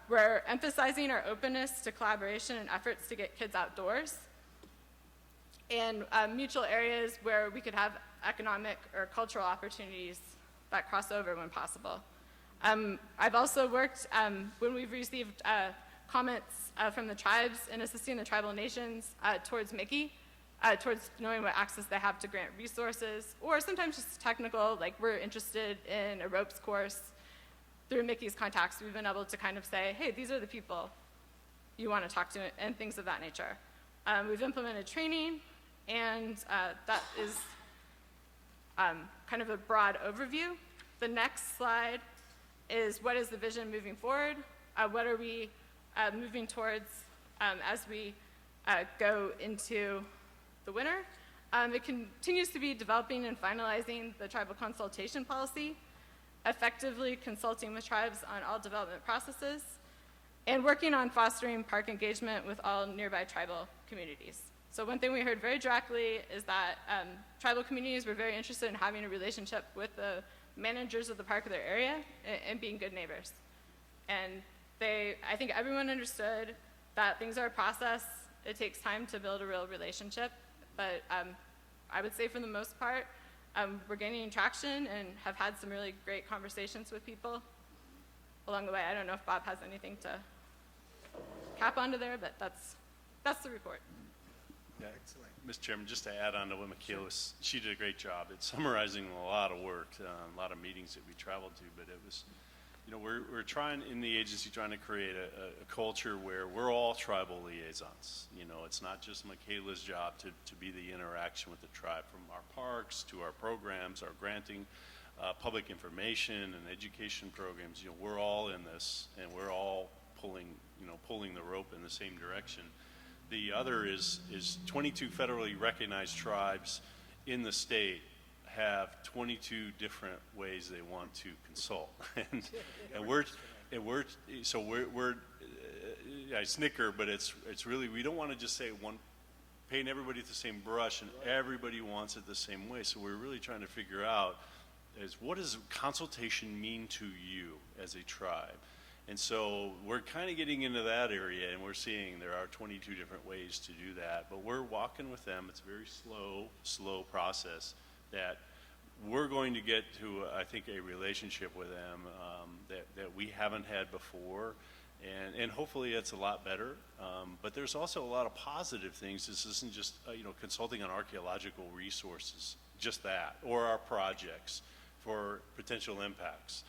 We're emphasizing our openness to collaboration and efforts to get kids outdoors and mutual areas where we could have economic or cultural opportunities that cross over when possible. I've also worked, when we've received comments from the tribes in assisting the tribal nations towards Mickey, towards knowing what access they have to grant resources, or sometimes just technical, like we're interested in a ropes course. Through Mickey's contacts, we've been able to kind of say, hey, these are the people you want to talk to, and things of that nature. We've implemented training, and that is kind of a broad overview. The next slide is what is the vision moving forward? What are we moving towards as we go into the winter? It continues to be developing and finalizing the tribal consultation policy, effectively consulting with tribes on all development processes, and working on fostering park engagement with all nearby tribal communities. So one thing we heard very directly is that tribal communities were very interested in having a relationship with the managers of the park of their area and being good neighbors. And I think everyone understood that things are a process. It takes time to build a real relationship, but I would say for the most part, we're gaining traction and have had some really great conversations with people along the way. I don't know if Bob has anything to cap onto there, but that's the report. Yeah. Excellent. Mr. Chairman, just to add on to what Michaela, she did a great job at summarizing a lot of work, a lot of meetings that we traveled to, but it was, we're trying in the agency trying to create a culture where we're all tribal liaisons. It's not just Michaela's job to be the interaction with the tribe, from our parks to our programs, our granting, public information and education programs. We're all in this, and we're all pulling the rope in the same direction. The other is 22 federally recognized tribes in the state have 22 different ways they want to consult, and we're I snicker, but it's really, we don't want to just say paint everybody with the same brush and everybody wants it the same way. So we're really trying to figure out is what does consultation mean to you as a tribe? And so we're kind of getting into that area, and we're seeing there are 22 different ways to do that, but we're walking with them. It's a very slow process that we're going to get to, I think, a relationship with them that we haven't had before, and hopefully it's a lot better. But there's also a lot of positive things. This isn't just consulting on archaeological resources, just that, or our projects for potential impacts.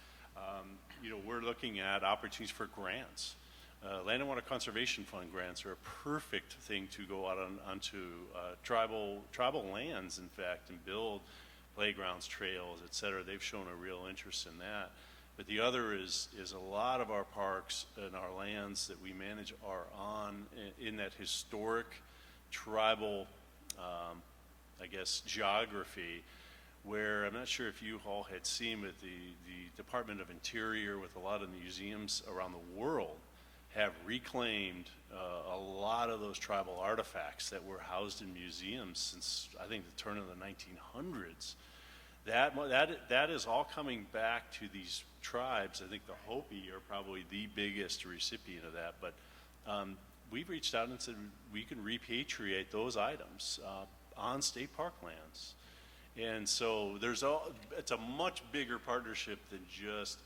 We're looking at opportunities for grants. Land and Water Conservation Fund grants are a perfect thing to go out onto tribal lands, in fact, and build playgrounds, trails, et cetera. They've shown a real interest in that. But the other is a lot of our parks and our lands that we manage are in that historic tribal, geography, where I'm not sure if you all had seen, but the Department of Interior with a lot of museums around the world have reclaimed a lot of those tribal artifacts that were housed in museums since, I think, the turn of the 1900s. That is all coming back to these tribes. I think the Hopi are probably the biggest recipient of that, but we've reached out and said we can repatriate those items on state park lands. And so it's a much bigger partnership than just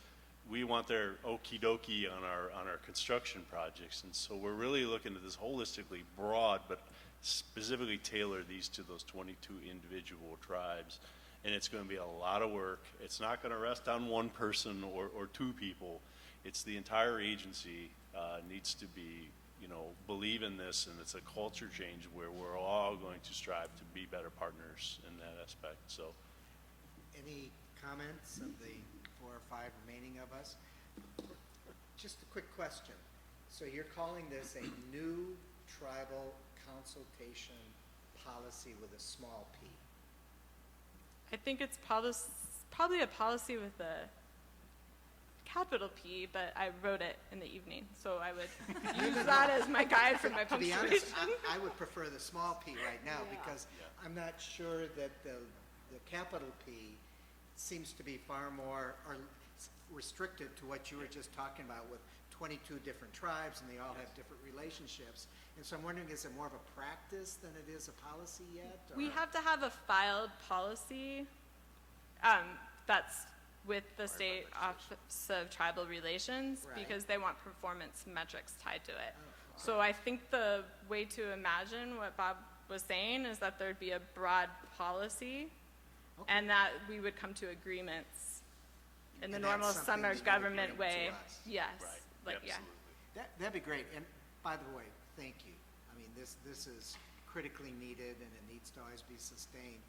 we want their okie dokie on our construction projects. And so we're really looking at this holistically broad, but specifically tailor these to those 22 individual tribes. And it's going to be a lot of work. It's not going to rest on one person or two people. It's the entire agency needs to be, believe in this, and it's a culture change where we're all going to strive to be better partners in that aspect. So, Any comments of the 4 or 5 remaining of us? Just a quick question. So you're calling this a new tribal consultation policy with a small p? I think it's probably a policy with a capital P, but I wrote it in the evening, so I would use that as my guide for my To be punctuation. honest, I would prefer the small p right now because I'm not sure that the capital P seems to be far more restricted to what you were just talking about with 22 different tribes, and they all have different relationships. And so I'm wondering, is it more of a practice than it is a policy yet? We or- have to have a filed policy that's with the State Office of Tribal Relations Right. because they want performance metrics tied to it. So I think the way to imagine what Bob was saying is that there'd be a broad policy and that we would come to agreements in the And normal that's something summer that you would government bring to way. us. Yes. right, Yeah. absolutely. That'd be great. And by the way, thank you. I mean, this is critically needed, and it needs to always be sustained.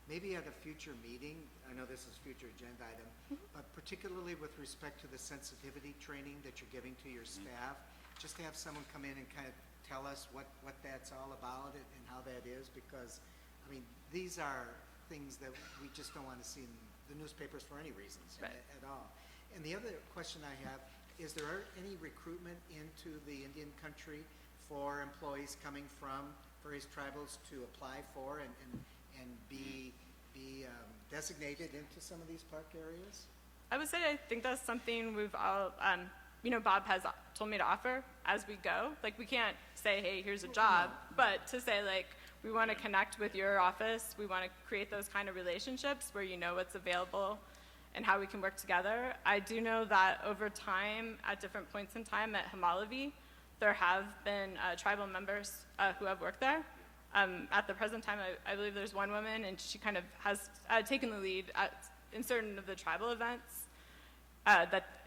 Maybe at a future meeting, I know this is a future agenda item, but particularly with respect to the sensitivity training that you're giving to your staff, just to have someone come in and kind of tell us what that's all about and how that is, because, I mean, these are things that we just don't want to see in the newspapers for any reasons Right. at all. And the other question I have, is there any recruitment into the Indian country for employees coming from various tribals to apply for and be designated into some of these park areas? I would say I think that's something we've all, Bob has told me to offer as we go. Like, we can't say, hey, here's a job, but to say, like, we want to connect with your office. We want to create those kind of relationships where you know what's available and how we can work together. I do know that over time, at different points in time at Hamalavi, there have been tribal members who have worked there. At the present time, I believe there's one woman, and she kind of has taken the lead in certain of the tribal events,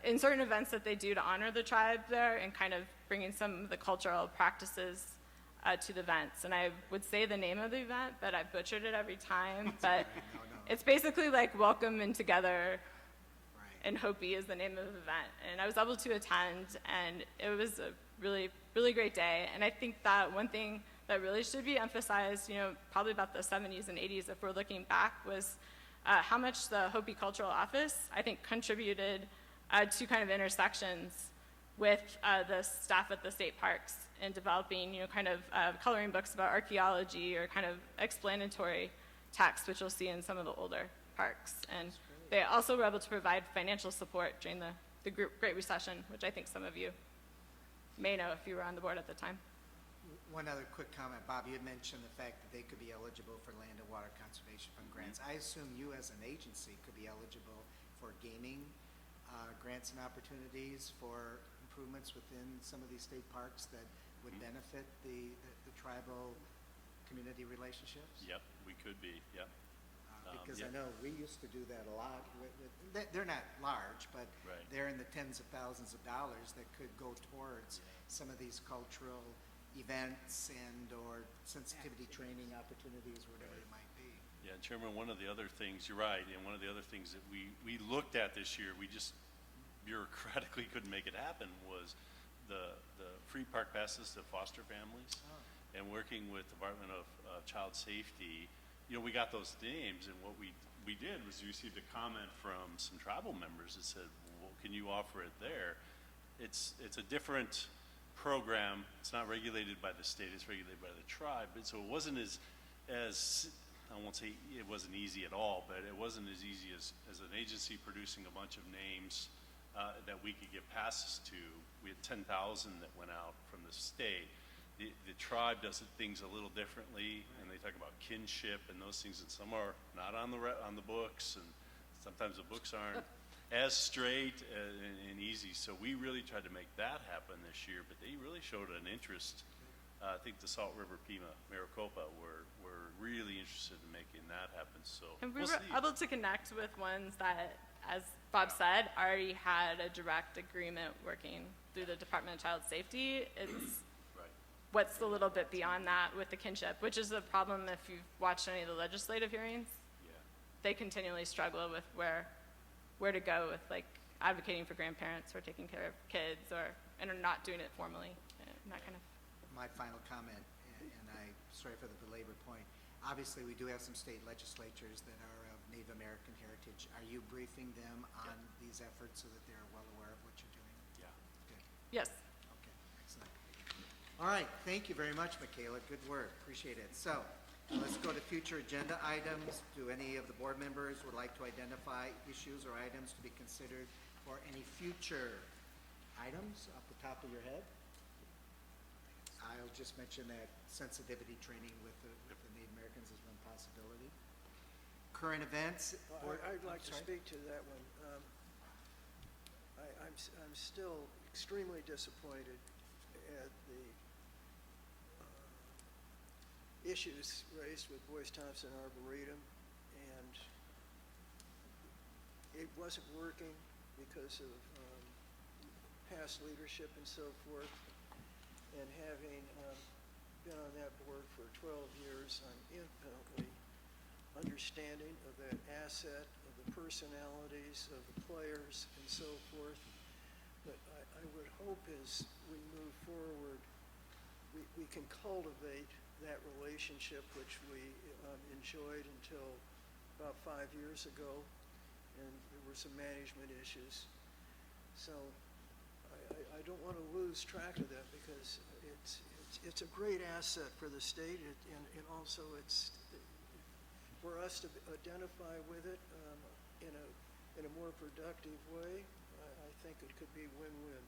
in certain events that they do to honor the tribe there, and kind of bringing some of the cultural practices to the events. And I would say the name of the event, but I've butchered it every time. But it's basically like Welcome and Together, and Hopi is the name of the event. And I was able to attend, and it was a really, really great day. And I think that one thing that really should be emphasized, probably about the 70s and 80s, if we're looking back, was how much the Hopi Cultural Office, I think, contributed to kind of intersections with the staff at the state parks in developing, kind of coloring books about archaeology or kind of explanatory text, which you'll see in some of the older parks. And they also were able to provide financial support during the Great Recession, which I think some of you may know if you were on the board at the time. One other quick comment. Bob, you had mentioned the fact that they could be eligible for land and water conservation fund grants. I assume you as an agency could be eligible for gaming grants and opportunities for improvements within some of these state parks that would benefit the tribal community relationships? Yep, we could be, yep. Because yeah. I know we used to do that a lot. They're not large, but Right. they're in the tens of thousands of dollars that could go towards some of these cultural events and/or sensitivity training opportunities, whatever it might be. Yeah, Chairman, one of the other things, you're right, and one of the other things that we looked at this year, we just bureaucratically couldn't make it happen, was the free park passes to foster families. And working with Department of Child Safety, we got those names, and what we did was we received a comment from some tribal members that said, well, can you offer it there? It's a different program. It's not regulated by the state, it's regulated by the tribe. And so it wasn't as I won't say it wasn't easy at all, but it wasn't as easy as an agency producing a bunch of names that we could get passes to. We had 10,000 that went out from the state. The tribe does things a little differently, and they talk about kinship and those things, and some are not on the books, and sometimes the books aren't as straight and easy. So we really tried to make that happen this year, but they really showed an interest. I think the Salt River Pima, Maricopa were really interested in making that happen. So And we we'll were see. able to connect with ones that, as Bob said, already had a direct agreement working through the Department of Child Safety. It's Right. what's a little bit beyond that with the kinship, which is a problem if you've watched any of the legislative hearings. Yeah. They continually struggle with where to go with like advocating for grandparents or taking care of kids and are not doing it formally and that kind of. My final comment, and sorry for the belabored point. Obviously, we do have some state legislatures that are of Native American heritage. Are you briefing them on these efforts so that they're well aware of what you're doing? Yeah. Good. Yes. Okay, excellent. All right, thank you very much, Michaela. Good work, appreciate it. So, let's go to future agenda items. Do any of the board members would like to identify issues or items to be considered for any future items off the top of your head? I'll just mention that sensitivity training with the Native Americans is one possibility. Current events. I'd like I'm to sorry? speak to that one. I'm still extremely disappointed at the issues raised with Boyce Thompson Arboretum, and it wasn't working because of past leadership and so forth. And having been on that board for 12 years, I'm infinitely understanding of that asset, of the personalities of the players and so forth. But I would hope as we move forward, we can cultivate that relationship which we enjoyed until about 5 years ago, and there were some management issues. So I don't want to lose track of that because it's a great asset for the state, and also it's for us to identify with it in a more productive way. I think it could be win-win.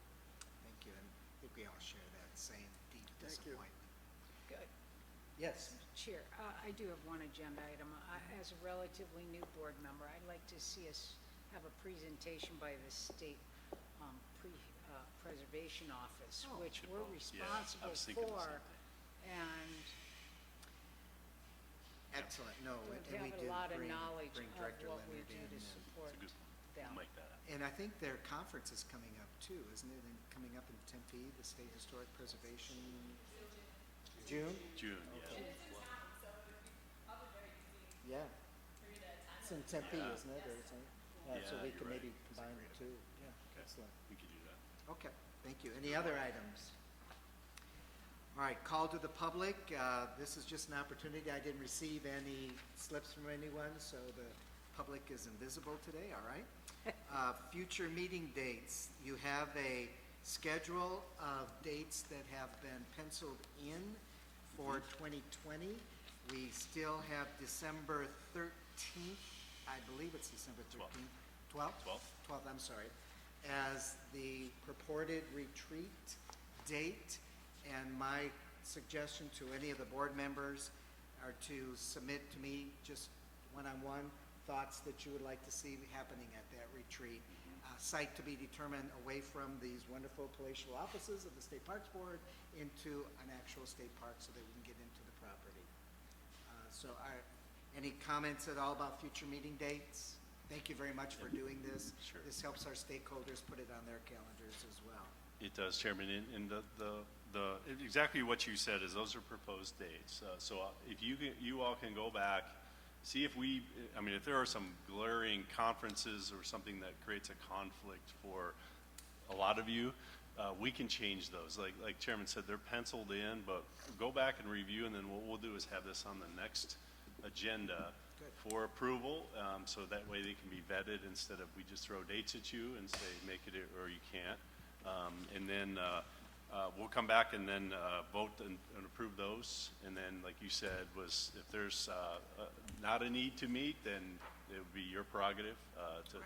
Thank you, and I think we all share that same deep Thank you. disappointment. Good. Yes, Chair, I do have one agenda item. As a relatively new board member, I'd like to see us have a presentation by the State Preservation Office, which we're responsible was thinking the for, same and excellent, no, don't and we have do a lot of bring knowledge Director of what we Leonard do in, to and- support It's a good, them. we'll make that happen. and I think their conference is coming up too, isn't it, and coming up in Tempe, the State Historic Preservation? June? June, yeah. Yeah. It's in Tempe, isn't it, or something? So Yeah, we you're can right. maybe combine the two, yeah, excellent. We could do that. Okay, thank you. Any other items? All right, call to the public. This is just an opportunity. I didn't receive any slips from anyone, so the public is invisible today, all right? Future meeting dates. You have a schedule of dates that have been penciled in for 2020. We still have December 13th, I believe it's December 13th. 12th? 12th, I'm sorry, as the purported retreat date. And my suggestion to any of the board members are to submit to me just one-on-one thoughts that you would like to see happening at that retreat. Site to be determined away from these wonderful palatial offices of the State Parks Board into an actual state park so that we can get into the property. Any comments at all about future meeting dates? Thank you very much for doing this. Sure. This helps our stakeholders put it on their calendars as well. It does, Chairman, and exactly what you said is those are proposed dates. If you all can go back, see if if there are some glaring conferences or something that creates a conflict for a lot of you, we can change those. Like Chairman said, they're penciled in, but go back and review, and then what we'll do is have this on the next agenda for approval, so that way they can be vetted instead of we just throw dates at you and say make it or you can't. And then we'll come back and then vote and approve those. And then, like you said, if there's not a need to meet, then it would be your prerogative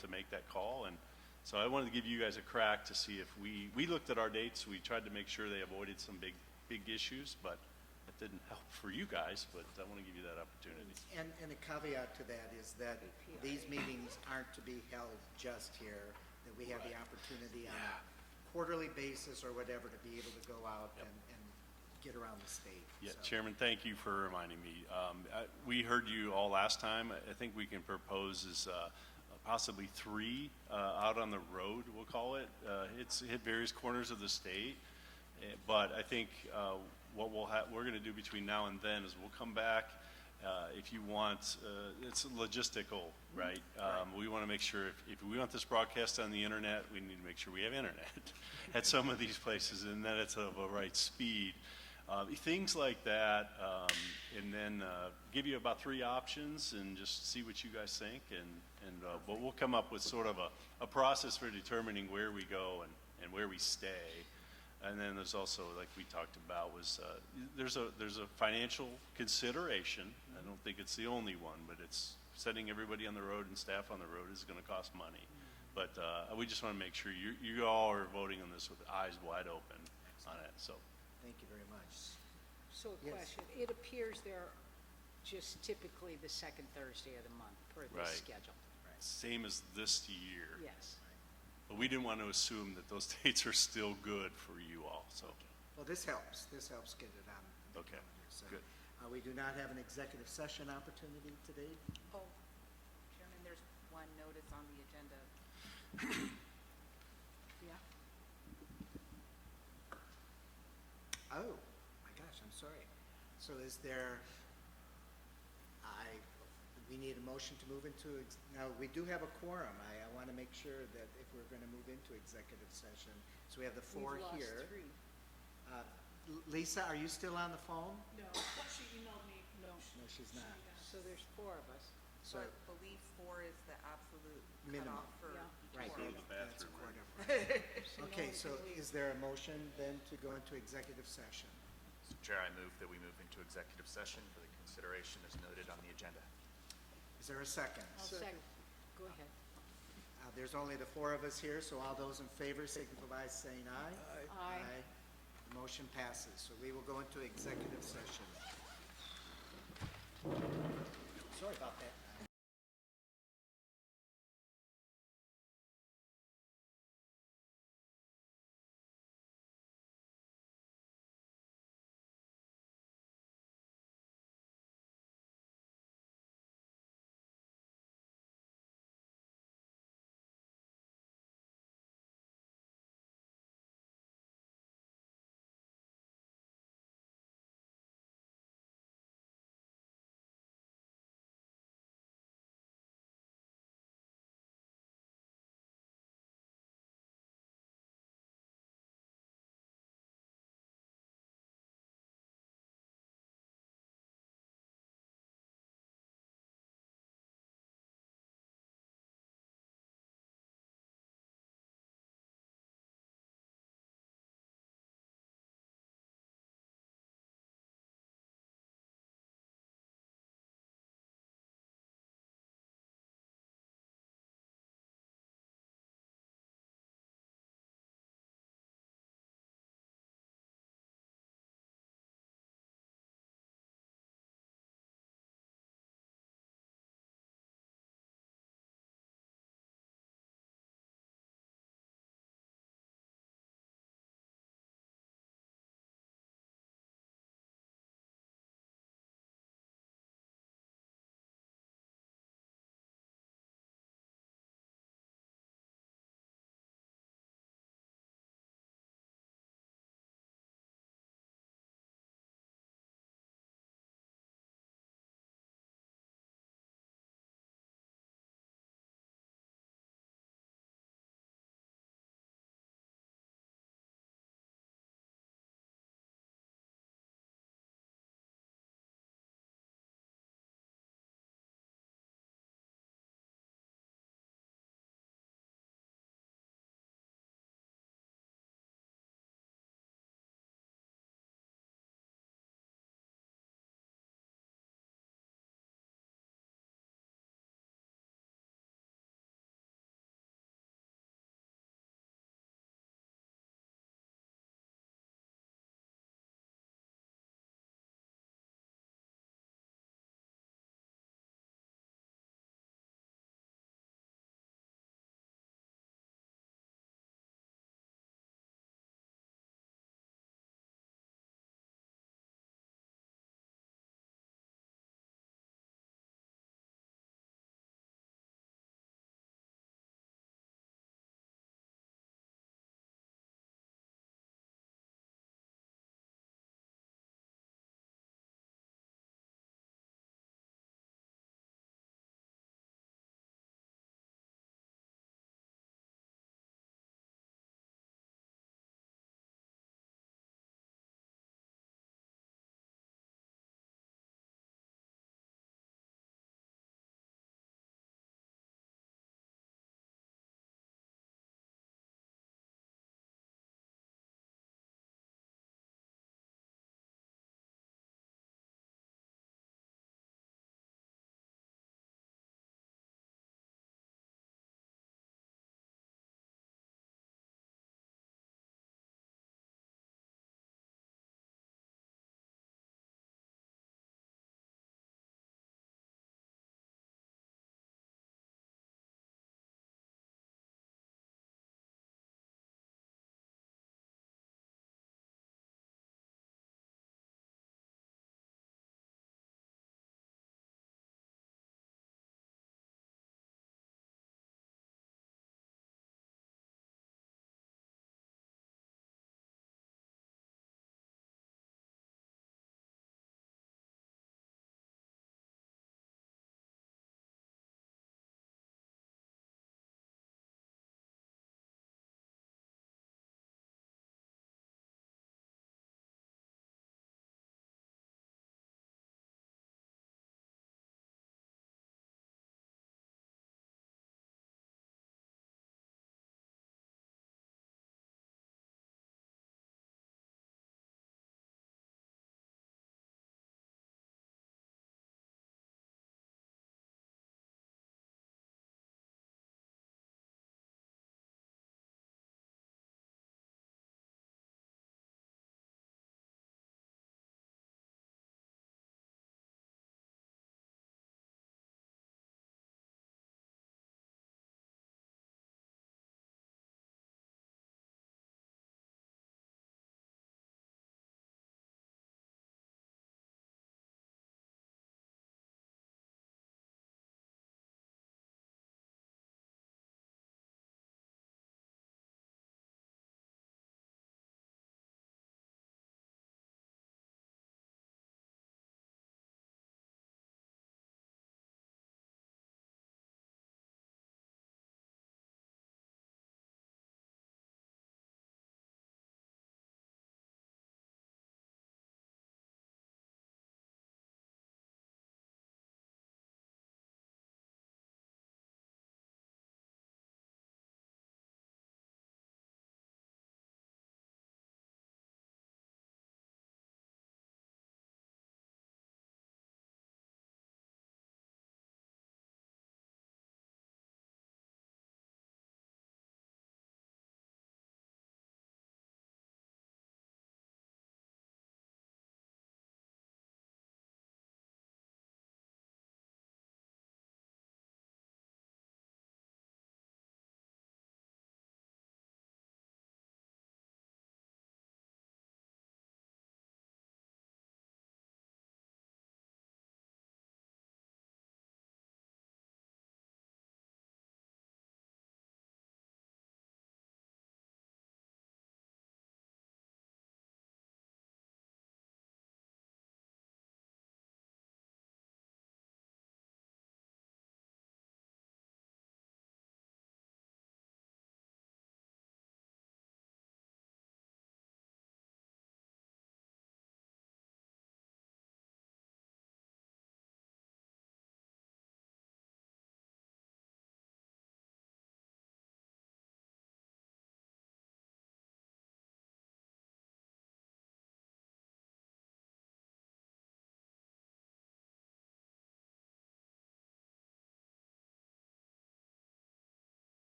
to make that call. And so I wanted to give you guys a crack to see if we looked at our dates. We tried to make sure they avoided some big issues, but it didn't help for you guys. But I want to give you that opportunity. And a caveat to that is that these meetings aren't to be held just here, that we have the opportunity on a quarterly basis or whatever to be able to go out and get around the state. Yeah, So, Chairman, thank you for reminding me. We heard you all last time. I think we can propose is possibly 3 out on the road, we'll call it. It's hit various corners of the state, but I think what we're going to do between now and then is we'll come back. If you want, it's logistical, right? We want to make sure if we want this broadcast on the internet, we need to make sure we have internet at some of these places, and that it's of a right speed. Things like that, and then give you about 3 options and just see what you guys think, but we'll come up with sort of a process for determining where we go and where we stay. And then there's also, like we talked about, there's a financial consideration. I don't think it's the only one, but it's setting everybody on the road and staff on the road is going to cost money. But we just want to make sure you all are voting on this with eyes wide open on it. So. thank you very much. So a Yes. question, it appears they're just typically the second Thursday of the month per Right. this schedule. Same as this year. Yes. But we didn't want to assume that those dates are still good for you all, so. Well, this helps. This helps get it on the Okay, calendar. So, good. we do not have an executive session opportunity today. Oh, Chairman, there's one notice on the agenda. Yeah. Oh, my gosh, I'm sorry. So is there, we need a motion to move into, now, we do have a quorum. I want to make sure that if we're going to move into executive session, so we have the 4 We've here. lost 3. Lisa, are you still on the phone? No, she emailed me. No. No, she's not. So there's 4 of us. So, So I believe 4 is the absolute Minimum. cutoff for Yeah. each right, quorum. that's a quorum. So no Okay, one so can leave. is there a motion then to go into executive session? Mr. Chair, I move that we move into executive session for the consideration as noted on the agenda. Is there a second? I'll second. Go ahead. There's only the 4 of us here, so all those in favor signify by saying aye. Aye. The motion passes, so we will go into executive session. Sorry about that.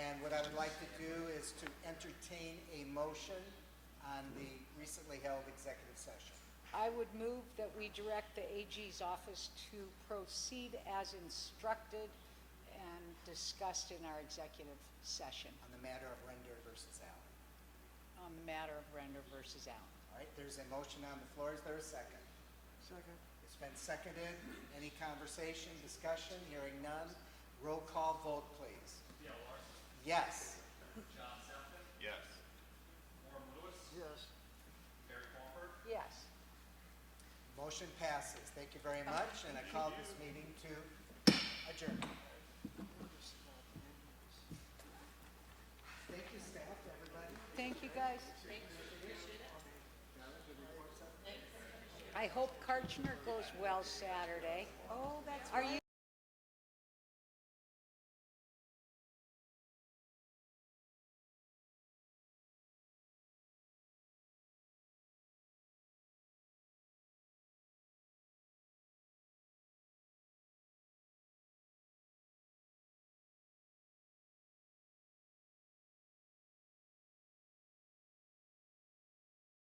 And what I would like to do is to entertain a motion on the recently held executive session. I would move that we direct the AG's office to proceed as instructed and discussed in our executive session On the matter of Render versus Allen. on the matter of Render versus Allen. All right, there's a motion on the floor. Is there a second? Second. It's been seconded. Any conversation, discussion? Hearing none. Roll call vote, please. Yes. Yes. Yes. Yes. Motion passes. Thank you very much, and I call this meeting to adjourn. Thank you, staff, everybody. Thank you, guys. I hope Karchner goes well Saturday. Oh, that's right. Are you?